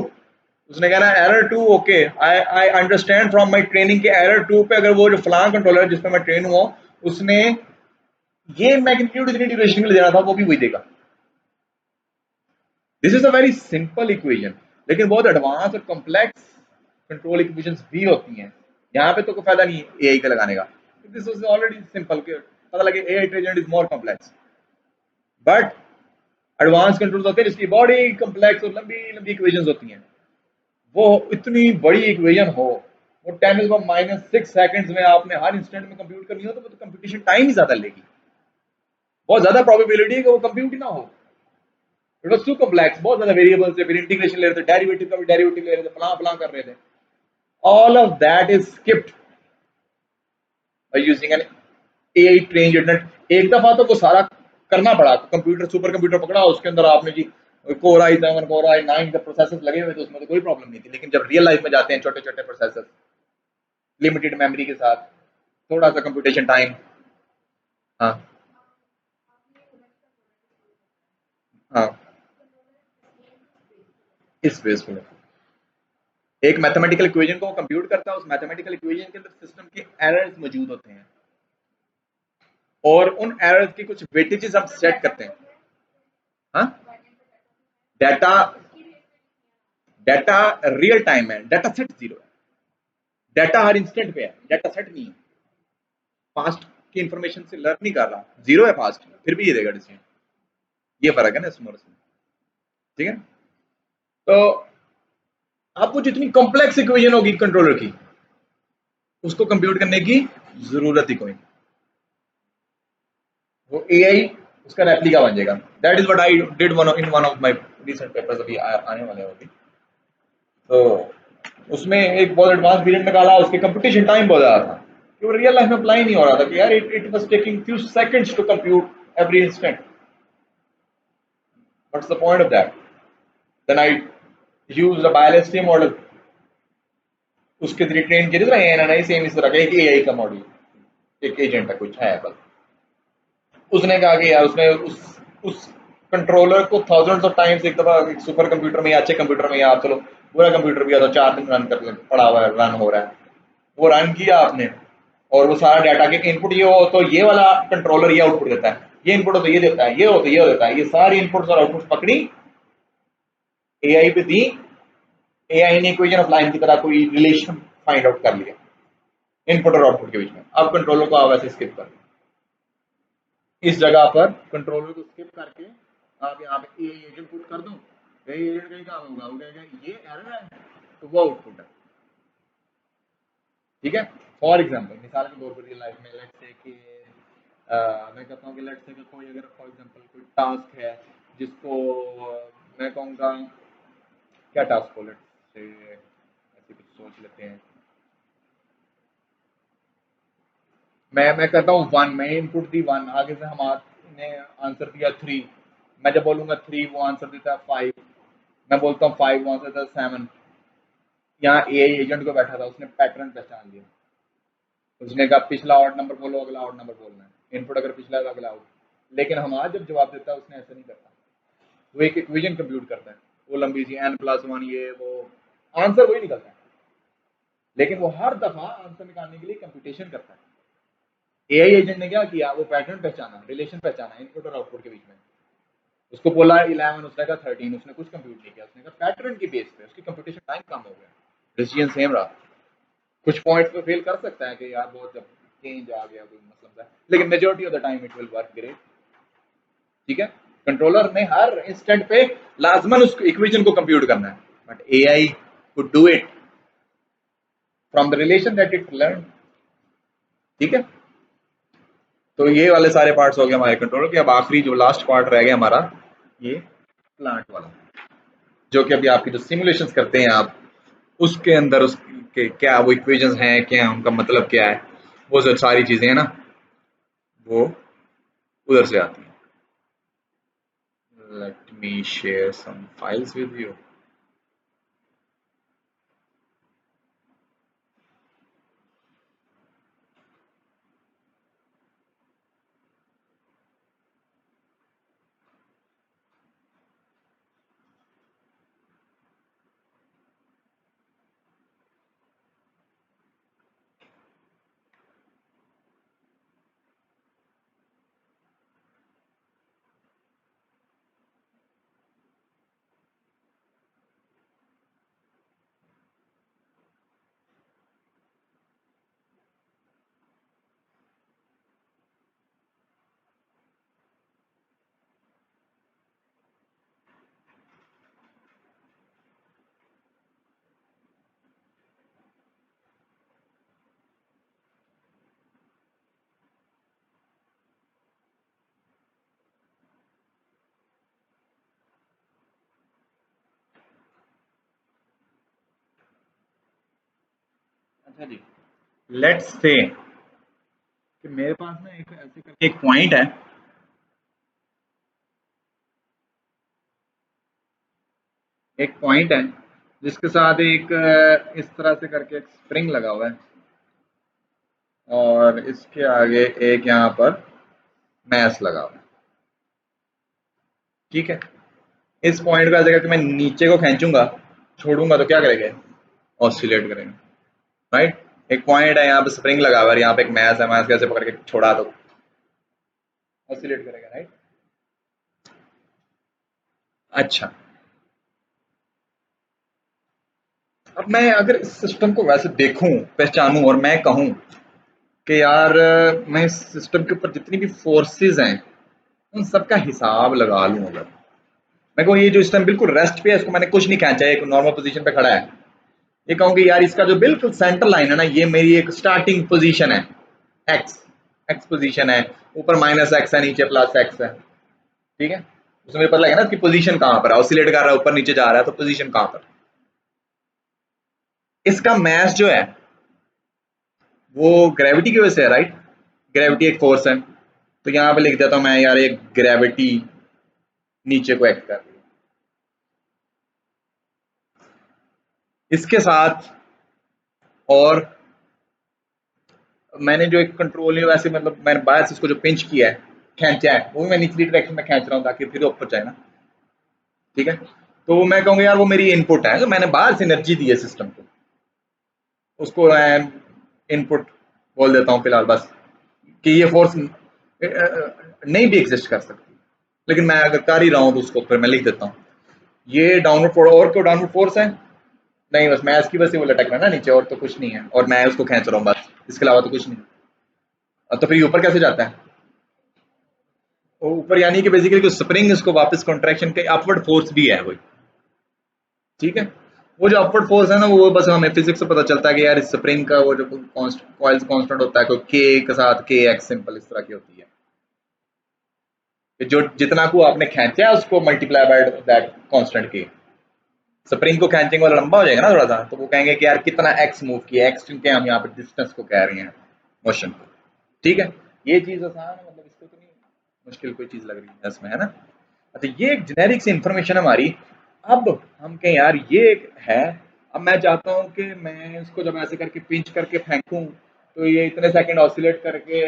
उसने कहना error 2, okay I I understand from my training के एरर 2 पे अगर वो जो फलां कंट्रोलर जिस पे मैं ट्रेन हुआ उसने ये मैग्नीट्यूड इतनी ड्यूरेशन के लिए देना था, वो भी वही देगा। This is a very simple equation, लेकिन बहुत एडवांस और कॉम्प्लेक्स कंट्रोल इक्वेशंस भी होती हैं। यहाँ पे तो कोई फायदा नहीं एआई का लगाने का, दिस इज ऑलरेडी सिंपल, पता लगे AI agent is more complex, but advance controls होते हैं जिसकी बॉडी कॉम्प्लेक्स और लंबी लंबी इक्वेशंस होती हैं। वो इतनी बड़ी इक्वेशन हो, वो 10⁻⁻⁶ सेकंड्स में आपने हर इंस्टेंट में कंप्यूट करनी हो, तो वो तो कंप्यूटेशन टाइम ही ज्यादा लेगी, बहुत ज्यादा प्रोबेबिलिटी है कि वो कंप्यूट ही ना हो। इट वाज टू कॉम्प्लेक्स, बहुत ज्यादा वेरिएबल्स थे, फिर इंटीग्रेशन ले रहे थे, डेरिवेटिव का भी डेरिवेटिव ले रहे थे, फलां फलां कर रहे थे, all of that is skipped by using an AI train generate. एक दफा तो वो सारा करना पड़ा, कंप्यूटर सुपर कंप्यूटर पकड़ा, उसके अंदर आपने जी कोर i7 कोर i9 का प्रोसेसर लगे हुए थे, उसमें तो कोई प्रॉब्लम नहीं थी। लेकिन जब रियल लाइफ में जाते हैं, छोटे छोटे प्रोसेसर लिमिटेड मेमोरी के साथ, थोड़ा सा कंप्यूटेशन टाइम। हाँ हाँ, इस बेस पे एक मैथमेटिकल इक्वेशन को कंप्यूट करता है, उस मैथमेटिकल इक्वेशन के अंदर सिस्टम के एरर्स मौजूद होते हैं, और उन एरर्स की कुछ वेटेजेस हम सेट करते हैं। हाँ, डाटा डाटा रियल टाइम है, डाटा सेट जीरो है, डाटा हर इंस्टेंट पे है, डाटा सेट नहीं है, पास्ट की इंफॉर्मेशन से लर्न नहीं कर रहा, जीरो है पास्ट, फिर भी ये देगा डिसीजन। ये फर्क है ना इसमें, ठीक है। तो आपको जितनी कॉम्प्लेक्स इक्वेशन होगी कंट्रोलर की, उसको कंप्यूट करने की जरूरत ही कोई नहीं, वो एआई उसका रेप्लिका बन जाएगा। That is what I did in one of my recent papers, अभी आने वाले हैं अभी। तो उसमें एक बहुत एडवांस पीरियड निकाला, उसके कंप्यूटेशन टाइम बहुत ज्यादा था कि वो रियल लाइफ में अप्लाई नहीं हो रहा था, कि यार it was taking few seconds to compute every instant, what's the point of that. Then I used a BiLSTM model, उसके जरिए ट्रेन किया था एएनएन, सेम इस तरह का एक एआई का मॉडल, एक एजेंट है कुछ है बस। उसने कहा कि यार उसने उस कंट्रोलर को थाउजेंड्स ऑफ टाइम्स, एक दफा एक सुपर कंप्यूटर में या अच्छे कंप्यूटर में, या आप चलो पूरा कंप्यूटर भी तो 4 दिन रन कर पड़ा हुआ है, रन हो रहा है, वो रन किया आपने, और वो सारा डाटा के इनपुट ये हो तो ये वाला कंट्रोलर ये आउटपुट देता है, ये इनपुट हो तो ये देता है, ये हो तो ये देता है, ये सारी इनपुट्स और आउटपुट पकड़ी, एआई पे दी, एआई ने इक्वेशन ऑफ लाइन की तरह कोई रिलेशन फाइंड आउट कर लिया इनपुट और आउटपुट के बीच में। अब कंट्रोलर को आप ऐसे स्किप कर, इस जगह पर कंट्रोलर को स्किप करके आप यहाँ पे ए एजेंट पुट कर दो, ए एजेंट का क्या होगा, वो कहेगा ये एरर है, तो वो आउटपुट है, ठीक है। फॉर एग्जांपल, मिसाल के तौर पर रियल लाइफ में लेट्स से कि मैं कहता हूँ कि लेट्स से कि कोई अगर फॉर एग्जांपल कोई टास्क है जिसको मैं कहूँगा, क्या टास्क हो, लेट्स से ऐसे कुछ सोच लेते हैं, मैं कहता हूँ 1, मैं इनपुट दी 1, आगे से हमने आंसर दिया 3, मैं जब बोलूंगा 3 वो आंसर देता है 5, मैं बोलता हूँ 5 वो आंसर देता है 7। यहाँ एआई एजेंट को बैठा था, उसने पैटर्न पहचान लिया, उसने कहा पिछला ऑड नंबर बोलो, अगला ऑड नंबर बोलना है, इनपुट अगर पिछला है तो अगला आउट। लेकिन हमारा जब जवाब देता है उसने ऐसा नहीं करता, वो एक इक्वेशन कंप्यूट करता है, वो लंबी सी n+1, ये वो आंसर वही निकलता है, लेकिन वो हर दफा आंसर निकालने के लिए कंप्यूटेशन करता है। एआई एजेंट ने क्या किया, वो पैटर्न पहचाना, रिलेशन पहचाना इनपुट और आउटपुट के बीच में। उसको बोला 11, उसने कहा 13, उसने कुछ कंप्यूट नहीं किया, उसने कहा पैटर्न की बेस पे उसकी कंप्यूटेशन टाइम कम हो गया, डिसीजन सेम रहा। कुछ पॉइंट्स पे फेल कर सकता है कि यार बहुत जब चेंज आ गया कोई मतलब है, लेकिन majority of the time it will work great. ठीक है, कंट्रोलर ने हर इंस्टेंट पे लाजमन उस इक्वेशन को कंप्यूट करना है, but AI could do it from the relation that it learn. ठीक है, तो ये वाले सारे पार्ट्स हो गए हमारे कंट्रोलर के। अब आखिरी जो लास्ट पार्ट रह गया हमारा, ये प्लांट वाला, जो कि अभी आपकी जो सिमुलेशंस करते हैं आप, उसके अंदर उसके क्या वो इक्वेशंस हैं, क्या उनका मतलब क्या है, वो जो सारी चीजें हैं ना, वो उधर से आती हैं। Let me share some files with you. अच्छा जी, लेट्स से कि मेरे पास ना एक ऐसे करके एक पॉइंट है, एक पॉइंट है जिसके साथ एक इस तरह से करके एक स्प्रिंग लगा हुआ है, और इसके आगे एक यहाँ पर मैस लगा हुआ है। ठीक है, इस पॉइंट को ऐसे करके मैं नीचे को खींचूंगा, छोड़ूंगा तो क्या करेगा, ऑसिलेट करेगा। राइट, एक पॉइंट है यहाँ पे स्प्रिंग लगा हुआ है, यहाँ पे एक मैस है, मैस कैसे पकड़ के छोड़ा तो ऑसिलेट करेगा। राइट, अच्छा, अब मैं अगर इस सिस्टम को वैसे देखूं, पहचानूं, और मैं कहूं कि यार मैं इस सिस्टम के ऊपर जितनी भी फोर्सेस हैं उन सबका हिसाब लगा लूं, अगर मैं कहूँ ये जो सिस्टम बिल्कुल रेस्ट पे है, इसको मैंने कुछ नहीं खींचा है, एक नॉर्मल पोजीशन पे खड़ा है, ये कहूँ कि यार इसका जो बिल्कुल सेंटर लाइन है ना, ये मेरी एक स्टार्टिंग पोजीशन है, एक्स, एक्स पोजीशन है, ऊपर माइनस एक्स है, नीचे प्लस एक्स है। ठीक है, उसमें मुझे पता लगे ना इसकी पोजीशन कहाँ पर है, ऑसिलेट कर रहा है, ऊपर नीचे जा रहा है, तो पोजीशन कहाँ पर। इसका मैथ जो है वो ग्रेविटी की वजह से है। राइट, ग्रेविटी एक फोर्स है, तो यहाँ पे लिख देता हूँ मैं यार, एक ग्रेविटी नीचे को एक्ट कर रही है। इसके साथ और मैंने जो एक कंट्रोल है वैसे, मतलब मैंने बायस इसको जो पिंच किया है, खींचा है, वो भी मैं निचली डायरेक्शन में खींच रहा हूँ ताकि फिर ऊपर जाए ना। ठीक है, तो मैं कहूँगा यार वो मेरी इनपुट है, तो मैंने बाहर से एनर्जी दी है सिस्टम को, उसको मैं इनपुट बोल देता हूँ फिलहाल, बस कि ये फोर्स नहीं भी एग्जिस्ट कर सकती, लेकिन मैं अगर कर ही रहा हूँ तो उसको फिर मैं लिख देता हूँ ये डाउनवर्ड फोर्स, और क्यों डाउनवर्ड फोर्स है, नहीं बस मैं इसकी वजह से वो लटक रहा है ना नीचे, और तो कुछ नहीं है, और मैं उसको खींच रहा हूँ बस, इसके अलावा तो कुछ नहीं। तो फिर ये ऊपर कैसे जाता है, वो ऊपर यानी कि बेसिकली जो स्प्रिंग इसको वापस कॉन्ट्रैक्शन के अपवर्ड फोर्स भी है वो। ठीक है, वो जो अपवर्ड फोर्स है ना, वो बस हमें फिजिक्स से पता चलता है कि यार इस स्प्रिंग का वो जो कॉइल्स कांस्टेंट होता है, कोई के के साथ के एक्स सिंपल इस तरह की होती है, कि जो जितना को आपने खींचा है उसको मल्टीप्लाई बाय दैट कांस्टेंट के। स्प्रिंग को खींचेंगे वाला लंबा हो जाएगा ना थोड़ा सा, तो वो कहेंगे कि यार कितना एक्स मूव किया, एक्स क्योंकि हम यहाँ पे डिस्टेंस को कह रहे हैं, मोशन को। ठीक है, ये चीज आसान है, मतलब इसको तो नहीं मुश्किल कोई चीज लग रही है इसमें, है ना। अच्छा, ये एक जेनेरिक सी इंफॉर्मेशन हमारी। अब हम कहें यार ये एक है, अब मैं चाहता हूँ कि मैं इसको जब ऐसे करके पिंच करके फेंकूं, तो ये इतने सेकंड ऑसिलेट करके,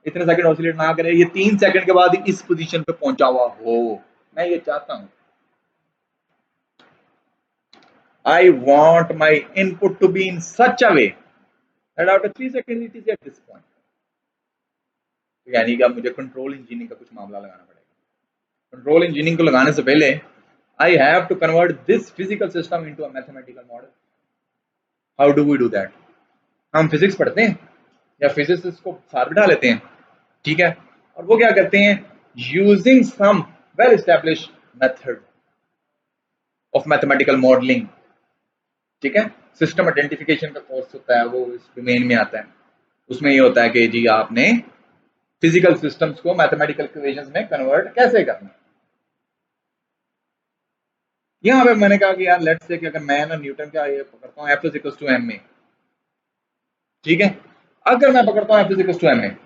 इतने सेकंड ऑसिलेट ना करे, ये 3 सेकंड के बाद इस पोजीशन पे पहुंचा हुआ हो, मैं ये चाहता हूँ। I want my input to be in such a way that after 3 seconds it is at this point. यानी कि अब मुझे कंट्रोल इंजीनियरिंग का कुछ मामला लगाना पड़ेगा। कंट्रोल इंजीनियरिंग को लगाने से पहले I have to convert this physical system into a mathematical model. How do we do that? हम फिजिक्स पढ़ते हैं या फिजिक्स को साथ बिठा लेते हैं, ठीक है, और वो क्या करते हैं, using some well established method of mathematical modelling, ठीक है, सिस्टम आइडेंटिफिकेशन का कोर्स होता है, वो इस डोमेन में आता है। उसमें ये होता है कि जी आपने फिजिकल सिस्टम्स को मैथमेटिकल इक्वेशंस में कन्वर्ट कैसे करना। यहाँ पे मैंने कहा कि यार लेट्स से कि अगर मैं ना न्यूटन का ये पकड़ता हूँ F is equal to m में, ठीक है, अगर मैं पकड़ता हूँ F is equal to m में,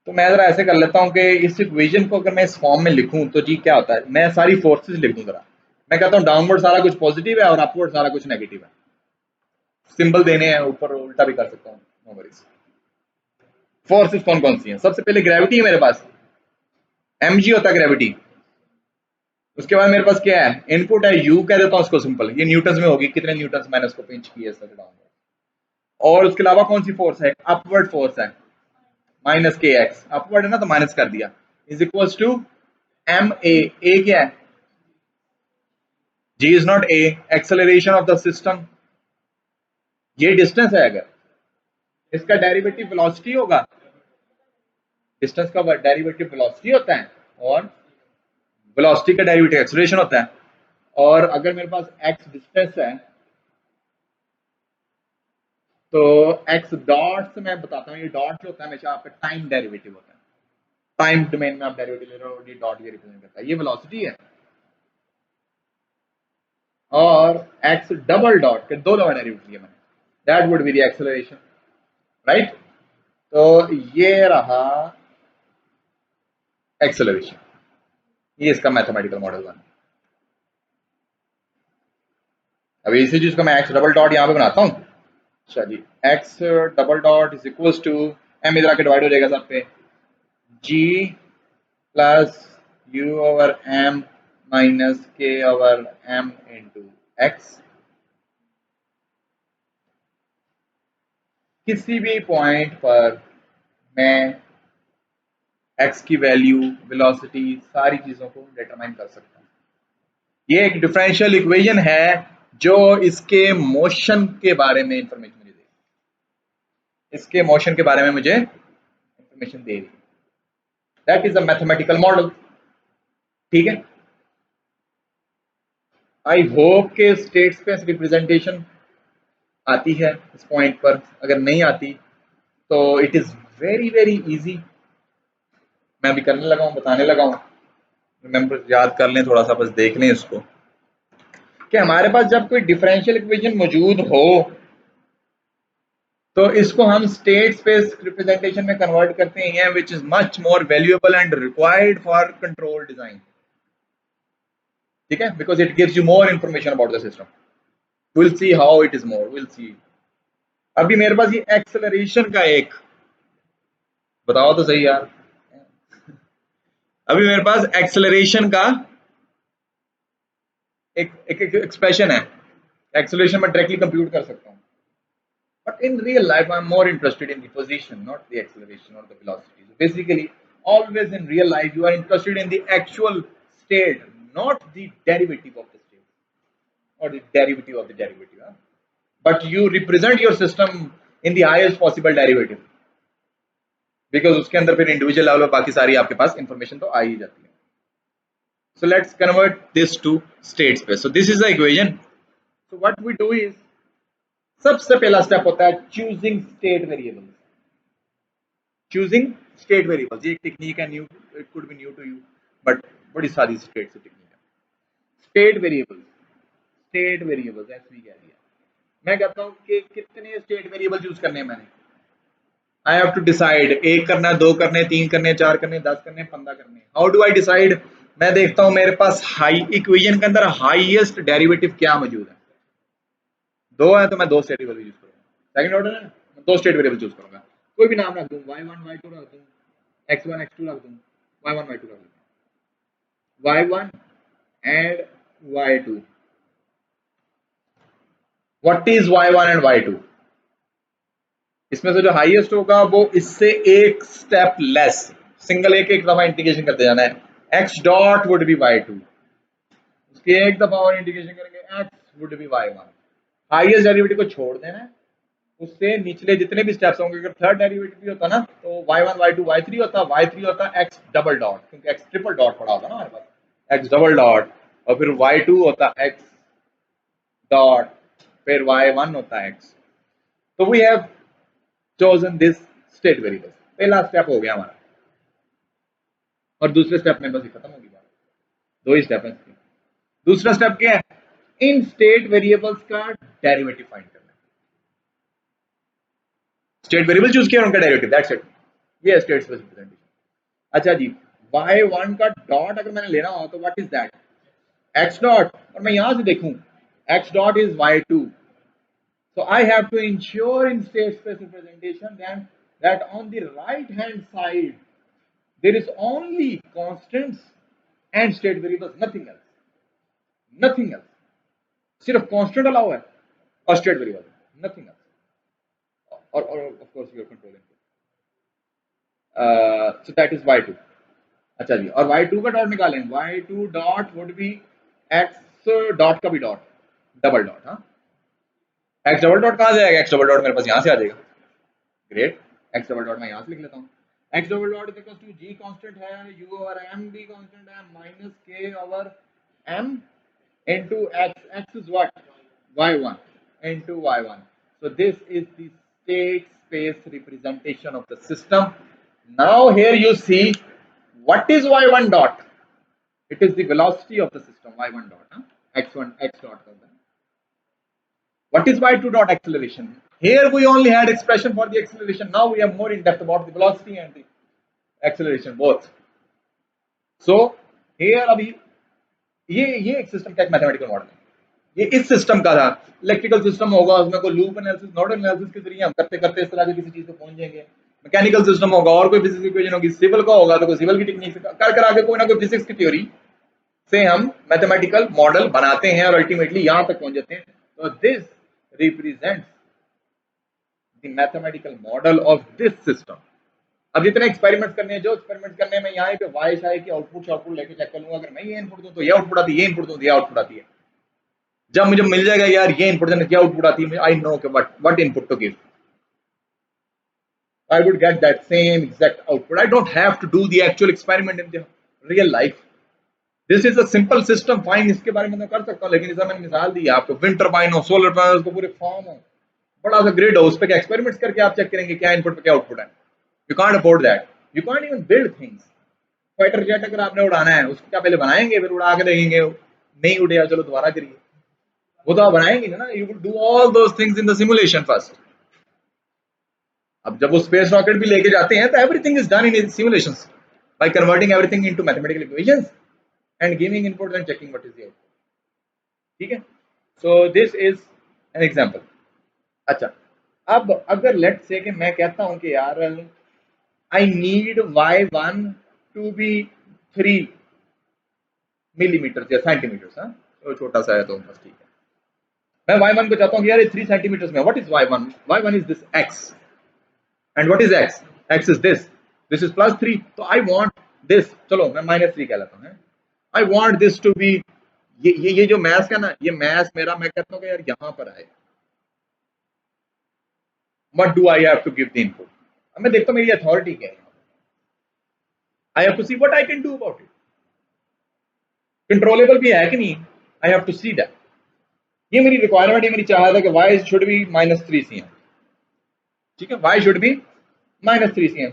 तो मैं जरा ऐसे कर लेता हूँ कि इस इक्वेशन को अगर मैं इस फॉर्म में लिखूं तो जी क्या होता है, मैं सारी फोर्सेस लिख दूं जरा। मैं कहता हूँ डाउनवर्ड सारा कुछ पॉजिटिव है और अपवर्ड सारा कुछ नेगेटिव है। सिंबल देने हैं ऊपर, उल्टा भी कर सकता हूँ, नो वरीज। फोर्सेस कौन कौन सी हैं? सबसे पहले ग्रेविटी है मेरे पास, mg होता है ग्रेविटी। उसके बाद मेरे पास क्या है, इनपुट है u, कह देता हूँ उसको सिंपल, ये न्यूटन में होगी, कितने न्यूटन मैंने उसको पिंच किए सर डाउनवर्ड। और उसके अलावा कौन सी फोर्स है, अपवर्ड फोर्स है, माइनस के एक्स, अपवर्ड है ना तो माइनस कर दिया, is equal to M A क्या है, G is not A, acceleration of the system, ये डिस्टेंस है, अगर इसका डेरिवेटिव वेलोसिटी होगा, डिस्टेंस का डेरिवेटिव वेलोसिटी होता है, और वेलोसिटी का डेरिवेटिव एक्सेलरेशन होता है। और अगर मेरे पास x डिस्टेंस है तो x डॉट से मैं बताता हूँ, ये डॉट जो होता है हमेशा आपका टाइम डेरिवेटिव होता है, टाइम डोमेन में आप डेरिवेटिव ले रहे हो, ये डॉट ये रिप्रेजेंट करता है, ये वेलोसिटी है। और x डबल डॉट के दो दफा डेरिवेटिव लिया मैंने, that would be the acceleration, right. तो ये रहा एक्सेलरेशन, ये इसका मैथमेटिकल मॉडल बना। अभी इसी चीज को मैं x डबल डॉट यहाँ पे बनाता हूँ। अच्छा जी, x double dot is equal to m, इधर आके डिवाइड हो जाएगा सब पे, g plus u over m minus k over m into x। किसी भी पॉइंट पर मैं x की वैल्यू, वेलोसिटी, सारी चीजों को डिटरमाइन कर सकता हूँ। ये एक डिफरेंशियल इक्वेशन है जो इसके मोशन के बारे में इंफॉर्मेशन मुझे दे, इसके मोशन के बारे में मुझे इंफॉर्मेशन दे रही है। That is a mathematical model, ठीक है। आई होप के स्टेट स्पेस रिप्रेजेंटेशन आती है इस पॉइंट पर, अगर नहीं आती तो it is very very easy, मैं भी करने लगा हूँ, बताने लगा हूँ, रिमेंबर याद कर लें थोड़ा सा, बस देख लें इसको कि हमारे पास जब कोई डिफरेंशियल इक्वेशन मौजूद हो तो इसको हम स्टेट स्पेस रिप्रेजेंटेशन में कन्वर्ट करते हैं, which is much more valuable and required for control design, ठीक है, because it gives you more information about the system. Will see how it is more, will see. अभी मेरे पास ये acceleration का एक, बताओ तो सही यार, अभी मेरे पास एक्सेलरेशन का एक एक्सप्रेशन है, एक्सेलरेशन में डायरेक्टली कंप्यूट कर सकता हूँ, but in real life I'm more interested in the position, not the acceleration or the velocity. So basically always in real life you are interested in the actual state, not the derivative of the state or the derivative of the derivative, huh? But you represent your system in the highest possible derivative, because उसके अंदर फिर individual level पर बाकी सारी आपके पास information तो आ ही जाती है। So let's convert this to state space. So this is the equation. So what we do is, सबसे पहला स्टेप होता है choosing state variables, choosing state variables, ये एक टेक्निक है, new, it could be new to you, but बड़ी सारी state से टेक्निक है। स्टेट वेरिएबल्स, स्टेट वेरिएबल्स ऐसे भी कह दिया, मैं कहता हूं कि कितने स्टेट वेरिएबल यूज करने हैं मैंने, आई हैव टू डिसाइड, एक करना है, दो करने, तीन करने, चार करने, 10 करने, 15 करने। How do I decide? मैं देखता हूं मेरे पास हाई इक्वेशन के अंदर हाईएस्ट डेरिवेटिव क्या मौजूद है, दो है तो मैं दो स्टेट वेरिएबल यूज करूंगा, सेकंड ऑर्डर है मैं दो स्टेट वेरिएबल चूज करूंगा, कोई भी नाम रख दूं, y1 y2 रख दूं, x1 x2 रख दूं, y1 y2 रख दूं, y1 and y2, what is y1 and y2? इसमें से जो हाईएस्ट होगा वो इससे एक स्टेप लेस, सिंगल एक दफा इंटीग्रेशन करते जाना है। X dot would B y2, उसकी एक दफा और इंटीग्रेशन करेंगे x would be y1। Highest derivative को छोड़ देना है, उससे निचले जितने भी स्टेप्स होंगे, अगर थर्ड डेरिवेटिव भी होता ना तो y1 y2 y3 होता, y3 होता x डबल डॉट, क्योंकि x ट्रिपल डॉट पड़ा होता ना हमारे पास, x डबल डॉट, और फिर y2 होता x डॉट, फिर y1 होता x। तो we have chosen this state variable, पहला स्टेप हो गया हमारा, और दूसरे स्टेप में बस ही खत्म होगी बात, दो ही स्टेप है इसके। दूसरा स्टेप क्या है, इन स्टेट वेरिएबल्स का डेरिवेटिव फाइंड करना। स्टेट वेरिएबल चूज किया, उनका डेरिवेटिव, दैट्स इट, ये स्टेट स्पेस रिप्रेजेंटेशन। अच्छा जी, y1 का डॉट अगर मैंने लेना हो तो what is that, x dot, और मैं यहां से देखूं x dot is y2, so I have to ensure in state space representation then that on the right hand side there is only constants and state variables, nothing else, nothing else, सिर्फ constant allow है और state variable, nothing else, और of course you are controlling, so that is y2। अच्छा जी, और y2 का dot निकालें, y2 dot would be x dot का भी डॉट, डबल डॉट, हाँ, x डबल डॉट कहां से आएगा, x डबल डॉट मेरे पास यहां से आ जाएगा, ग्रेट, x डबल डॉट मैं यहां से लिख लेता हूं, x double dot is equal to g constant है, u और m भी कांस्टेंट है, minus k over m into x, x is what, y1 into y1, so this is the state space representation of the system. Now here you see what is y1 dot, it is the velocity of the system, y1 dot, huh? x1 x dot का होता है। What is y2 dot, acceleration, here we only had expression for the acceleration, now we have more in depth about the velocity and the acceleration both, so here अभी ये एक system का एक mathematical model है, ये इस system का था। इलेक्ट्रिकल सिस्टम होगा, उसमें कोई लूप एनालिसिस, नोडल एनालिसिस के जरिए हम करते करते इस तरह की किसी चीज पे पहुंच जाएंगे। मैकेनिकल सिस्टम होगा और कोई फिजिक्स इक्वेशन होगी, सिविल का होगा तो कोई सिविल की टेक्निक से कर कर आगे कोई ना कोई फिजिक्स की थ्योरी से हम मैथमेटिकल मॉडल बनाते हैं और अल्टीमेटली यहां तक पहुंच जाते हैं। तो this represents the mathematical model of this system. अब जितने एक्सपेरिमेंट्स करने हैं, जो एक्सपेरिमेंट्स करने हैं, मैं यहाँ पे वाई शाई की आउटपुट लेके चेक कर लूंगा, अगर मैं ये इनपुट दूं तो ये आउटपुट आती है, ये इनपुट दूं तो ये आउटपुट आती है। जब मुझे मिल जाएगा यार ये इनपुट देने क्या आउटपुट आती है, आई नो कि what input to give, I would get that same exact output. I don't have to do the actual experiment in the real life. This is a simple system, fine, इसके बारे में मैं कर सकता हूँ, लेकिन इस मैंने मिसाल दी आपको, विंड टर्बाइन हो, सोलर पैनल को पूरे फॉर्म हो, बड़ा सा ग्रिड हो, उस पर क्या एक्सपेरिमेंट्स करके आप चेक करेंगे क्या इनपुट पे क्या आउटपुट है। You can't afford that, you can't even build things. Fighter jet अगर आपने उड़ाना है, उसको क्या पहले बनाएंगे फिर उड़ा के देखेंगे, नहीं उड़ेगा चलो दोबारा करिए, वो तो आप बनाएंगे ना, you will do all those things in the simulation first. अब जब वो स्पेस रॉकेट भी लेके जाते हैं तो everything is done in simulations by converting everything into mathematical equations and giving input and checking what is the output, ठीक है। So this is an example. अच्छा, अब अगर लेट से कि मैं कहता हूं कि यार I need y1 to be 3 millimetre या सेंटीमीटर, हाँ तो छोटा सा है तो बस ठीक है, मैं y1 को चाहता हूं कि यार ये 3 सेंटीमीटर में, what is y1, y1 is this x, and what is x, x is this is plus 3, तो I want this, चलो मैं -3 कह लेता हूँ, I want this to be, ये जो मैथ का ना, ये मैथ मेरा, मैं कहता हूँ कि यार यहाँ पर आए, what do I have to give the input, अब मैं देखता हूँ मेरी अथॉरिटी क्या है, I have to see what I can do about it, controllable भी है कि नहीं, I have to see that, ये मेरी रिक्वायरमेंट, ये मेरी चाहत है कि y should be -3 cm, ठीक है, y should be -3 cm,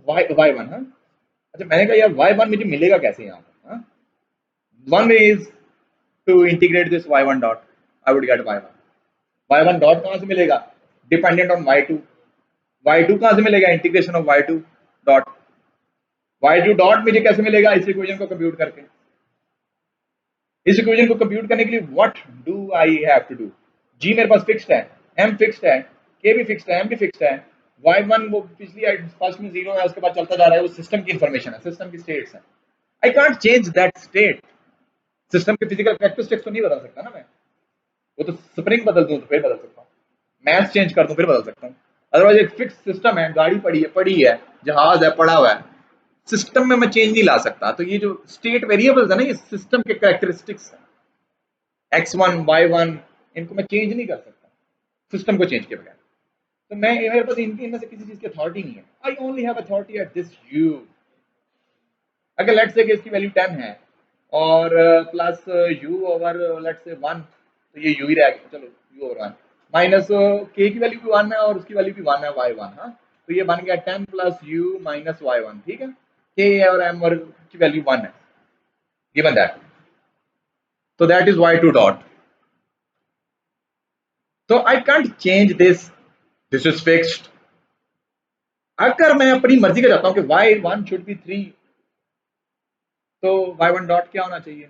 y1, हाँ, अच्छा मैंने कहा यार y1 मुझे मिलेगा कैसे यहाँ पर, हाँ? One is to integrate this y1 dot, I would get y1, y1 dot कहाँ से मिलेगा, dependent on y2, y2 कहाँ से मिलेगा, integration of y2 dot, y2 dot मुझे कैसे मिलेगा, इस इक्वेशन को कंप्यूट करके, इस इक्वेशन को कंप्यूट करने के लिए what do I have to do, g मेरे पास फिक्स्ड है, m फिक्स्ड है, k भी फिक्स्ड है, m भी फिक्स्ड है, y1 वो पिछली फर्स्ट में 0 है, उसके बाद चलता जा रहा है, वो सिस्टम की इंफॉर्मेशन है, सिस्टम की स्टेट्स है, I can't change that state, system के फिजिकल कैरेक्टरिस्टिक्स तो नहीं बदल सकता ना मैं, वो तो स्प्रिंग बदल दूं तो फिर बदल सकता हूँ, मैथ चेंज कर दूं फिर बदल सकता हूँ, अदरवाइज एक फिक्स सिस्टम है, गाड़ी पड़ी है, जहाज है, पड़ा हुआ है, सिस्टम में मैं चेंज नहीं ला सकता। तो ये जो स्टेट वेरिएबल्स है ना, ये सिस्टम के कैरेक्टरिस्टिक्स है, x1 y1, इनको मैं चेंज नहीं कर सकता सिस्टम को चेंज के बगैर। तो मैं, मेरे पास इनमें से किसी चीज की अथॉरिटी नहीं है। I only have authority at this u। अगर लेट्स से कि इसकी वैल्यू 10 है और plus u over let's say 1, तो ये u ही रह गया, चलो u ओवर 1 माइनस k की वैल्यू भी 1 है और उसकी वैल्यू भी 1 है, y1। हाँ, तो ये बन गया 10 प्लस u माइनस y1, ठीक है। k और m और की वैल्यू 1 है, given that, so that is y2 dot, so I can't change this, this is fixed। अगर मैं अपनी मर्जी का चाहता हूं कि y1 should be 3, तो y1 डॉट क्या होना चाहिए,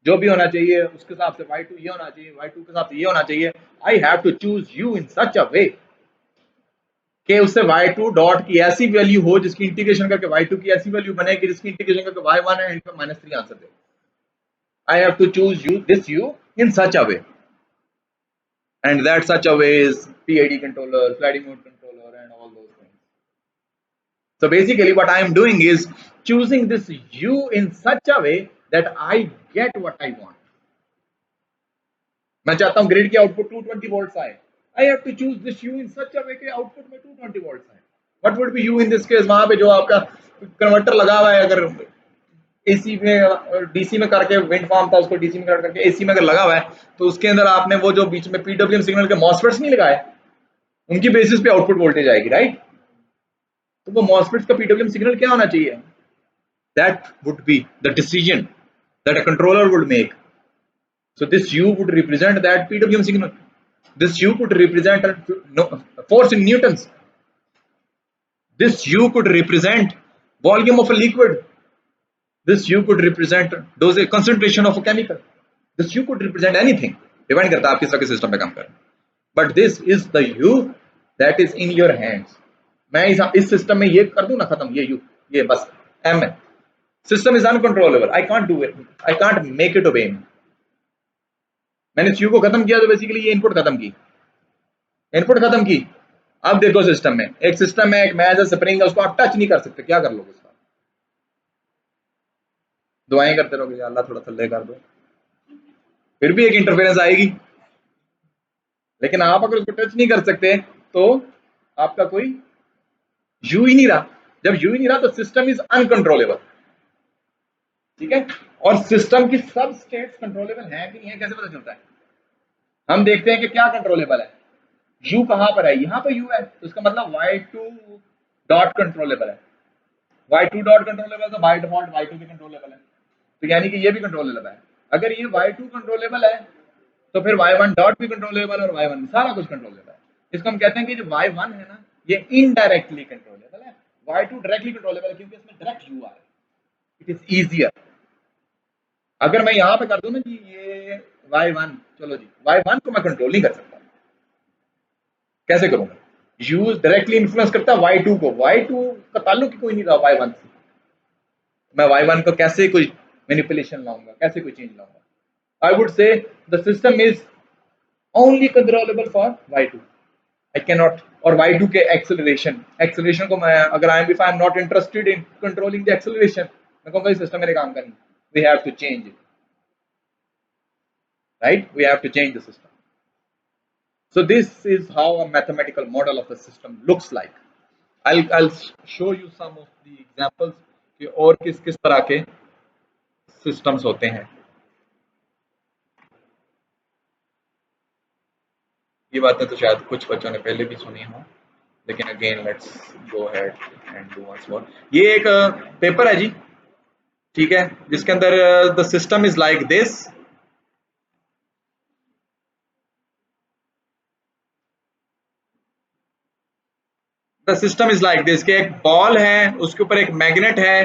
जो भी होना चाहिए उसके हिसाब से y2 ये होना चाहिए, y2 के हिसाब से ये होना चाहिए। I have to choose u in such a way कि उससे y2 डॉट की ऐसी वैल्यू हो जिसकी इंटीग्रेशन करके y2 की ऐसी वैल्यू बने कि जिसकी इंटीग्रेशन करके y1 है इनका -3 आंसर दे। I have to choose u this u in such a way, and that such a way is PID controller, sliding mode controller, and all those things. So basically what I am doing is choosing this u in such a way that I get what I want। मैं चाहता हूं grid की output 220 volts आए, I have to choose this u in such a way कि output में 220 volts आए। What would be u in this case, वहां पे जो आपका कन्वर्टर लगा हुआ है, अगर एसी में डीसी में करके विंड फार्म था उसको डीसी में करके एसी में अगर लगा हुआ है, तो उसके अंदर आपने वो जो बीच में पीडब्ल्यूएम सिग्नल के मॉसफेट्स नहीं लगाए, उनकी बेसिस पे आउटपुट वोल्टेज आएगी, राइट। तो वो मॉसफेट्स का पीडब्ल्यूएम सिग्नल क्या होना चाहिए, that would be the decision that a controller would make. So this U would represent that PWM signal. This U could represent force in newtons. This U could represent volume of a liquid. This U could represent dosage concentration of a chemical. This U could represent anything. Depend करता है आप किस तरह के system पे काम कर रहे हैं. But this is the U that is in your hands. मैं इस सिस्टम में ये कर दूं ना खत्म, ये U, ये बस M है. System is uncontrollable. I can't do it. I can't make it obey me. मैंने इस U को खत्म किया तो बेसिकली ये इनपुट खत्म की, इनपुट खत्म की। अब देखो सिस्टम में, एक सिस्टम में एक मैज स्प्रिंग है, उसको आप टच नहीं कर सकते, क्या कर लोगे उसका, दुआएं करते रहोगे, अल्लाह थोड़ा थल्ले कर दो, फिर भी एक इंटरफेरेंस आएगी। लेकिन आप अगर उसको टच नहीं कर सकते तो आपका कोई यू ही नहीं रहा। जब यू ही नहीं रहा तो सिस्टम इज अनकंट्रोलेबल, ठीक है। और सिस्टम की सब स्टेट्स कंट्रोलेबल है कि नहीं है कैसे पता चलता है, हम देखते हैं कि क्या कंट्रोलेबल है, u कहां पर है, यहां पर u है, तो इसका मतलब y2 डॉट कंट्रोलेबल है। y2 डॉट कंट्रोलेबल तो बाय डिफॉल्ट y2 भी कंट्रोलेबल है, तो यानी कि ये भी कंट्रोलेबल है। अगर ये y2 कंट्रोलेबल है तो फिर y1 डॉट भी कंट्रोलेबल और y1 सारा कुछ कंट्रोलेबल है। इसको हम कहते हैं कि जो y1 है ना, ये इनडायरेक्टली कंट्रोलेबल है, y2 डायरेक्टली कंट्रोलेबल है क्योंकि इसमें डायरेक्ट u आ रहा है, इट इज इजियर। अगर मैं यहां पे कर दूं ना कि ये y1, चलो जी y1 को मैं कंट्रोल नहीं कर सकता, कैसे करूंगा, u डायरेक्टली इन्फ्लुएंस करता है y2 को, y2 का ताल्लुक ही कोई नहीं रहा y1 से, मैं y1 को कैसे कोई मैनिपुलेशन लाऊंगा, कैसे कोई चेंज लाऊंगा। I would say the system is only controllable for y2, I cannot, और y2 के एक्सेलरेशन को मैं अगर if I am not interested in controlling the acceleration, मैं कहूंगा इस सिस्टम मेरे काम का नहीं, we have to change it, right, we have to change the system। So this is how a mathematical model of the system looks like। I'll show you some of the examples कि और किस किस तरह के systems होते हैं। ये बातें तो शायद कुछ बच्चों ने पहले भी सुनी हो, लेकिन again let's go ahead and do once more. ये एक पेपर है जी, ठीक है, जिसके अंदर the system is like this, the system is like this, कि एक बॉल है, उसके ऊपर एक मैग्नेट है,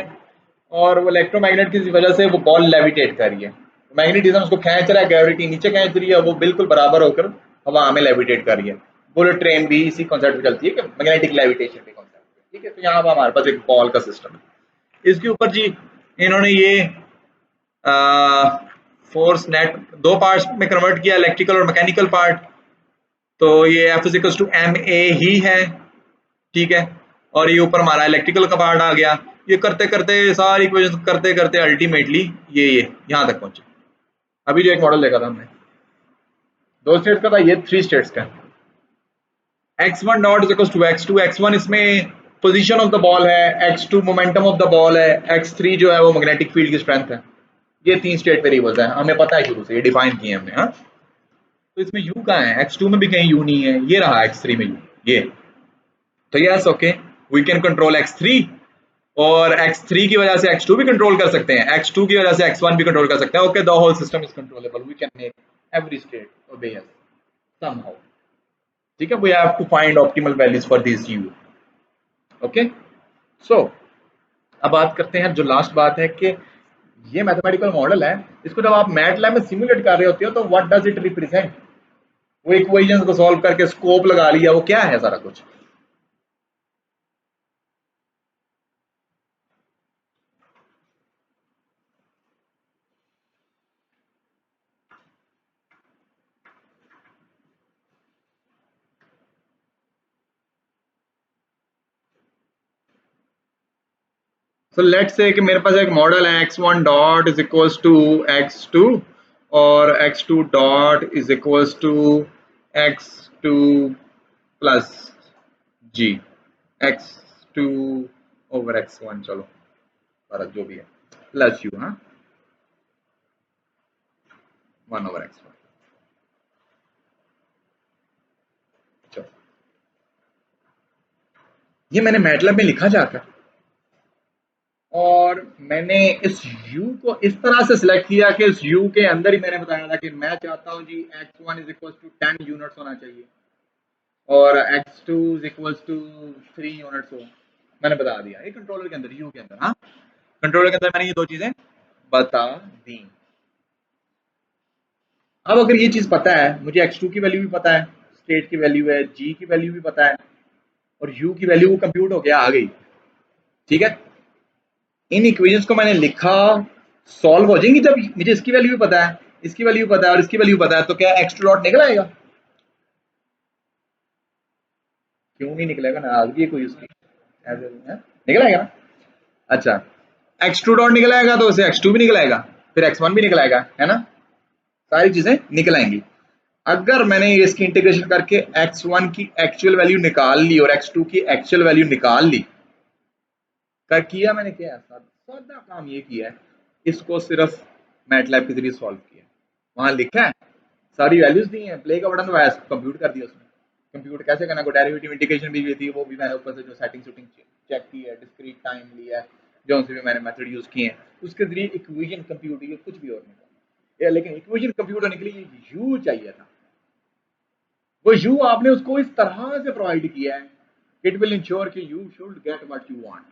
और वो इलेक्ट्रोमैग्नेट की वजह से वो बॉल लेविटेट कर रही है, मैग्नेटिज्म उसको खींच रहा है, ग्रेविटी नीचे खींच रही है, वो बिल्कुल बराबर होकर हवा में लेविटेट कर रही है। बुलेट ट्रेन भी इसी कॉन्सेप्ट पे चलती है कि मैग्नेटिक लेविटेशन के कॉन्सेप्ट पे, ठीक है। तो यहाँ पर हमारे पास एक बॉल का सिस्टम है, इसके ऊपर जी इन्होंने ये फोर्स नेट दो पार्ट्स में कन्वर्ट किया, इलेक्ट्रिकल और मैकेनिकल पार्ट। तो ये F is equal to M A ही है, ठीक है। और ये ऊपर हमारा इलेक्ट्रिकल का पार्ट आ गया। ये करते करते सारी इक्वेशन करते करते अल्टीमेटली ये यहाँ तक पहुंचे। अभी जो एक मॉडल देखा था हमने 2 स्टेट्स का था, ये 3 स्टेट्स का। x1 dot is equal to x2, x1 इसमें पोजीशन ऑफ द बॉल है, x2 momentum of the ball है, x3 जो है वो मैग्नेटिक फील्ड की स्ट्रेंथ है। ये 3 स्टेट वेरिएबल्स हैं, हमें पता है शुरू से, ये डिफाइन किए हमने। हाँ, तो इसमें u कहाँ है? x2 में भी कहीं u नहीं है, ये रहा x3 में u, ये। तो yes okay, we can control x3 और x3 की वजह से x2 भी कंट्रोल कर सकते हैं, x2 की वजह से x1 भी कंट्रोल कर सकते हैं। Okay, the whole system is controllable, we can make every state obey us somehow. ठीक है, we have to find optimal values for this u। Okay, so अब बात करते हैं, जो लास्ट बात है कि ये मैथमेटिकल मॉडल है, इसको जब आप मैटलैब में सिमुलेट कर रहे होते हो तो व्हाट डज इट रिप्रेजेंट? वो इक्वेशंस को सॉल्व करके स्कोप लगा लिया, वो क्या है सारा कुछ? सो लेट्स से कि मेरे पास एक मॉडल है x1 dot is equals to x2 और x2 dot is equals to x2 plus g, x2 over x1, चलो फर्क जो भी है, प्लस u, हाँ, 1 ओवर x1। चलो, ये मैंने मैटलैब में लिखा जाकर, और मैंने इस u को इस तरह से सिलेक्ट किया कि इस u के अंदर ही मैंने बताया था कि मैं चाहता हूं जी x1 is equal to 10 units होना चाहिए और x2 is equal to 3 units हो। मैंने बता दिया ये कंट्रोलर के अंदर, u के अंदर। हाँ, कंट्रोलर के अंदर मैंने ये 2 चीजें बता दी। अब अगर ये चीज पता है, मुझे x2 की वैल्यू भी पता है, स्टेट की वैल्यू है, g की वैल्यू भी पता है, और u की वैल्यू कंप्यूट हो गया, आ गई। ठीक है, इन इक्वेशंस को मैंने लिखा, सॉल्व हो जाएंगी जब मुझे इसकी वैल्यू भी पता है, इसकी वैल्यू पता है और इसकी वैल्यू पता है, तो क्या x2 डॉट निकल आएगा? क्यों नहीं निकलेगा? नाराजगी है कोई उसकी? निकल आएगा ना। अच्छा, x2 डॉट निकल आएगा तो उसे x2 भी निकल आएगा, फिर x1 भी निकल आएगा, है ना, सारी चीजें निकल आएंगी। अगर मैंने इसकी इंटीग्रेशन करके x1 की एक्चुअल वैल्यू निकाल ली और x2 की एक्चुअल वैल्यू निकाल ली, क्या किया मैंने? क्या सादा काम ये किया है, इसको सिर्फ मैटलैब के जरिए सॉल्व किया। वहां लिखा है, सारी वैल्यूज दी हैं, प्ले का बटन दबाया, कंप्यूट कर दिया उसने। कंप्यूट कैसे करना, कोई डेरिवेटिव इंटीग्रेशन भी थी, वो भी मैंने ऊपर से जो सेटिंग चेक की है, डिस्क्रीट टाइम लिया है, जो से भी मैंने मेथड यूज किए हैं, उसके जरिए इक्वेशन कंप्यूट की, कुछ भी और नहीं था। लेकिन इक्वेशन कंप्यूट होने के लिए यू चाहिए था, वो यू आपने उसको इस तरह से प्रोवाइड किया है, इट विल इंश्योर कि you should get what you want.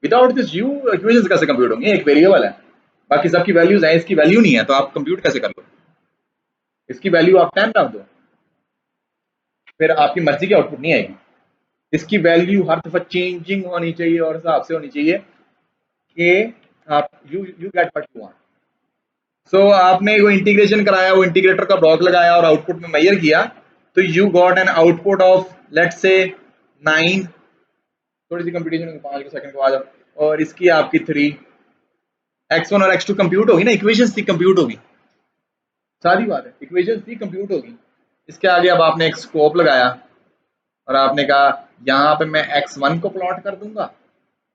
Without this you equations कैसे कंप्यूट होंगे? एक वेरिएबल है, बाकी सबकी वैल्यूज है, इसकी वैल्यू नहीं है, तो आप कंप्यूट कैसे कर लो? इसकी वैल्यू आप 10 रख दो, फिर आपकी मर्जी की आउटपुट नहीं आएगी। इसकी वैल्यू हर दफा चेंजिंग होनी चाहिए और हिसाब से होनी चाहिए कि आप you get what you want. So आपने वो इंटीग्रेशन कराया, वो इंटीग्रेटर का ब्लॉक लगाया और आउटपुट में मेजर किया, तो you got an output of let's say 9, थोड़ी सी कंप्यूटेशन होगी 5 सेकंड के बाद, और इसकी आपकी 3, x1 और x2 कंप्यूट होगी ना, इक्वेशंस थी कंप्यूट होगी, सारी बात है, इक्वेशंस थी कंप्यूट होगी। इसके आगे अब आपने एक स्कोप लगाया और आपने कहा यहाँ पे मैं x1 को प्लॉट कर दूंगा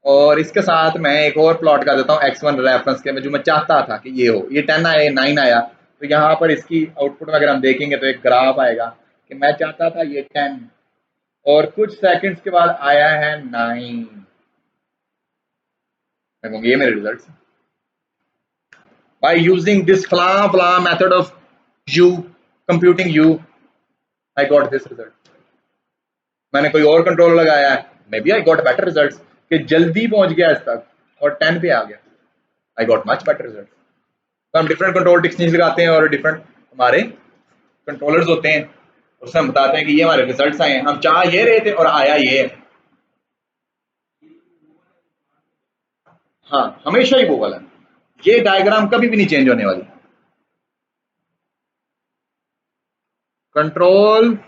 और इसके साथ मैं एक और प्लॉट कर देता हूँ x1 रेफरेंस के, में जो मैं चाहता था कि ये हो, ये 10 आया, 9 आया, तो यहाँ पर इसकी आउटपुट में अगर हम देखेंगे तो एक ग्राफ आएगा कि मैं चाहता था ये 10 और कुछ सेकंड्स के बाद आया है 9। मैं कहूँगी ये मेरे रिजल्ट, बाय यूजिंग दिस फला फला method of u computing u, I got this result. मैंने कोई और कंट्रोल लगाया है, maybe I got better result, कि जल्दी पहुंच गया इस तक और 10 पे आ गया, I got much better result. तो हम डिफरेंट कंट्रोल टेक्निक्स लगाते हैं और डिफरेंट हमारे कंट्रोलर्स होते हैं, उससे हम बताते हैं कि ये हमारे रिजल्ट्स आए हैं, हम चाह ये रहे थे और आया ये है। हाँ, हमेशा ही वो वाला, ये डायग्राम कभी भी नहीं चेंज होने वाली। कंट्रोल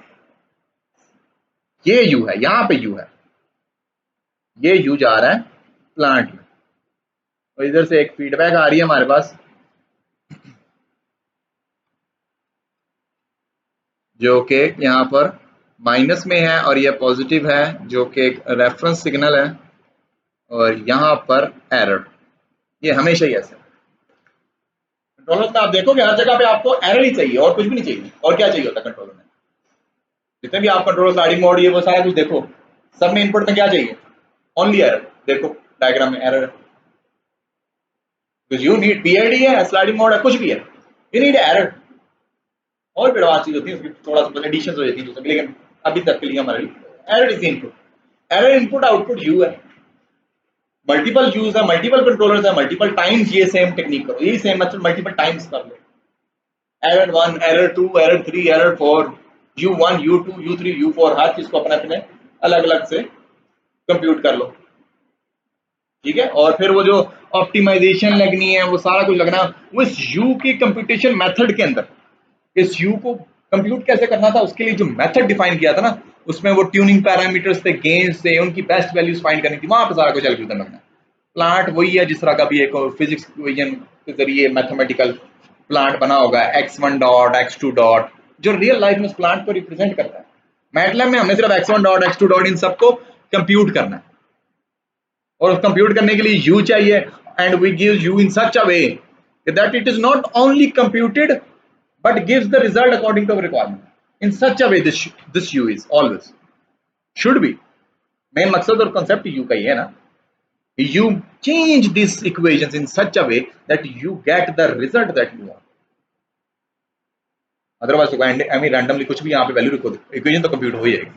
ये यू है, यहां पे यू है, ये यू जा रहा है प्लांट में, और इधर से एक फीडबैक आ रही है हमारे पास जो कि यहाँ पर माइनस में है और ये पॉजिटिव है जो कि एक रेफरेंस सिग्नल है, और यहाँ पर एरर, ये हमेशा ही ऐसा। कंट्रोलर में आप देखोगे हर जगह पे आपको एरर ही चाहिए और कुछ भी नहीं चाहिए। और क्या चाहिए होता है कंट्रोलर में? जितने भी आप कंट्रोलर स्लाइडिंग मोड ये वो सारा कुछ देखो, सब में इनपुट में क्या चाहिए? Only error. देखो डायग्राम में एरर, यू नीड पीआईडी है, स्लाइडिंग मोड है, कुछ भी है, यू नीड एरर। और भी एडवांस चीज होती है उसकी, थोड़ा सा एडिशन हो जाती है, लेकिन अभी तक के लिए हमारे लिए error is input. Error input output U है। मल्टीपल यूज है, मल्टीपल कंट्रोलर्स है, मल्टीपल टाइम्स ये सेम टेक्निक करो, यही सेम मेथड मल्टीपल टाइम्स कर लो। Error 1, error 2, error 3, error 4, U1, U2, U3, U4, हर चीज को अपने अपने अलग अलग से कंप्यूट कर लो, ठीक है। और फिर वो जो ऑप्टिमाइजेशन लगनी है, वो सारा कुछ लगना वो इस यू की कंप्यूटेशन मेथड के अंदर, इस यू को कंप्यूट कैसे करना था उसके लिए जो मेथड डिफाइन किया था ना, उसमें वो ट्यूनिंग पैरामीटर्स थे, गेन्स थे, उनकी बेस्ट वैल्यूज फाइंड करनी थी, वहां पे सारा कुछ एल्गोरिथम लगना है। प्लांट वही है जिस तरह का भी एक फिजिक्स इक्वेशन के जरिए मैथमेटिकल प्लांट बना होगा, x1 डॉट x2 डॉट, जो रियल लाइफ में उस प्लांट को रिप्रेजेंट करता है। मैटलैब में हमने सिर्फ x1 dot x2 dot in सबको कंप्यूट करना है, और कंप्यूट करने के लिए u चाहिए, and we give u in such a way that it is not only computed but gives the result according to our requirement. In such a way this u is always should be, main मकसद और concept u का ही है ना, you change these equations in such a way that you get the result that you want. Otherwise तो randomly कुछ भी यहाँ पे वैल्यू लिखो, इक्वेशन तो कंप्यूट हो ही जाएगी,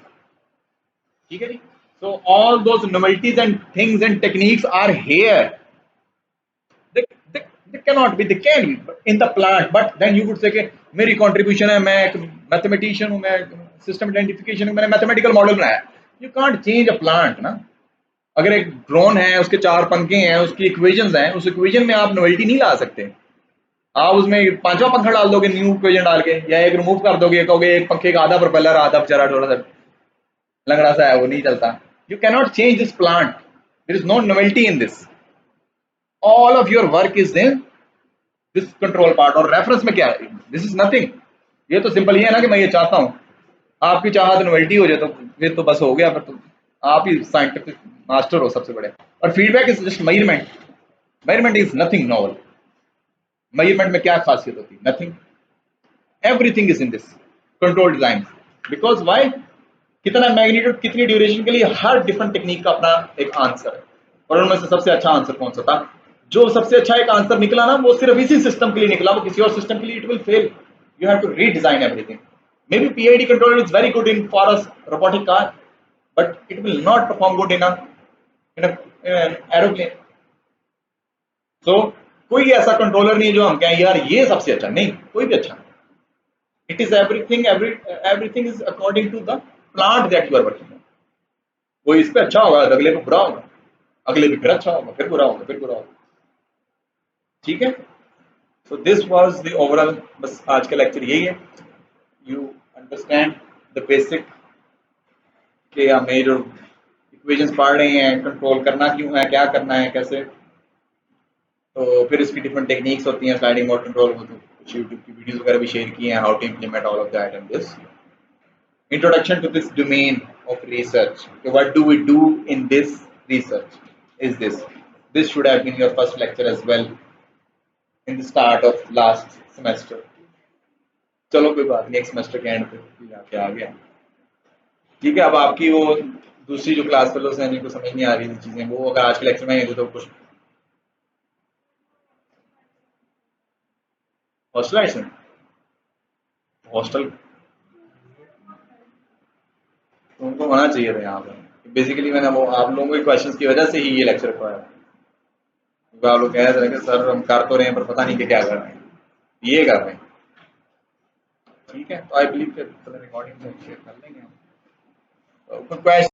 ठीक है जी। So all those novelties and things and techniques are here. They cannot be, they can be in the plant, but then you would say कि मेरी contribution है, मैं एक mathematician हूँ, मैं system identification हूँ, मैंने mathematical model बनाया। You can't change a plant ना। अगर एक ड्रोन है, उसके 4 पंखे हैं, उसकी इक्वेशंस हैं, उस इक्वेशन में आप नोवेल्टी नहीं ला सकते। आप उसमें पांचवा पंखा डाल दोगे न्यू इक्वेशन डाल के, या एक रिमूव कर दोगे, कहोगे एक पंखे का आधा प्रोपेलर आधा बेचारा थोड़ा सा लंगड़ा सा है वो नहीं चलता। You cannot change this plant, there is no novelty in this, all of your work is in this control part. और रेफरेंस में क्या है? This is nothing. ये तो सिंपल ही है ना कि मैं ये चाहता हूँ, आपकी चाहत नोवेल्टी हो जाए तो फिर तो बस हो गया, फिर तो आप ही साइंटिफिक मास्टर हो सबसे बड़े। और feedback is just measurement, measurement is nothing novel. Measurement में क्या खासियत होती है? Nothing. Everything is in this control design, because why, कितना मैग्नीट्यूड, कितनी ड्यूरेशन के लिए, हर डिफरेंट टेक्निक का अपना एक आंसर है। और उनमें से सबसे अच्छा आंसर कौन सा था? जो सबसे अच्छा एक आंसर निकला ना, वो सिर्फ इसी सिस्टम के लिए निकला, वो किसी और सिस्टम के लिए it will fail. You have to redesign everything. Maybe PID controller is very good in for a robotic car, but it will not perform good in an aeroplane. So कोई ऐसा controller नहीं है जो हम कहें यार ये सबसे अच्छा, नहीं, कोई भी अच्छा नहीं। It is everything is according to the plant that you are working on. कोई इस पे अच्छा होगा तो अगले पे बुरा होगा, अगले पे फिर अच्छा होगा, फिर बुरा होगा, फिर बुरा होगा, ठीक है। So this was the overall, बस आज का लेक्चर यही है। You understand the basic कि हमें जो इक्वेशंस पढ़ रहे हैं, कंट्रोल करना क्यों है, क्या करना है, कैसे, तो फिर इसकी डिफरेंट टेक्निक्स होती हैं स्लाइडिंग मोड कंट्रोल में, तो कुछ यूट्यूब की वीडियोस वगैरह भी शेयर की हैं, how to implement all of that in this introduction to this domain of research. What do we do in this research is this should have been your first lecture as well in the start of last semester. चलो कोई बात नहीं, एक semester के and पे जाके आ गया, ठीक है। अब आपकी वो दूसरी जो क्लास फेलोज हैं जिनको समझ नहीं आ रही चीजें, वो अगर आज के लेक्चर में आएंगे तो कुछ हॉस्टल हॉस्टल तो उनको होना चाहिए था यहाँ पर। बेसिकली मैंने वो आप लोगों के क्वेश्चंस की वजह से ही ये लेक्चर रखवाया, क्योंकि आप लोग कह रहे थे कि सर हम कर तो रहे हैं पर पता नहीं कि क्या कर रहे हैं, ये कर रहे हैं, ठीक है। तो आई बिलीव रिकॉर्डिंग शेयर कर लेंगे हम। तो